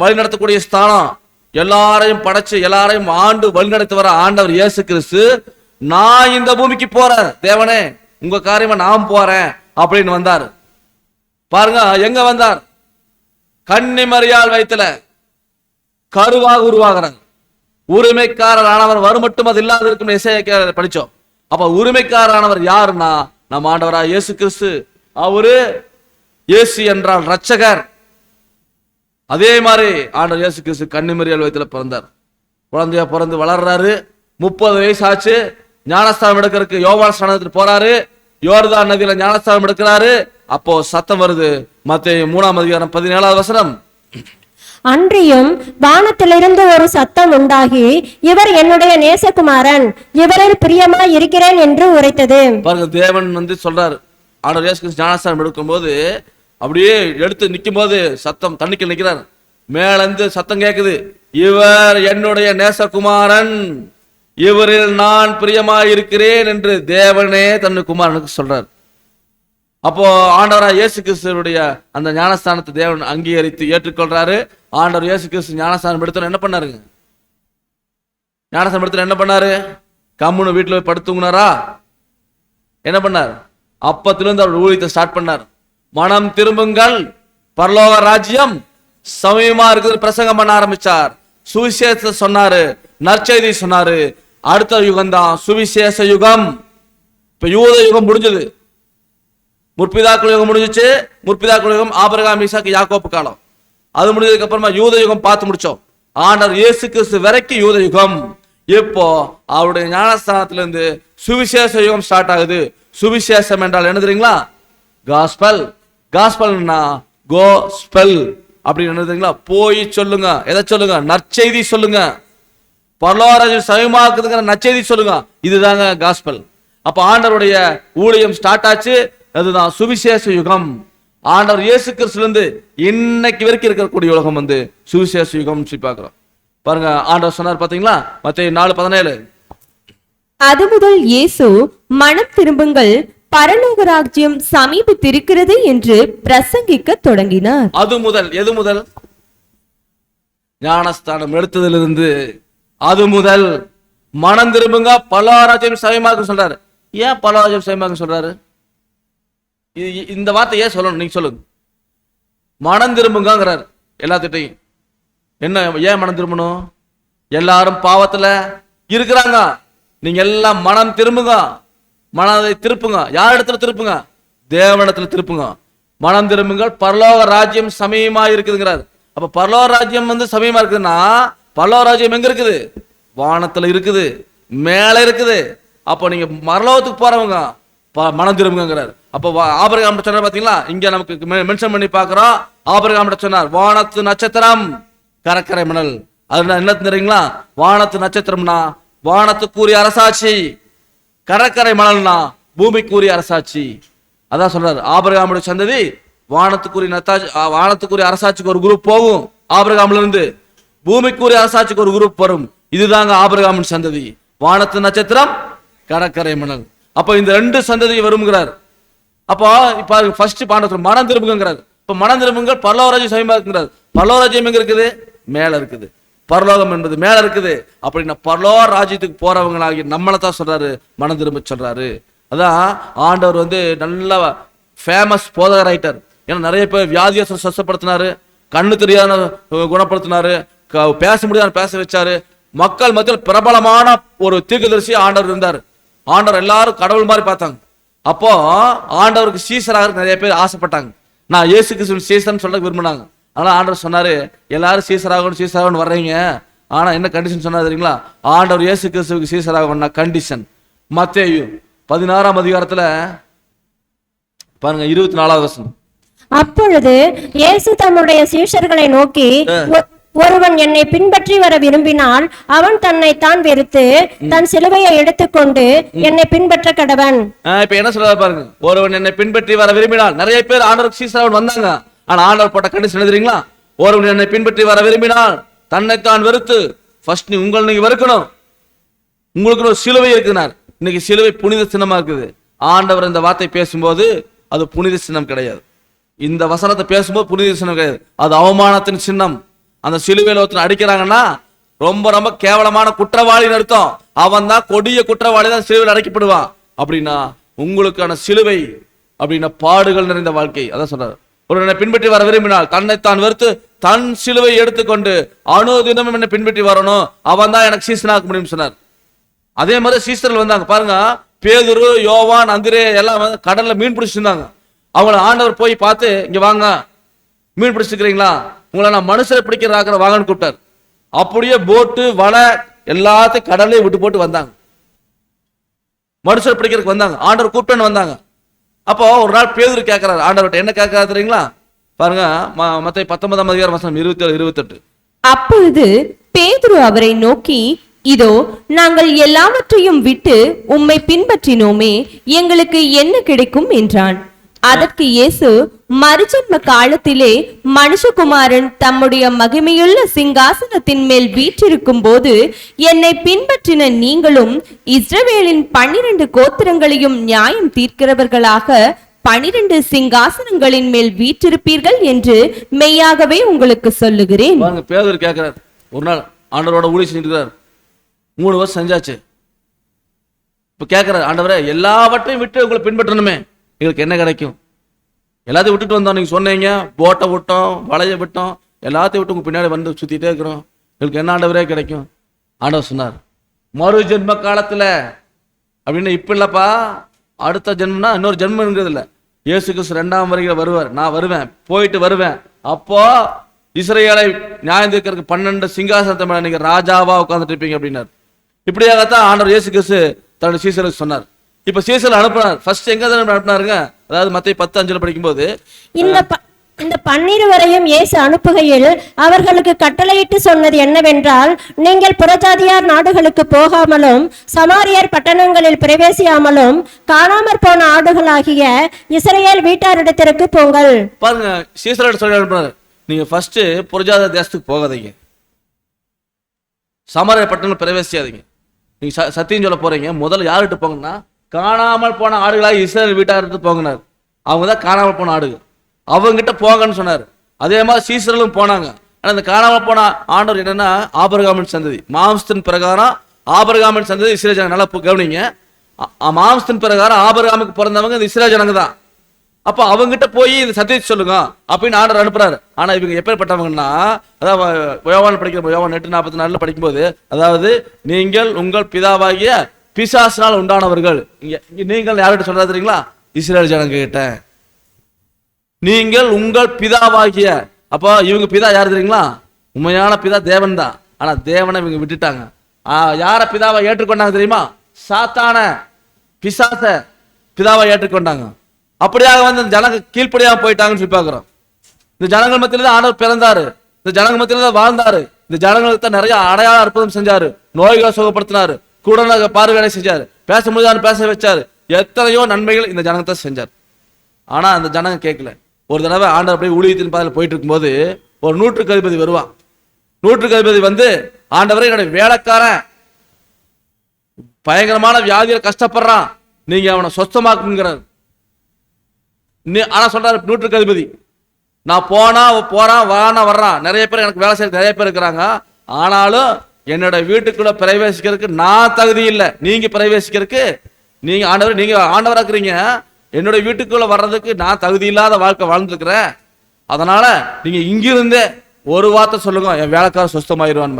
வழி நடத்தக்கூடிய ஸ்தானம், எல்லாரையும் படைச்சு எல்லாரையும் ஆண்டு வழி நடத்தி வர ஆண்டவர் இயேசு கிறிஸ்து, நான் இந்த பூமிக்கு போறேன், தேவனே உங்க காரியமா நான் போறேன் அப்படின்னு வந்தார். பாருங்க எங்க வந்தார்? கன்னிமரியாள் வயித்துல கருவாக உருவாகிறாங்க. உரிமைக்காரரானவர் வரும் மட்டும் அது இல்லாத இருக்கும் எசேக்கியா படிச்சோம். அப்ப உரிமைக்காரரானவர் யாருன்னா நம்ம ஆண்டவராக இயேசு கிறிஸ்து. அவரு இயேசு என்றால் ரட்சகர். அதே மாதிரி ஆண்டவர் இயேசு கிறிஸ்து கன்னிமரியாள் வயித்துல பிறந்தார். குழந்தையா பிறந்து வளர்றாரு. 30 வயசு ஆச்சு. ஞானஸ்தானம் எடுக்கிறதுக்கு யோவான் ஸ்நானத்துக்கு போறாரு. யோர்தான் நதியில ஞானஸ்தானம் எடுக்கிறாரு. அப்போ சத்தம் வருது. மத்தேயு 3ஆம் அதிகாரம் 17ஆவது வசனம். அன்றியும் வானத்திலிருந்து ஒரு சத்தம் உண்டாகி, இவர் என்னுடைய நேசகுமாரன், இவரில் பிரியமாய் இருக்கிறேன் என்று உரைத்தது. பாருங்க, தேவன் வந்து சொல்றாரு, ஆண்டவர் இயேசு கிறிஸ்து ஞானஸ்நானம் எடுக்கும்போது அப்படியே எடுத்து நிற்கும் போது சத்தம், தண்ணிக்கு நிற்கிறார், மேலேருந்து சத்தம் கேட்குது, இவர் என்னுடைய நேசகுமாரன், இவரில் நான் பிரியமாய் இருக்கிறேன் என்று தேவனே தன் குமாரனுக்கு சொல்றார். அப்போ ஆண்டவராக இயேசு கிறிஸ்துடைய அந்த ஞானஸ்தானத்தை தேவன் அங்கீகரித்து ஏற்றுக்கொள்றாரு. ஆண்டவர் இயேசு கிறிஸ்து ஞானஸ்தானம் எடுத்தோன்னு என்ன பண்ணாருங்க? ஞானஸ்தானம் எடுத்து என்ன பண்ணாரு? கம்முன்னு வீட்டில் போய் படுத்துங்கனாரா? என்ன பண்ணார்? அப்பத்திலிருந்து அவர் ஊழியத்தை ஸ்டார்ட் பண்ணார். மனம் திரும்புங்கள், பரலோக ராஜ்யம் சமயமா இருக்குது பிரசங்கம் பண்ண ஆரம்பிச்சார். சுவிசேஷத்தை சொன்னாரு, நற்செய்தி சொன்னாரு. அடுத்த யுகம் தான் சுவிசேஷ யுகம். இப்ப யூத யுகம் முடிஞ்சது, முற்பிதாக்கள் யுகம் முடிஞ்சிச்சு. முற்பிதாக்கள் யுகம் ஆபிரகாம், ஈசாக்கு, யாக்கோப்பு காலம். அது முடிஞ்சதுக்கு அப்புறமா யூத யுகம் பார்த்து முடிச்சோம். ஆண்டவர் இயேசு கிறிஸ்து வரைக்கும் யூத யுகம். இப்போ அவருடைய ஞானஸ்தானத்திலிருந்து சுவிசேஷ யுகம் ஸ்டார்ட் ஆகுது. சுவிசேஷம் என்றால் என்ன தெரியுங்களா? காஸ்பல். காஸ்பல்னா கோஸ்பெல் அப்படின்னு என்ன தெரியுங்களா? போய் சொல்லுங்க. எதை சொல்லுங்க? நற்செய்தி சொல்லுங்க. பரலோகராஜ்யம் சமயமாக்குதுங்கிற நற்செய்தி சொல்லுங்க. இதுதாங்க காஸ்பல். அப்ப ஆண்டவருடைய ஊழியம் ஸ்டார்ட் ஆச்சு. அதுதான் சுவிசேஷ யுகம். ஆண்டவர் இயேசு கிறிஸ்துலேருந்து இன்னைக்கு வரைக்கும் இருக்கக்கூடிய உலகம் வந்து சுவிசேஷ யுகம் சொல்லி பார்க்கிறோம். பாருங்க, ஆண்டவர் சொன்னார் பாத்தீங்களா? மத்தேயு 4:17. அது முதல் இயேசு மனம் திரும்புங்கள், பரலோக ராஜ்யம் சமீபித்திருக்கிறது என்று பிரசங்கிக்க தொடங்கினார். அது முதல், எது முதல்? ஞானஸ்தானம் எடுத்ததிலிருந்து அது முதல் மனம் திரும்புங்க, பரலோக ராஜ்யம் சமயமாக்கு சொல்றாரு. ஏன் பரலோக ராஜ்யம் சமயமாக்கு சொல்றாரு? இந்த வார்த்தை ஏன் சொல்லணும்? நீங்க சொல்லுங்க. மனம் திரும்புங்கிறார் எல்லாத்திட்டையும். என்ன, ஏன் மனம் திரும்பணும்? எல்லாரும் பாவத்துல இருக்கிறாங்க. நீங்க எல்லாம் மனம் திரும்புங்க, மனதை திருப்புங்க. யார் இடத்துல திருப்புங்க? தேவனிடத்துல திருப்புங்க. மனம் திரும்புங்கள், பரலோக ராஜ்யம் சமயமா இருக்குதுங்கிறார். அப்ப பரலோக ராஜ்யம் வந்து சமயமா இருக்குதுன்னா பரலோக ராஜ்யம் எங்க இருக்குது? வானத்துல இருக்குது, மேல இருக்குது. அப்போ நீங்க மரலோகத்துக்கு போறவங்க மனம் திரும்புங்கிறார். அப்போ ஆபிரகாம் சொன்னார் பாத்தீங்களா? இங்க நமக்கு மென்ஷன் பண்ணி பாக்குறோம். ஆபிரகாம் சொன்னார், வானத்து நட்சத்திரம், கடற்கரை மணல். அது என்ன தெரியுங்களா? வானத்து நட்சத்திரம்னா வானத்துக்குரிய அரசாட்சி, கடற்கரை மணல்னா பூமிக்குரிய அரசாட்சி. அதான் சொல்றாரு, ஆபிரகாமுடைய சந்ததி வானத்துக்குரிய அரசாட்சிக்கு ஒரு குரூப் போகும். ஆபிரகாம்ல இருந்து பூமிக்குரிய அரசாட்சிக்கு ஒரு குரூப் வரும். இதுதாங்க ஆபிரகாமின் சந்ததி. வானத்து நட்சத்திரம், கடற்கரை மணல். அப்ப இந்த ரெண்டு சந்ததி வருங்கிறார். அப்போ இப்ப ஃபர்ஸ்ட் பாண்டவர் மனம் திரும்புங்கிறார். இப்ப மனம் திரும்புங்கள், பரலோகராஜ்யம் சமயமா இருக்குங்கிறார். பரலோகராஜ்யம் எங்க இருக்குது? மேல இருக்குது. பரலோகம் என்பது மேல இருக்குது. அப்படின்னா பரலோக ராஜ்யத்துக்கு போறவங்களாகி நம்மளை தான் சொல்றாரு மனம் திரும்ப சொல்றாரு. அதான் ஆண்டவர் வந்து நல்ல ஃபேமஸ் போதகர் ரைட்டர். ஏன்னா நிறைய பேர் வியாதியை சுத்தப்படுத்தினாரு, கண்ணு தெரியாத குணப்படுத்தினாரு, பேச முடியாத பேச வச்சாரு. மக்கள் மத்தியில் பிரபலமான ஒரு தீர்க்கதரிசி ஆண்டவர் இருந்தார். ஆண்டவர் எல்லாரும் கடவுள் மாதிரி பார்த்தாங்க. அப்போ ஆண்டவருக்கு சீசராக நிறைய பேர் ஆசைப்பட்டாங்க. நான் இயேசு கிறிஸ்து சீசர்னு சொல்ல விரும்பினாங்க. அதனால ஆண்டவர் சொன்னாரு, எல்லாரும் சீசராகணும் வர்றீங்க. ஆனா என்ன கண்டிஷன் சொன்னாரு தெரியுங்களா? ஆண்டவர் இயேசு கிறிஸ்துவுக்கு சீசராக கண்டிஷன். மத்தேயு 16ஆம் அதிகாரத்துல பாருங்க 24வது வசனம். அப்பொழுது இயேசு தம்முடைய சீஷர்களை நோக்கி, ஒருவன் என்னை பின்பற்றி வர விரும்பினால் அவன் தன்னை தான் வெறுத்து தன் சிலுவையை எடுத்துக்கொண்டு என்னை பின்பற்ற கடவன். இப்ப என்ன சொல்றாரு பாருங்க, ஒருவன் என்னை பின்பற்றி வர விரும்பினால். நிறைய பேர் ஆண்டவருக்கு சீசராக வந்தாங்க. ஆனா ஆண்டவர் போட்ட கண்டிஷன் தெரியுங்களா? ஒருவன் என்னை பின்பற்றி வர விரும்பினால் தன்னைத்தான் வெறுத்து, ஃபர்ஸ்ட் நீங்க வெறுக்கணும். உங்களுக்கு ஒரு சிலுவை இருக்குனார். இன்னைக்கு சிலுவை புனித சின்னமா இருக்குது. ஆண்டவர் இந்த வார்த்தை பேசும்போது அது புனித சின்னம் கிடையாது. இந்த வசனத்தை பேசும்போது புனித சின்னம் கிடையாது, அது அவமானத்தின் சின்னம். அந்த சிலுவையில் ஒருத்தர் அடிக்கிறாங்கன்னா ரொம்ப ரொம்ப கேவலமான குற்றவாளின்னு அர்த்தம். அவன் தான் கொடிய குற்றவாளி தான் சிலுவையில் அடைக்கப்படுவான். அப்படின்னா உங்களுக்கான சிலுவை அப்படின்னா பாடுகள் நிறைந்த வாழ்க்கை. அதான் சொல்றாரு, ஒரு பின்பற்றி வர விரும்பினால் தன்னைத்தான் வெறுத்து தன் சிலுவை எடுத்துக்கொண்டு அனுதினமும் என்னை பின்பற்றி வரணும், அவன் தான் எனக்கு சீசனாக்க முடியும் சொன்னார். அதே மாதிரி சீசர்கள் வந்தாங்க பாருங்க, பேதுரு, யோவான், அந்திரே எல்லாம் கடல்ல மீன் பிடிச்சிட்டு இருந்தாங்க. அவங்கள ஆண்டவர் போய் பார்த்து, இங்க வாங்க, மீன் பிடிச்சிருக்கிறீங்களா? உங்களை நான் மனுஷரை பிடிக்கிறாக்கிற வாங்கன்னு கூப்பிட்டார். அப்படியே போட்டு வலை எல்லாத்தையும் கடல்லே விட்டு போட்டு வந்தாங்க. மனுஷரை பிடிக்கிறதுக்கு வந்தாங்க. ஆண்டவர் கூப்பிட்டேன்னு வந்தாங்க. அப்போ ஒரு நாள் பேதுரு கேட்கிறாரு ஆண்டவர்கிட்ட. என்ன கேட்கறாரு தெரியுங்களா? பாருங்க, மத்தேயு 19ஆம் அதிகாரம் வசனம் 27-28. அப்பொழுது பேதுரு அவரை நோக்கி, இதோ நாங்கள் எல்லாவற்றையும் விட்டு உம்மை பின்பற்றினோமே, எங்களுக்கு என்ன கிடைக்கும் என்றான். அதற்கு இயேசு, மறுஜன்ம காலத்திலே மனுஷகுமாரன் தம்முடைய மகிமையுள்ள சிங்காசனத்தின் மேல் வீற்றிருக்கும் போது என்னை பின்பற்றின நீங்களும் இஸ்ரவேலின் 12 கோத்திரங்களையும் நியாயம் தீர்க்கிறவர்களாக 12 சிங்காசனங்களின் மேல் வீற்றிருப்பீர்கள் என்று மெய்யாகவே உங்களுக்கு சொல்லுகிறேன். பாருங்க, பேதுரு கேட்கிறார். ஒரு நாள் ஆண்டவரோட ஊழியம் செஞ்சுட்டு இருக்கிறார். 3 வருஷம் செஞ்சாச்சு. இப்ப கேட்கிறார், ஆண்டவரே எல்லாவற்றையும் விட்டு உங்களை பின்பற்றணுமே, எங்களுக்கு என்ன கிடைக்கும்? எல்லாத்தையும் விட்டுட்டு வந்தோம், நீங்க சொன்னீங்க, போட்டை விட்டோம், வளைய விட்டோம், எல்லாத்தையும் விட்டு உங்க பின்னாடி வந்து சுத்திட்டே இருக்கிறோம், எங்களுக்கு என்ன ஆண்டவரே கிடைக்கும்? ஆண்டவர் சொன்னார், மறு ஜென்ம காலத்துல அப்படின்னு இப்ப இல்லப்பா, அடுத்த ஜென்மம்னா இன்னொரு ஜென்மங்கிறது இல்லை. இயேசு கிறிஸ்து 2ஆம் வருகையில் வருவார், நான் வருவேன், போயிட்டு வருவேன். அப்போ இஸ்ரவேலை நியாயம் தீர்க்கறதுக்கு 12 சிங்காசனத்தை மேல நீங்க ராஜாவா உட்கார்ந்துட்டு இருப்பீங்க அப்படின்னார். இப்படியாகத்தான் ஆண்டவர் இயேசு கிறிஸ்து தன்னுடைய சீசருக்கு சொன்னார். இப்ப சீசர் அனுப்பினார். ஃபர்ஸ்ட் எங்க அனுப்பினாருங்க? அதாவது மத்தேயு 10:5 படிக்கும்போது, இந்த 12 வரையும் இயேசு அனுப்புகையில் அவர்களுக்கு கட்டளையிட்டு சொன்னது என்னவென்றால், நீங்கள் புறஜாதியார் நாடுகளுக்கு போகாமலும் சமாரியர் பட்டணங்களில் பிரவேசியாமலும் காணாமற் போன ஆடுகளாகிய இஸ்ரவேல் வீட்டாரிடத்திற்கு போங்கள். பாருங்க, சீசரோட சொல்லி அனுப்புறாரு, நீங்க ஃபர்ஸ்ட் புறஜாதி தேசத்துக்கு போகாதீங்க, சமாரியர் பட்டணங்கள் பிரவேசியாதீங்க. நீங்க சத்தியம் சொல்ல போறீங்க, முதல்ல யார்கிட்ட போங்கன்னா காணாமல் போன ஆடுகளாக இஸ்ரவேல் வீட்டார்கிட்ட போங்கினார். அவங்க தான் காணாமல் போன ஆடுகள், அவங்ககிட்ட போங்கன்னு சொன்னார். அதே மாதிரி சீசர்களும் போனாங்க. ஆனா இந்த காணாமல் போன ஆண்டவர் என்னன்னா ஆபிரகாமின் சந்ததி, மாம்சத்தின் பிரகாரம் ஆபிரகாமின் சந்ததி இஸ்ரவேல் ஜனங்க. நல்லா கவனிங்க, மாம்சத்தின் பிரகாரம் ஆபிரகாமுக்கு பிறந்தவங்க இந்த இஸ்ரவேல் ஜனங்க தான். அப்ப அவங்ககிட்ட போய் இந்த சத்தியத்தை சொல்லுங்க அப்படின்னு ஆண்டவர் அனுப்புறாரு. ஆனா இவங்க எப்படிப்பட்டவங்கன்னா, அதாவது யோவான் படிக்கிற யோவான் 8:44 படிக்கும்போது, அதாவது நீங்கள் உங்கள் பிதாவாகிய பிசாசினால் உண்டானவர்கள். நீங்கள் யார்கிட்ட சொல்றது தெரியுங்களா? இஸ்ரவேல் ஜனங்க கிட்ட. நீங்கள் உங்கள் பிதாவாகிய, அப்போ இவங்க பிதா யாரு தெரியுங்களா? உண்மையான பிதா தேவன் தான். ஆனா தேவனை இவங்க விட்டுட்டாங்க. யார பிதாவை ஏற்றுக்கொண்டாங்க தெரியுமா? சாத்தான பிசாச பிதாவை ஏற்றுக்கொண்டாங்க. அப்படியாக வந்து ஜனங்க கீழ்ப்படியாக போயிட்டாங்கன்னு சொல்லி பார்க்கிறோம். இந்த ஜனங்கள் மத்தியில தான் ஆண்டவர் பிறந்தாரு, இந்த ஜனங்கள் மத்தியில தான் வாழ்ந்தாரு, இந்த ஜனங்களுக்கு தான் நிறைய அடையாள அற்புதம் செஞ்சாரு, நோய்களை சுகப்படுத்தினாரு, கூட பார்வையை செஞ்சாரு, பேச முடியாது பேச வச்சாரு, எத்தனையோ நன்மைகள் இந்த ஜனங்கத்தை செஞ்சார். ஆனா அந்த ஜனங்க கேட்கல. ஒரு தடவை ஆண்டவர் அப்படியே ஊழியத்தின் பாதையில் போயிட்டு இருக்கும்போது ஒரு 100க்கு அதிபதி வருவான். 100க்கு அதிபதி வந்து, ஆண்டவரே என்னுடைய வேலைக்காரன் பயங்கரமான வியாதியில கஷ்டப்படுறான், நீங்க அவனை சொஸ்தமாக்குங்கிறார். ஆனா சொல்றாரு 100க்கு அதிபதி, நான் போறான் வர்றான், நிறைய பேர் எனக்கு வேலை செய்ய நிறைய பேர் இருக்கிறாங்க, ஆனாலும் என்னோட வீட்டுக்குள்ள பிரவேசிக்கிறதுக்கு நான் தகுதி இல்லை, நீங்க பிரவேசிக்கிறதுக்கு நீங்க ஆண்டவர், நீங்க ஆண்டவரா இருக்கிறீங்க, என்னோட வீட்டுக்குள்ள வர்றதுக்கு நான் தகுதி இல்லாத வாழ்க்கை வாழ்ந்துருக்கிறேன், அதனால நீங்க இங்கிருந்தே ஒரு வார்த்தை சொல்லுங்க, என் வேலைக்காரர் சுஸ்தமாயிருவான்.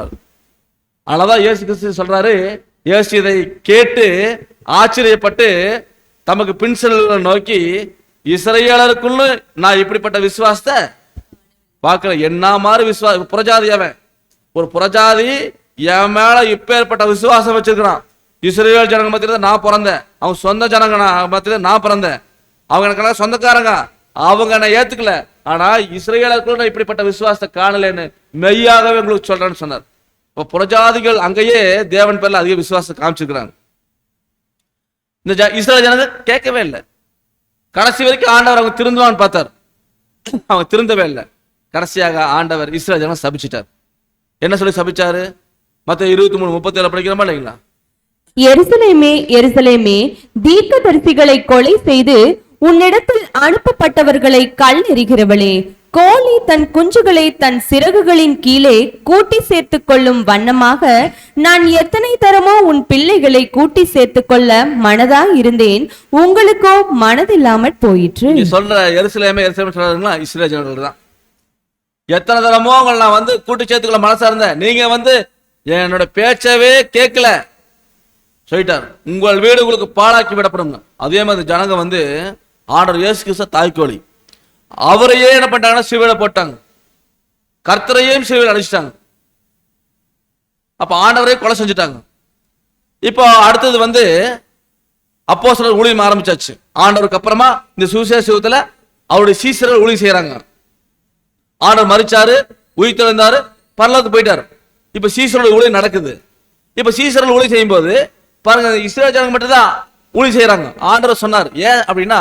அதனாலதான் இயேசு கிறிஸ்து சொல்றாரு, இயேசு இதை கேட்டு ஆச்சரியப்பட்டு தமக்கு பின் செல்ல நோக்கி, இஸ்ரவேலருக்குள்ள நான் இப்படிப்பட்ட விசுவாசத்தை பார்க்கல. என்ன மாதிரி விசுவாசம், புறஜாதி அவன், ஒரு புறஜாதி என் மேல இப்பேற்பட்ட விசுவாசம் வச்சிருக்கிறான். இஸ்ரவேல் ஜனங்க மத்தியில நான் பிறந்தேன், அவங்க சொந்த ஜனங்க மத்தியில நான் பிறந்தேன், அவங்க எனக்கு சொந்தக்காரங்க, அவங்க என்னை ஏத்துக்கல, ஆனா இஸ்ரவேலருக்குள்ள இப்படிப்பட்ட விசுவாசத்தை காணலன்னு மெய்யாகவே உங்களுக்கு சொல்றேன்னு சொன்னார். இப்ப புறஜாதிகள் அங்கேயே தேவன் பேர்ல அதிக விசுவாசத்தை காமிச்சிருக்கிறாங்க. இந்த இஸ்ரவேல் ஜனங்க கேட்கவே இல்லை. கடைசி வரைக்கும் ஆண்டவர் அவங்க திருந்துவான்னு பார்த்தார், அவங்க திருந்தவே இல்லை. கடைசியாக ஆண்டவர் இஸ்ரவேல் ஜனங்க சபிச்சிட்டார். என்ன சொல்லி சபிச்சாரு? மத்தேயு 23:37 படிக்கிறோமா இல்லைங்களா? எருசலேமே எருசலேமே, தீர்க்கதரிசிகளை கொலை செய்து உன்னிடத்தில் அனுப்பப்பட்டவர்களை கல்லெறிகிறவளே, கோழி தன் குஞ்சுகளை தன் சிறகுகளின் கீழே கூட்டி சேர்த்துக் கொள்ளும் வண்ணமாக நான் எத்தனை தரமோ உன் பிள்ளைகளை கூட்டி சேர்த்துக் கொள்ள மனதாய் இருந்தேன், உங்களுக்கோ மனதில்லாமற் போயிற்று. சொல்ற எருசலேமே எருசலேமே சொல்றாருங்களா? இஸ்ரவேல் ஜனங்கள் தான். எத்தனை தரமோ உங்களை நான் வந்து கூட்டி சேர்த்துக்கொள்ள மனசா இருந்தேன், நீங்க வந்து என்னோட பேச்சவே கேட்கல சொல்லிட்டார், உங்கள் வீடு உங்களுக்கு பாழாக்கி விடப்படும். அதே மாதிரி ஜனங்க வந்து ஆண்டவர் இயேசு கிறிஸ்து தாய்க்கோழி, அவரையே என்ன பண்ணிட்டாங்கன்னா சிலுவையில போட்டாங்க, கர்த்தரையும் சிலுவையில் அடிச்சிட்டாங்க. அப்ப ஆண்டவரையே கொலை செஞ்சுட்டாங்க. இப்போ அடுத்தது வந்து அப்போஸ்தலர் ஊழியம் ஆரம்பிச்சாச்சு. ஆண்டவருக்கு அப்புறமா இந்த சுவிசேஷ யுகத்துல அவருடைய சீசர்கள் ஊழியம் செய்யறாங்க. ஆண்டவர் மரிச்சாரு, உயிர்த்தெழுந்தாரு, பரலோகத்துக்கு போயிட்டாரு. இப்ப சீசர்கள் ஊழியம் நடக்குது. இப்ப சீசர்கள் ஊழியம் செய்யும் போது பாருங்க, இஸ்ரவேல் ஜனங்க மட்டும் தான் ஊழியம் செய்யறாங்க. ஆண்டவர் சொன்னார், ஏன் அப்படின்னா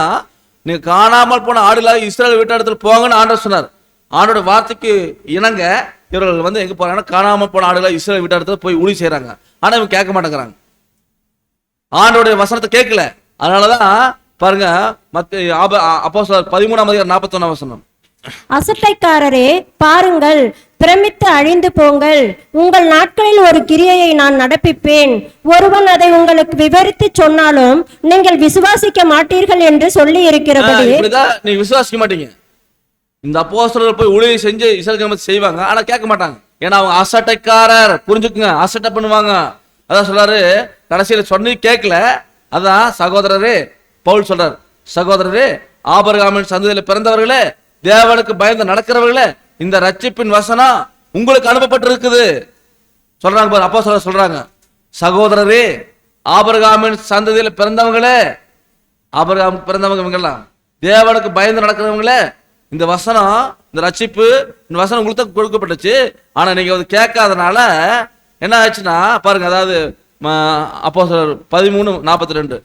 நீங்க காணாமல் போன ஆடுகளாக இஸ்ரவேல் வீட்டாரிடத்தில் போங்கன்னு ஆண்டவர் சொன்னார். ஆண்டோட வார்த்தைக்கு இணங்க இவர்கள் வந்து எங்க போறாங்கன்னா காணாமல் போன ஆடுகளாக இஸ்ரவேல் வீட்டாரிடத்தில் போய் ஊழி செய்யறாங்க. ஆனா இவங்க கேட்க மாட்டேங்கிறாங்க, ஆண்டோடைய வசனத்தை கேட்கல. அதனாலதான் பாருங்க அப்போஸ்தலர் 13:41 அசட்டைக்காரரே பாருங்கள், பிரமித்து அழிந்து போங்கள். உங்கள் நாட்களில் ஒரு கிரியையை நான் நடப்பிப்பேன். ஒருவன் அதை உங்களுக்கு விவரித்து சொன்னாலும் நீங்கள் விசுவாசிக்க மாட்டீர்கள் என்று சொல்லி இருக்கிறபடி. இப்படிதான் நீங்க விசுவாசிக்க மாட்டீங்க. இந்த அப்போஸ்தலர்கள் போய் ஊழியம் செஞ்சு இஸ்ரவேல் செய்வாங்க, ஆனா கேட்க மாட்டாங்க. ஏன்னா அவங்க அசட்டைக்காரர், புரிஞ்சுக்குங்க, அசட்டை பண்ணுவாங்க. அதான் சொல்றாரு கடைசியில சொன்னி கேட்கல. அதான் சகோதரரே பவுல் சொல்றார், சகோதரரே ஆபிரகாமின் சந்ததியில பிறந்தவர்களே, தேவனுக்கு பயந்து நடக்கிறவர்களே, இந்த ரட்சிப்பின் வசனம் உங்களுக்கு அனுப்பப்பட்டிருக்குது சொல்றாங்க. அப்போஸ்தலர் சொல்றாங்க, சகோதரரே ஆபிரகாமின் சந்ததியில பிறந்தவங்களே, ஆபிரகாம் பிறந்தவங்க இவங்கெல்லாம் தேவனுக்கு பயந்து நடக்கிறவங்களே, இந்த வசனம், இந்த ரட்சிப்பு, இந்த வசனம் உங்களுக்கு தான் கொடுக்கப்பட்டுச்சு. ஆனா நீங்க அது கேட்காதனால என்ன ஆச்சுன்னா பாருங்க, அதாவது அப்போஸ்தலர் 13:42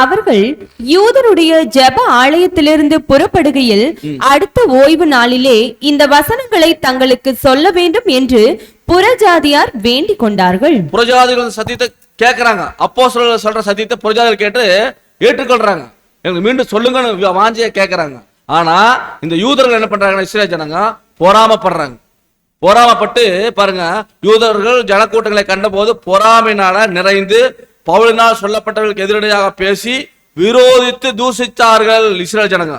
அவர்கள் யூதருடைய ஜெப ஆலயத்திலிருந்து புறப்படுகையில் அடுத்த ஓய்வு நாளிலே இந்த வசனங்களை தங்களுக்கு சொல்ல வேண்டும் என்று புறஜாதியார் வேண்டிக் கொண்டார்கள். புறஜாதிகள் சத்தியத்தை கேட்கிறாங்க, அப்போஸ்தலர்கள் சொல்ற சத்தியத்தை புறஜாதிகள் கேட்டு ஏற்றுக்கொள்றாங்க. எங்களுக்கு மீண்டும் சொல்லுங்கன்னு வாஞ்சியா கேட்கறாங்க. ஆனா இந்த யூதர்கள் என்ன பண்றாங்க, இஸ்ரவேல் ஜனங்க பொறாமப்படுறாங்க. பொறாமப்பட்டு பாருங்க, யூதர்கள் ஜனக்கூட்டங்களை கண்டபோது பொறாமையினால நிறைந்து பவுலினால் சொல்லப்பட்டவர்களுக்கு எதிரடையாக பேசி விரோதித்து தூஷித்தார்கள் இஸ்ரவேல் ஜனங்க.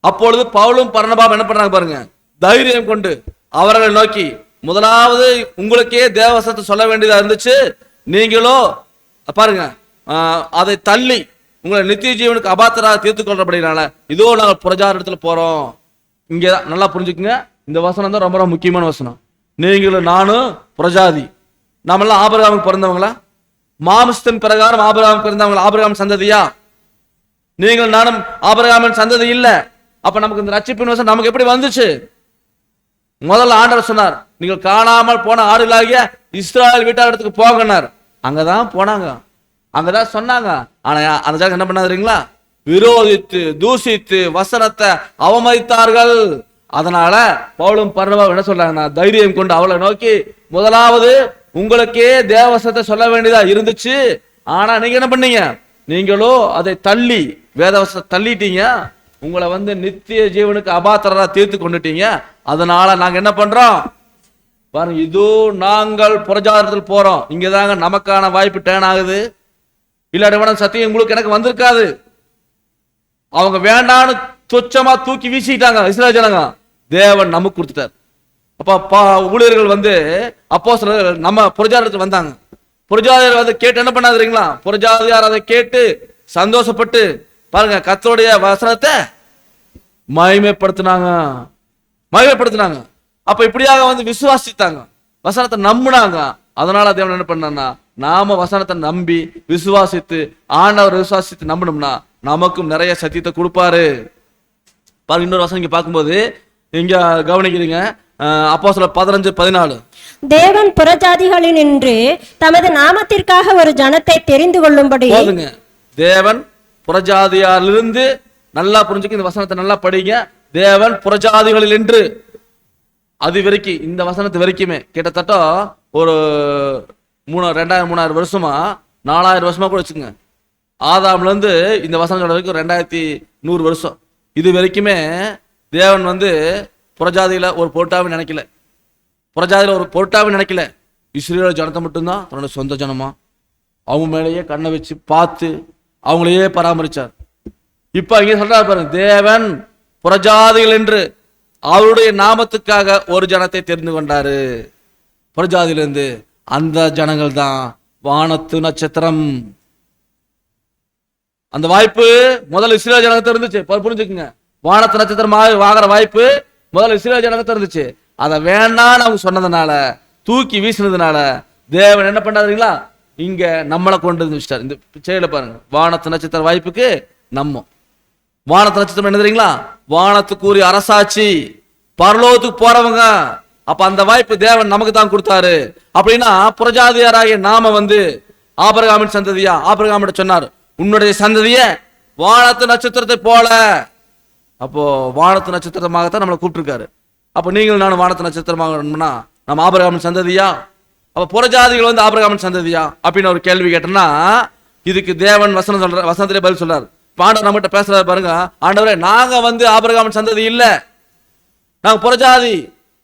அப்பொழுது பவுலும் பர்னபாவும் என்ன பண்றாங்க பாருங்க, தைரியம் கொண்டு அவர்களை நோக்கி, முதலாவது உங்களுக்கே தேவவசனத்தை சொல்ல வேண்டியதா இருந்துச்சு, நீங்களோ பாருங்க அதை தள்ளி உங்களை நித்திய ஜீவனுக்கு அபாத்திராக தீர்த்து கொள்றபடினால இதோ நாங்கள் புறஜாதியிடத்துல போறோம். இங்க நல்லா புரிஞ்சுக்குங்க, இந்த வசனம் தான் ரொம்ப ரொம்ப முக்கியமான வசனம். நீங்களும் நானும் புறஜாதி, நாமெல்லாம் ஆபிரகாமுக்கு பிறந்தவங்களா? மாம்சத்தின் பிரகாரம் ஆபிரகாமுக்கு பிறந்தவங்களா? ஆபிரகாம் சந்ததியா? நீங்கள் நானும் ஆபிரகாமின் சந்ததி இல்ல. அப்ப நமக்கு இந்த ரட்சிப்பின் வசனம் நமக்கு எப்படி வந்துச்சு? முதல்ல ஆண்டவர் சொன்னார், நீங்கள் காணாமல் போன ஆடுகளாகிய இஸ்ரவேல் வீட்டாரிடத்துக்கு போங்கன்னார். அங்கதான் போனாங்க, அங்கதான் சொன்னாங்க. ஆனா அந்த ஜனங்க என்ன பண்ணாதுங்களா, விரோதித்து தூஷித்து வசனத்தை அவமதித்தார்கள். அதனால பவுலும் பர்னபாவும் என்ன சொல்றாங்கன்னா, தைரியம் கொண்டு அவளை நோக்கி, முதலாவது உங்களுக்கே தேவவசனத்தை சொல்ல வேண்டியதா இருந்துச்சு, ஆனா நீங்க என்ன பண்ணீங்க, நீங்களோ அதை தள்ளி வேதவசத்தை தள்ளிட்டீங்க, உங்களை வந்து நித்திய ஜீவனுக்கு அபாத்திரரா தீர்த்து கொண்டுட்டீங்க. அதனால நாங்க என்ன பண்றோம் பாருங்க, இதோ நாங்கள் புறஜாதியில் போறோம். இங்கதாங்க நமக்கான வாய்ப்பு டேன் ஆகுது. இல்லாட்டி சத்தியம் உங்களுக்கு எனக்கு வந்திருக்காது. அவங்க வேண்டான்னு துச்சமா தூக்கி வீசிட்டாங்க இஸ்ரவேல் ஜனங்க. தேவன் நமக்கு கொடுத்துட்டார். அப்ப ஊழியர்கள் வந்து அப்போஸ்தலர்கள் நம்ம புறஜாதியில் வந்தாங்க. புறஜாதியார் வந்து கேட்டு என்ன பண்ணாதுங்களா, புறஜாதியார் அதை கேட்டு சந்தோஷப்பட்டு பாருங்க கர்த்தருடைய வசனத்தை மகிமைப்படுத்தினாங்க. அப்ப இப்படியாக வந்து விசுவாசித்தாங்க, வசனத்தை நம்பினாங்க. அதனால தேவன் என்ன பண்ணா, நாம வசனத்தை நம்பி விசுவாசித்து ஆண்டவர் விசுவாசித்து நம்பணும்னா நமக்கும் நிறைய சத்தியத்தை கொடுப்பாரு. பாருங்க இன்னொரு வசனம் இங்க பார்க்கும்போது இங்க கவனிக்கிறீங்க, அப்போஸ்தலர் 15:14 தேவன் புறஜாதிகளில் நின்று தமது நாமத்திற்காக ஒரு ஜனத்தை தெரிந்து கொள்ளும்படி. போதுங்க, தேவன் புறஜாதியாரிலிருந்து, நல்லா புரிஞ்சுக்க, இந்த வசனத்தை நல்லா படிங்க. தேவன் புறஜாதிகளில் என்று, அது வரைக்கும் இந்த வசனத்து வரைக்குமே கிட்டத்தட்ட ஒரு 2000-3000 வருஷமா 4000 வருஷமா கூட வச்சுக்கோங்க. ஆதாம்ல இருந்து இந்த வசனம் வரைக்கும் 2100 வருஷம். இது வரைக்குமே தேவன் வந்து புறஜாதியில ஒரு பொருட்டாவே நினைக்கல, புறஜாதியில ஒரு பொருட்டாவே நினைக்கல. இஸ்ரவேல் ஜனத்தை மட்டும்தான் தன்னோட சொந்த ஜனமா அவங்க மேலேயே கண்ணை வச்சு பார்த்து அவங்களையே பராமரிச்சார். இப்ப இங்க சொல்றாரு பாருங்க, தேவன் புறஜாதிகள் என்று அவருடைய நாமத்துக்காக ஒரு ஜனத்தை தெரிந்து கொண்டாரு புறஜாதியிலிருந்து. அந்த ஜனங்கள் தான் வானத்து நட்சத்திரம். அந்த வாய்ப்பு முதல்ல இஸ்ரவேல் ஜனத்தை இருந்துச்சு. புரிஞ்சுக்குங்க, வானத்து நட்சத்திரம் வாங்குற வாய்ப்பு முதல்ல இஸ்ரவேல் ஜனத்தை இருந்துச்சு. அதை வேண்டான்னு அவங்க சொன்னதுனால, தூக்கி வீசினதுனால தேவன் என்ன பண்ணாருங்களா, இங்க நம்மளை கொண்டு வந்து வச்சிட்டார். இந்த செயல பாருங்க, வானத்து நட்சத்திர வாய்ப்புக்கு நம்ம வானத்து நட்சத்திரம் என்ன தெரியுங்களா, வானத்துக்குரிய அரசாட்சி, பரலோகத்துக்கு போறவங்க. அப்ப அந்த வாய்ப்பு தேவன் நமக்கு தான் கொடுத்தாரு. அப்படின்னா புறஜாதியாராகிய நாம வந்து ஆபிரகாமின் சந்ததியா, ஆபிரகாமிட்ட சொன்னார், உன்னுடைய சந்ததிய வானத்து நட்சத்திரத்தை போல. அப்போ வானத்து நட்சத்திரமாகத்தான் நம்மளை கூப்பிட்டுருக்காரு. அப்போ நீங்கள் நானும் வானத்து நட்சத்திரமாகணும்னா நம்ம ஆபிரகாமின் சந்ததியா? அப்ப புறஜாதிகள் வந்து ஆபிரகாமின் சந்ததியா அப்படின்னு ஒரு கேள்வி கேட்டோம்னா, இதுக்கு தேவன் வசனத்திலே பதில் சொல்றாரு. ஆண்டவர் நம்மகிட்ட பேசுறாரு பாருங்க. ஆண்டவரே, நாங்க வந்து ஆபிரகாமின் சந்ததி இல்ல, நாங்க புறஜாதி,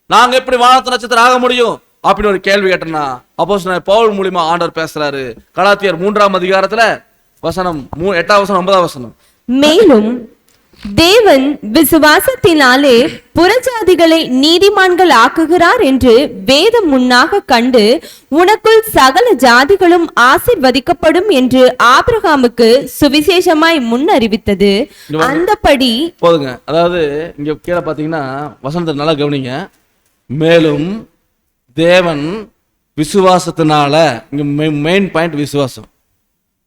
நாங்க எப்படி வானத்து நட்சத்திரம் ஆக முடியும் அப்படின்னு ஒரு கேள்வி கேட்டோம்னா, அப்போஸ்தலனாகிய பவுல் மூலமா ஆண்டவர் பேசுறாரு. கலாத்தியர் 3ஆம் அதிகாரத்துல வசனம் 8ஆம் வசனம் 9ஆம் வசனம். மேலும் தேவன் விசுவாசத்தினாலே புறஜாதிகளை நீதிமான்கள் ஆக்குகிறார் என்று வேதம் முன்னாக கண்டு உனக்குள் சகல ஜாதிகளும் ஆசீர்வதிக்கப்படும் என்று ஆபிரகாமுக்கு சுவிசேஷமாய் முன் அறிவித்தது. அந்தபடி போதுங்க. அதாவது இங்க கீழே பாத்தீங்கன்னா வசனத்தை நல்லா கவனிங்க. மேலும் தேவன் விசுவாசத்தினால, இங்க மெயின் பாயிண்ட் விசுவாசம்,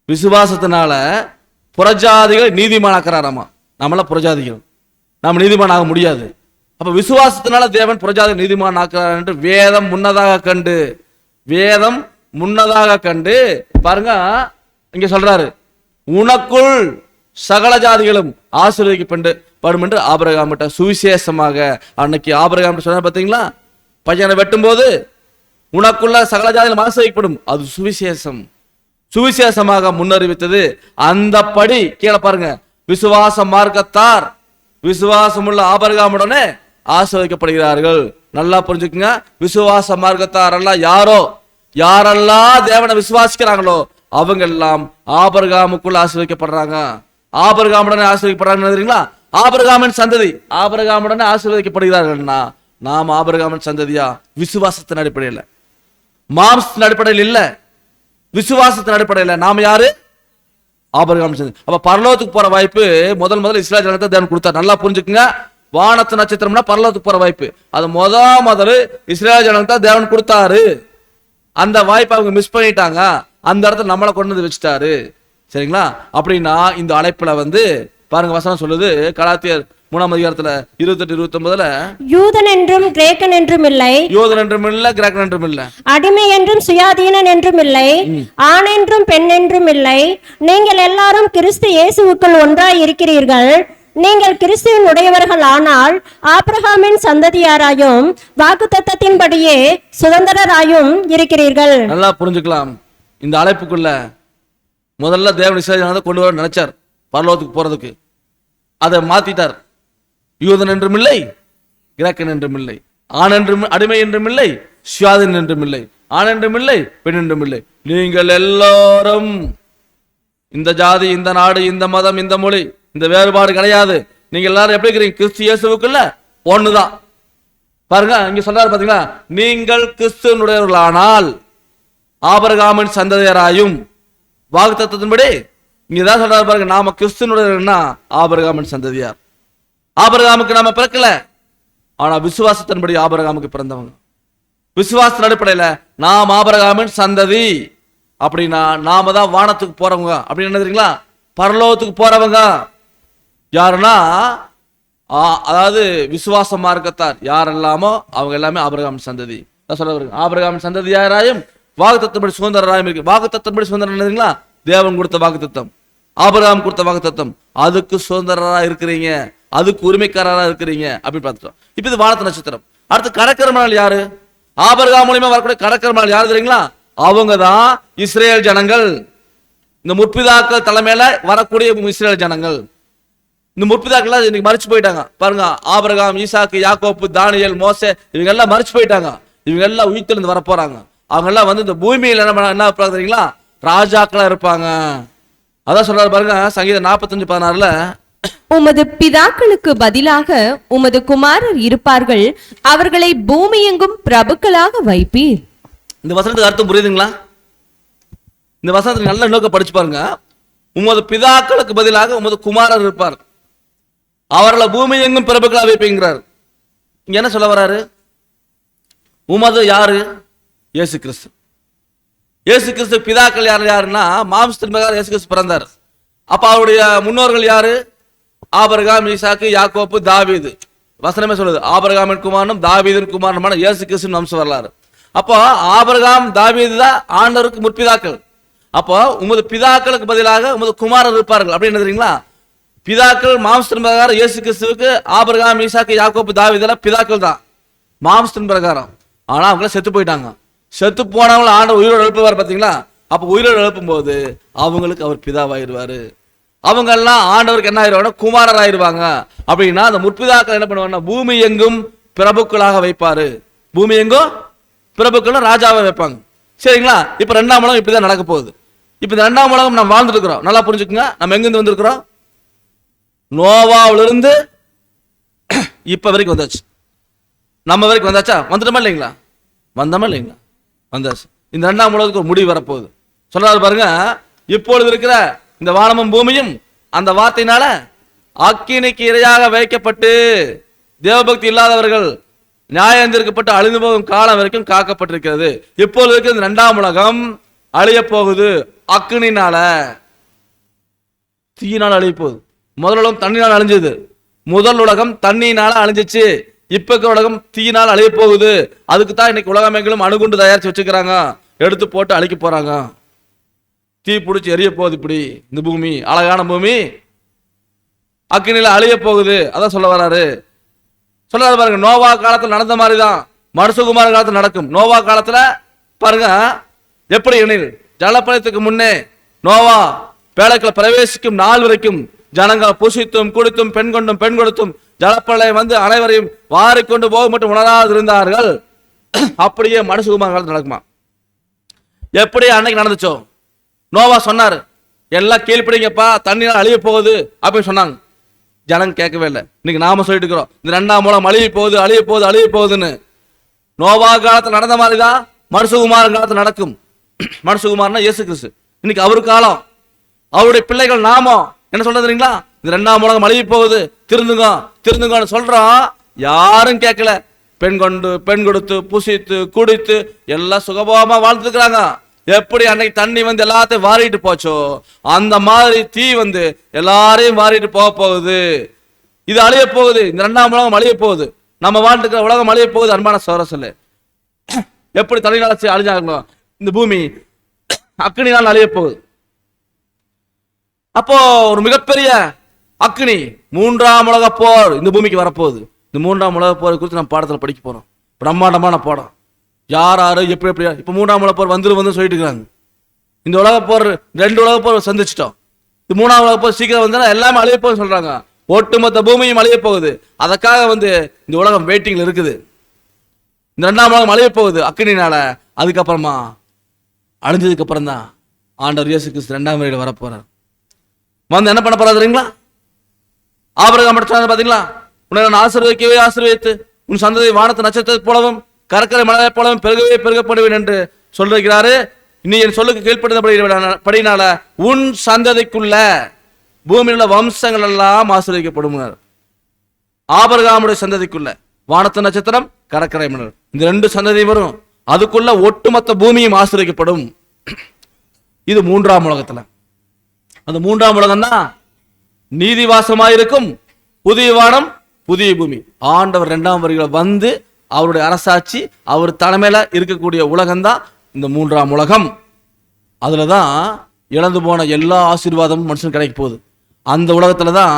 விசுவாசத்தினால புறஜாதிகளை நீதிமானாக்குறாராமா. நம்மளாம் புறஜாதிகள், நாம் நீதிமான் ஆக முடியாது. அப்ப விசுவாசத்தினால தேவன் புறஜாதி நீதிமான் ஆக்குறார் என்று வேதம் முன்னதாக கண்டு பாருங்க, இங்க சொல்றாரு, உனக்குள் சகல ஜாதிகளும் ஆசீர்வதிக்கப்படும் என்று ஆபிரகாமிட்ட சுவிசேஷமாக. அன்னைக்கு ஆபிரகாம் சொன்ன பாத்தீங்களா, பையனை வெட்டும் போது உனக்குள்ள சகல ஜாதிகளும் ஆசீர்வதிக்கப்படும், அது சுவிசேஷம், சுவிசேஷமாக முன்னறிவித்தது. அந்தப்படி கீழே பாருங்க, விசுவாச மார்க்கத்தார் விசுவாசமுள்ள ஆபிரகாமுடனே ஆசீர்வதிக்கப்படுகிறார்கள். நல்லா புரிஞ்சுக்குங்க. விசுவாச மார்க்கத்தார் எல்லாம் யாரெல்லாம் தேவனை விசுவாசிக்கிறாங்களோ அவங்க எல்லாம் ஆபிரகாமுக்குள்ள ஆசீர்வதிக்கப்படுறாங்க. ஆபிரகாமுடனே ஆசீர்வதிக்கப்படுறாங்க. ஆபிரகாமின் சந்ததி ஆபிரகாமுடனே ஆசீர்வதிக்கப்படுகிறார்கள்னா நாம் ஆபிரகாமின் சந்ததியா? விசுவாசத்தின் அடிப்படையில், மாம்சத்தின் அடிப்படையில் இல்ல, விசுவாசத்தின் அடிப்படையில். நாம் யாரு? ஆபிரகாம் சந்ததி. அப்ப பரலோகத்துக்கு போற வாய்ப்பு முதல் இஸ்ரவேல் ஜனத்தை தேவன் கொடுத்தார். நல்லா புரிஞ்சுக்குங்க. வானத்து நட்சத்திரம்னா பரலோகத்துக்கு போற வாய்ப்பு, அது முதல் இஸ்ரவேல் ஜனத்தை தேவன் கொடுத்தாரு. அந்த வாய்ப்பை அவங்க மிஸ் பண்ணிட்டாங்க. அந்த இடத்துல நம்மளை கொண்டு வந்து வச்சுட்டாரு. சரிங்களா? அப்படின்னா இந்த அழைப்புல வந்து பாருங்க, வசனம் சொல்லுது கலாத்தியர் 3ஆம் அதிகாரத்துல 28-29, யூதன் என்றும் கிரேக்கன் என்றும் இல்லை, யூதன் என்றும் இல்ல, கிரேக்கன் என்றும் இல்ல, அடிமை என்றும் சுயாதீனன் என்றும் இல்லை, ஆண் என்றும் பெண் என்றும் இல்லை, நீங்கள் எல்லாரும் கிறிஸ்து இயேசுவுக்குள் ஒன்றாய் இருக்கிறீர்கள். நீங்கள் கிறிஸ்துவின் உடையவர்கள் ஆனால் ஆபிரகாமின் சந்ததியாராயும் வாக்குத்தத்தத்தின்படியே சுதந்திரராயும் இருக்கிறீர்கள். நல்லா புரிஞ்சுக்கலாம். இந்த அழைப்புக்குள்ள முதல்ல தேவன் இஸ்ரவேலை கொண்டு வர நினைச்சார் பரலோகத்துக்கு போறதுக்கு. அதை மாத்திட்டார். யூதன் என்றும் இல்லை, கிரேக்கன் என்றும் இல்லை, ஆண் என்றும் அடிமை என்றும் இல்லை, சுயாதீன் என்றும் இல்லை, ஆண் என்றும் இல்லை, பெண் என்றும் இல்லை, நீங்கள் எல்லாரும், இந்த ஜாதி, இந்த நாடு, இந்த மதம், இந்த மொழி, இந்த வேறுபாடு கிடையாது. நீங்க எல்லாரும் எப்படி இருக்கிறீங்க? கிறிஸ்து இயேசுவுக்குள்ள ஒண்ணுதான். பாருங்க, இங்க சொல்றாரு பாத்தீங்களா, நீங்கள் கிறிஸ்துவனுடையவர்களானால் ஆபிரகாமின் சந்ததியராயும் வாக்குத்தத்தத்தின்படி. இங்கதான் சொல்றாரு பாருங்க, நாம கிறிஸ்துவனுடையவர்கள்னா ஆபிரகாமின் சந்ததியார். ஆபிரகாமுக்கு நாம பிறக்கல, ஆனா விசுவாசத்தின்படி ஆபிரகாமுக்கு பிறந்தவங்க. விசுவாசத்தின் அடிப்படையில நாம் ஆபிரகாமின் சந்ததி. அப்படின்னா நாம தான் வானத்துக்கு போறவங்க. அப்படின்னு என்ன தெரியுங்களா? பரலோகத்துக்கு போறவங்க யாருன்னா, அதாவது விசுவாச மார்க்கத்தார் யாரெல்லாமோ அவங்க எல்லாமே ஆபிரகாமின் சந்ததி. சொல்ல ஆபிரகாமின் சந்ததி யாராயும் வாக்குத்தத்தப்படி சுதந்திரராயும் இருக்கு. வாக்குத்தத்தப்படி சுதந்திரம் என்னதுங்களா? தேவன் கொடுத்த வாக்குத்தத்தம், ஆபிரகாம் கொடுத்த வாக்குத்தத்தம், அதுக்கு சுதந்திரரா இருக்கிறீங்க, அதுக்கு உரிமைக்காரரா இருக்கிறீங்க அப்படின்னு பார்த்துட்டோம். இப்ப இது வானத்து நட்சத்திரம். அடுத்து கடற்கரமனால் யாரு? ஆபிரகாம் மூலியமா வரக்கூடிய கடற்கரமனால் யாரு தெரியுங்களா? அவங்க தான் இஸ்ரேல் ஜனங்கள். இந்த முற்பிதாக்கள் தலைமையில வரக்கூடிய இஸ்ரேல் ஜனங்கள். இந்த முற்பிதாக்கள் இன்னைக்கு மறிச்சு போயிட்டாங்க. பாருங்க, ஆபிரகாம், ஈசாக்கு, யாக்கோப்பு, தானியேல், மோசே, இவங்க எல்லாம் மறிச்சு போயிட்டாங்க. இவங்க எல்லாம் உயிர்த்தெழுந்து வர போறாங்க. அவங்க எல்லாம் வந்து இந்த பூமியில என்ன இருப்பாங்க தெரியுங்களா? ராஜாக்களா இருப்பாங்க. அதான் சொல்றாரு பாருங்க, சங்கீதம் 45:16, உமது பிதாக்களுக்கு பதிலாக உமது குமாரர் இருப்பார்கள், அவர்களை பூமி எங்கும் பிரபுக்களாக வைப்பீர். இந்த வசனத்துக்கு அர்த்தம் புரியுதுங்களா? இந்த வசனத்துக்கு நல்ல நோக்க படிச்சு பாருங்க. உமது பிதாக்களுக்கு பதிலாக உமது குமாரர் இருப்பார், அவர்களை பூமி எங்கும் பிரபுக்களாக வைப்பீங்கிறார். இங்க என்ன சொல்ல வர்றாரு? உமது யாரு? இயேசு கிறிஸ்து. இயேசு கிறிஸ்து பிதாக்கள் யாருன்னா மாம்சத்தின் பிரகாரம் இயேசு கிறிஸ்து பிறந்தார். அப்ப அவருடைய முன்னோர்கள் யாரு? ஆபிரகாம், ஈசாக்கு, யாக்கோப்பு, தாவீது. வசனமே சொல்லுது, ஆபிரகாமின் குமாரனும் தாவீதின் குமாரனுமான இயேசு கிறிஸ்து வம்ச வரலாறு. அப்போ ஆபிரகாம், தாவீது தான் ஆண்டவருக்கு முற்பிதாக்கள். அப்போ உமது பிதாக்களுக்கு பதிலாக உமது குமாரர் இருப்பார்கள். அப்படின்னு தெரியுங்களா? பிதாக்கள் மாம்சத்தின் பிரகாரம் இயேசு கிறிஸ்துவுக்கு ஆபிரகாம், ஈசாக்கு, யாக்கோபு, தாவீது இதெல்லாம் பிதாக்கள் தான் மாம்சத்தின் பிரகாரம். ஆனா அவங்க செத்து போயிட்டாங்க. செத்து போனவங்க ஆண்டவர் உயிரோடு எழுப்புவார் பார்த்தீங்களா? அப்போ உயிரோடு எழுப்பும் போது அவங்களுக்கு அவர் பிதாவாயிருவாரு. அவங்க எல்லாம் ஆண்டவருக்கு என்ன ஆயிடுவாங்க? குமாரர் ஆயிடுவாங்க. அப்படின்னா அந்த முற்பிதாக்கள் என்ன பண்ணுவாங்கன்னா பூமி எங்கும் பிரபுக்களாக வைப்பாரு. பூமி எங்கும் பிரபுக்களும் ராஜாவை வைப்பாங்க. சரிங்களா? இப்ப 2ஆம் உலகம் இப்படிதான் நடக்க போகுது. இப்ப இந்த 2ஆம் உலகம் நம்ம வாழ்ந்துட்டு இருக்கிறோம். நல்லா புரிஞ்சுக்குங்க. நம்ம எங்கிருந்து வந்திருக்கிறோம்? நோவாவிலிருந்து இப்ப வரைக்கும் வந்தாச்சு. நம்ம வரைக்கும் வந்தாச்சா? வந்துட்டோமா இல்லைங்களா? வந்தோமா இல்லைங்களா? வந்தாச்சு. இந்த 2ஆம் உலகத்துக்கு ஒரு முடிவு வரப்போகுது. சொல்றாரு பாருங்க, இப்பொழுது இருக்கிற இந்த வானமும் பூமியும் அந்த வார்த்தையினால அக்கினிக்கு இரையாக வைக்கப்பட்டு தேவபக்தி இல்லாதவர்கள் நியாயந்திருக்கப்பட்டு அழிந்து போகும் காலம் வரைக்கும் காக்கப்பட்டிருக்கிறது. இப்பொழுது இருக்கிற இந்த 2ஆம் உலகம் அழிய போகுது. அக்கினினால, தீயினால் அழிய போகுது. முதல் உலகம் தண்ணினால் அழிஞ்சது. முதல் உலகம் தண்ணியினால அழிஞ்சிச்சு. இப்ப இருக்கிற உலகம் தீயினால் அழிய போகுது. அதுக்கு தான் இன்னைக்கு உலகம் எங்களும் அணுகுண்டு தயாரிச்சு வச்சுக்கிறாங்க. எடுத்து போட்டு அழிக்க போறாங்க. தீ பிடிச்சி எரிய போகுது. இப்படி இந்த பூமி, அழகான பூமி அக்கினில அழிய போகுது. அதான் சொல்ல வராரு. சொல்றாரு பாருங்க, நோவா காலத்துல நடந்த மாதிரிதான் மனுஷகுமார காலத்துல நடக்கும். நோவா காலத்துல பாருங்க எப்படி எனில், ஜலப்பழத்துக்கு முன்னே நோவா பேழைக்குள்ள பிரவேசிக்கும் நாள் வரைக்கும் ஜனங்கள் புசித்தும் குடித்தும் பெண் கொண்டும் பெண் கொடுத்தும் ஜலப்பழம் வந்து அனைவரையும் வாரிக்கொண்டு போக மட்டும் உணராது இருந்தார்கள். அப்படியே மனுஷகுமார காலத்துல நடக்குமா? எப்படி அன்னைக்கு நடந்துச்சோ? நோவா சொன்னாரு, எல்லாம் கீழ்ப்படிங்கப்பா, தண்ணியால் அழிய போகுது அப்படின்னு சொன்னாங்க. ஜனங்க கேட்கவே இல்லை. இன்னைக்கு நாம சொல்லிட்டு இருக்கிறோம், இந்த 2ஆம் உலகம் அழிய போகுது, அழிய போகுது, அழிய போகுதுன்னு. நோவா காலத்துல நடந்த மாதிரிதான் மனுஷகுமாரன் காலத்துல நடக்கும். மனுஷகுமாரனா இயேசு கிறிஸ்து. இன்னைக்கு அவரு காலம், அவருடைய பிள்ளைகள் நாமோ என்ன சொல்றது தெரியுங்களா? இந்த 2ஆம் உலகம் அழிய போகுது, திருந்துங்க திருந்துங்கன்னு சொல்றோம். யாரும் கேட்கல. பெண் கொண்டு பெண் கொடுத்து புசித்து குடித்து எல்லாம் சுகபோகமா வாழ்ந்துக்கிறாங்க. எப்படி அன்னைக்கு தண்ணி வந்து எல்லாத்தையும் வாரிட்டு போச்சோ அந்த மாதிரி தீ வந்து எல்லாரையும் வாரிட்டு போக போகுது. இது அழிய போகுது. இந்த 2ஆம் உலகம் அழிய போகுது. நம்ம வாழ்ந்துக்கிற உலகம் அழிய போகுது. அன்பான சோரசல், எப்படி தண்ணினால அழிஞ்சாங்க இந்த பூமி அக்கினினால் அழிய போகுது. அப்போ ஒரு மிகப்பெரிய அக்கினி 3ஆம் உலக போர் இந்த பூமிக்கு வரப்போகுது. இந்த 3ஆம் உலக போர் குறித்து நம்ம பாடத்துல படிக்க போறோம். பிரம்மாண்டமான பாடம். யார் யாரு எப்படி எப்படி இப்ப 3ஆம் உலக போர் வந்து சொல்லிட்டு இருக்காங்க. இந்த உலக போர் 2 உலக போர் சந்திச்சிட்டோம். இந்த 3ஆம் உலக போர் சீக்கிரம் வந்து எல்லாமே அழிய போகுதுன்னு சொல்றாங்க. ஒட்டுமொத்த பூமியும் அழிய போகுது. அதற்காக வந்து இந்த உலகம் வெயிட்டிங்ல இருக்குது. இந்த 2ஆம் உலகம் அழிய போகுது அக்கினினால. அதுக்கப்புறமா அழிஞ்சதுக்கு அப்புறம் தான் ஆண்டவர் இயேசு கிறிஸ்து 2ஆம் வருகையில வர போறார். வந்து என்ன பண்ண போறாரு தெரியுங்களா? ஆபிரகாம் பாத்தீங்களா, உன்னை நான் ஆசீர்வதிக்கவே ஆசீர்வதித்து உன் சந்ததி வானத்து நட்சத்திரத்தை போலவும் கற்கரை மலையை போலவும் பெருகவே பெருகப்படுவேன் என்று சொல்லிருக்கிறாரு. நீ என் சொல்லுக்கு கீழ்ப்படுத்தபடினால உன் சந்ததிக்குள்ள பூமியில் உள்ள வம்சங்கள் எல்லாம் ஆசீர்வதிக்கப்படும். ஆபிரகாமுடைய சந்ததிக்குள்ள வானத்து நட்சத்திரம், கடற்கரை மணல், இந்த 2 சந்ததி வரும். அதுக்குள்ள ஒட்டுமொத்த பூமியும் ஆசீர்வதிக்கப்படும். இது 3ஆம் உலகத்துல. அந்த 3ஆம் உலகம் தான் நீதிவாசமாயிருக்கும் புதிய வானம் புதிய பூமி. ஆண்டவர் 2ஆம் வருகையில வந்து அவருடைய அரசாட்சி அவர் தலைமையில இருக்கக்கூடிய உலகம் தான் இந்த 3ஆம் உலகம். அதுலதான் இழந்து போன எல்லா ஆசீர்வாதமும் மனுஷன் கிடைக்க போகுது. அந்த உலகத்துலதான்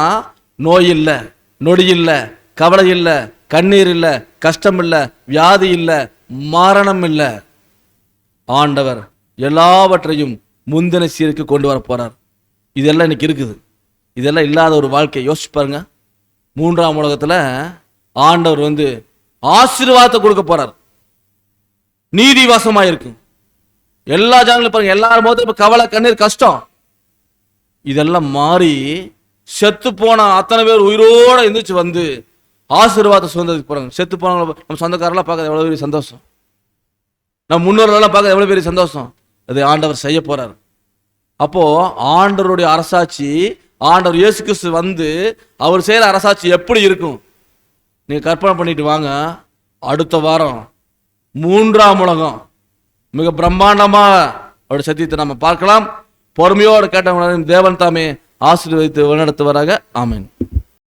நோய் இல்லை, நொடி இல்லை, கவலை இல்லை, கண்ணீர் இல்லை, கஷ்டம் இல்லை, வியாதி இல்லை, மரணம் இல்லை. ஆண்டவர் எல்லாவற்றையும் முந்தின சீருக்கு கொண்டு வர போறார். இதெல்லாம் இன்னைக்கு இருக்குது. இதெல்லாம் இல்லாத ஒரு வாழ்க்கையை யோசிச்சு பாருங்க. 3ஆம் உலகத்துல ஆண்டவர் வந்து ஆசீர்வாதத்தை கொடுக்க போறார். நீதிவாசமா இருக்கு. எல்லா ஜனங்களும் பாருங்க, எல்லாரும் போது இப்ப கவலை கண்ணீர் கஷ்டம் இதெல்லாம் மாறி செத்து போன அத்தனை பேர் உயிரோட எந்திரிச்சு வந்து ஆசீர்வாதத்தை சுதந்திரத்துக்கு போறாங்க. செத்து போனவங்க நம்ம சொந்தக்காரெல்லாம் பார்க்க எவ்வளவு பெரிய சந்தோஷம், நம்ம முன்னோர்களெல்லாம் பார்க்க எவ்வளவு பெரிய சந்தோஷம். அதை ஆண்டவர் செய்ய போறார். அப்போ ஆண்டவருடைய அரசாட்சி, ஆண்டவர் இயேசு கிறிஸ்து வந்து அவர் செய்யற அரசாட்சி எப்படி இருக்கும் நீங்க கற்பனை பண்ணிட்டு வாங்க. அடுத்த வாரம் 3ஆம் உலகம் மிக பிரம்மாண்டமா அவருடைய சத்தியத்தை நம்ம பார்க்கலாம். பொறுமையோடு கேட்டவங்க தேவன் தாமே ஆசீர்வதித்து வழிநடத்துவாராக. ஆமென்.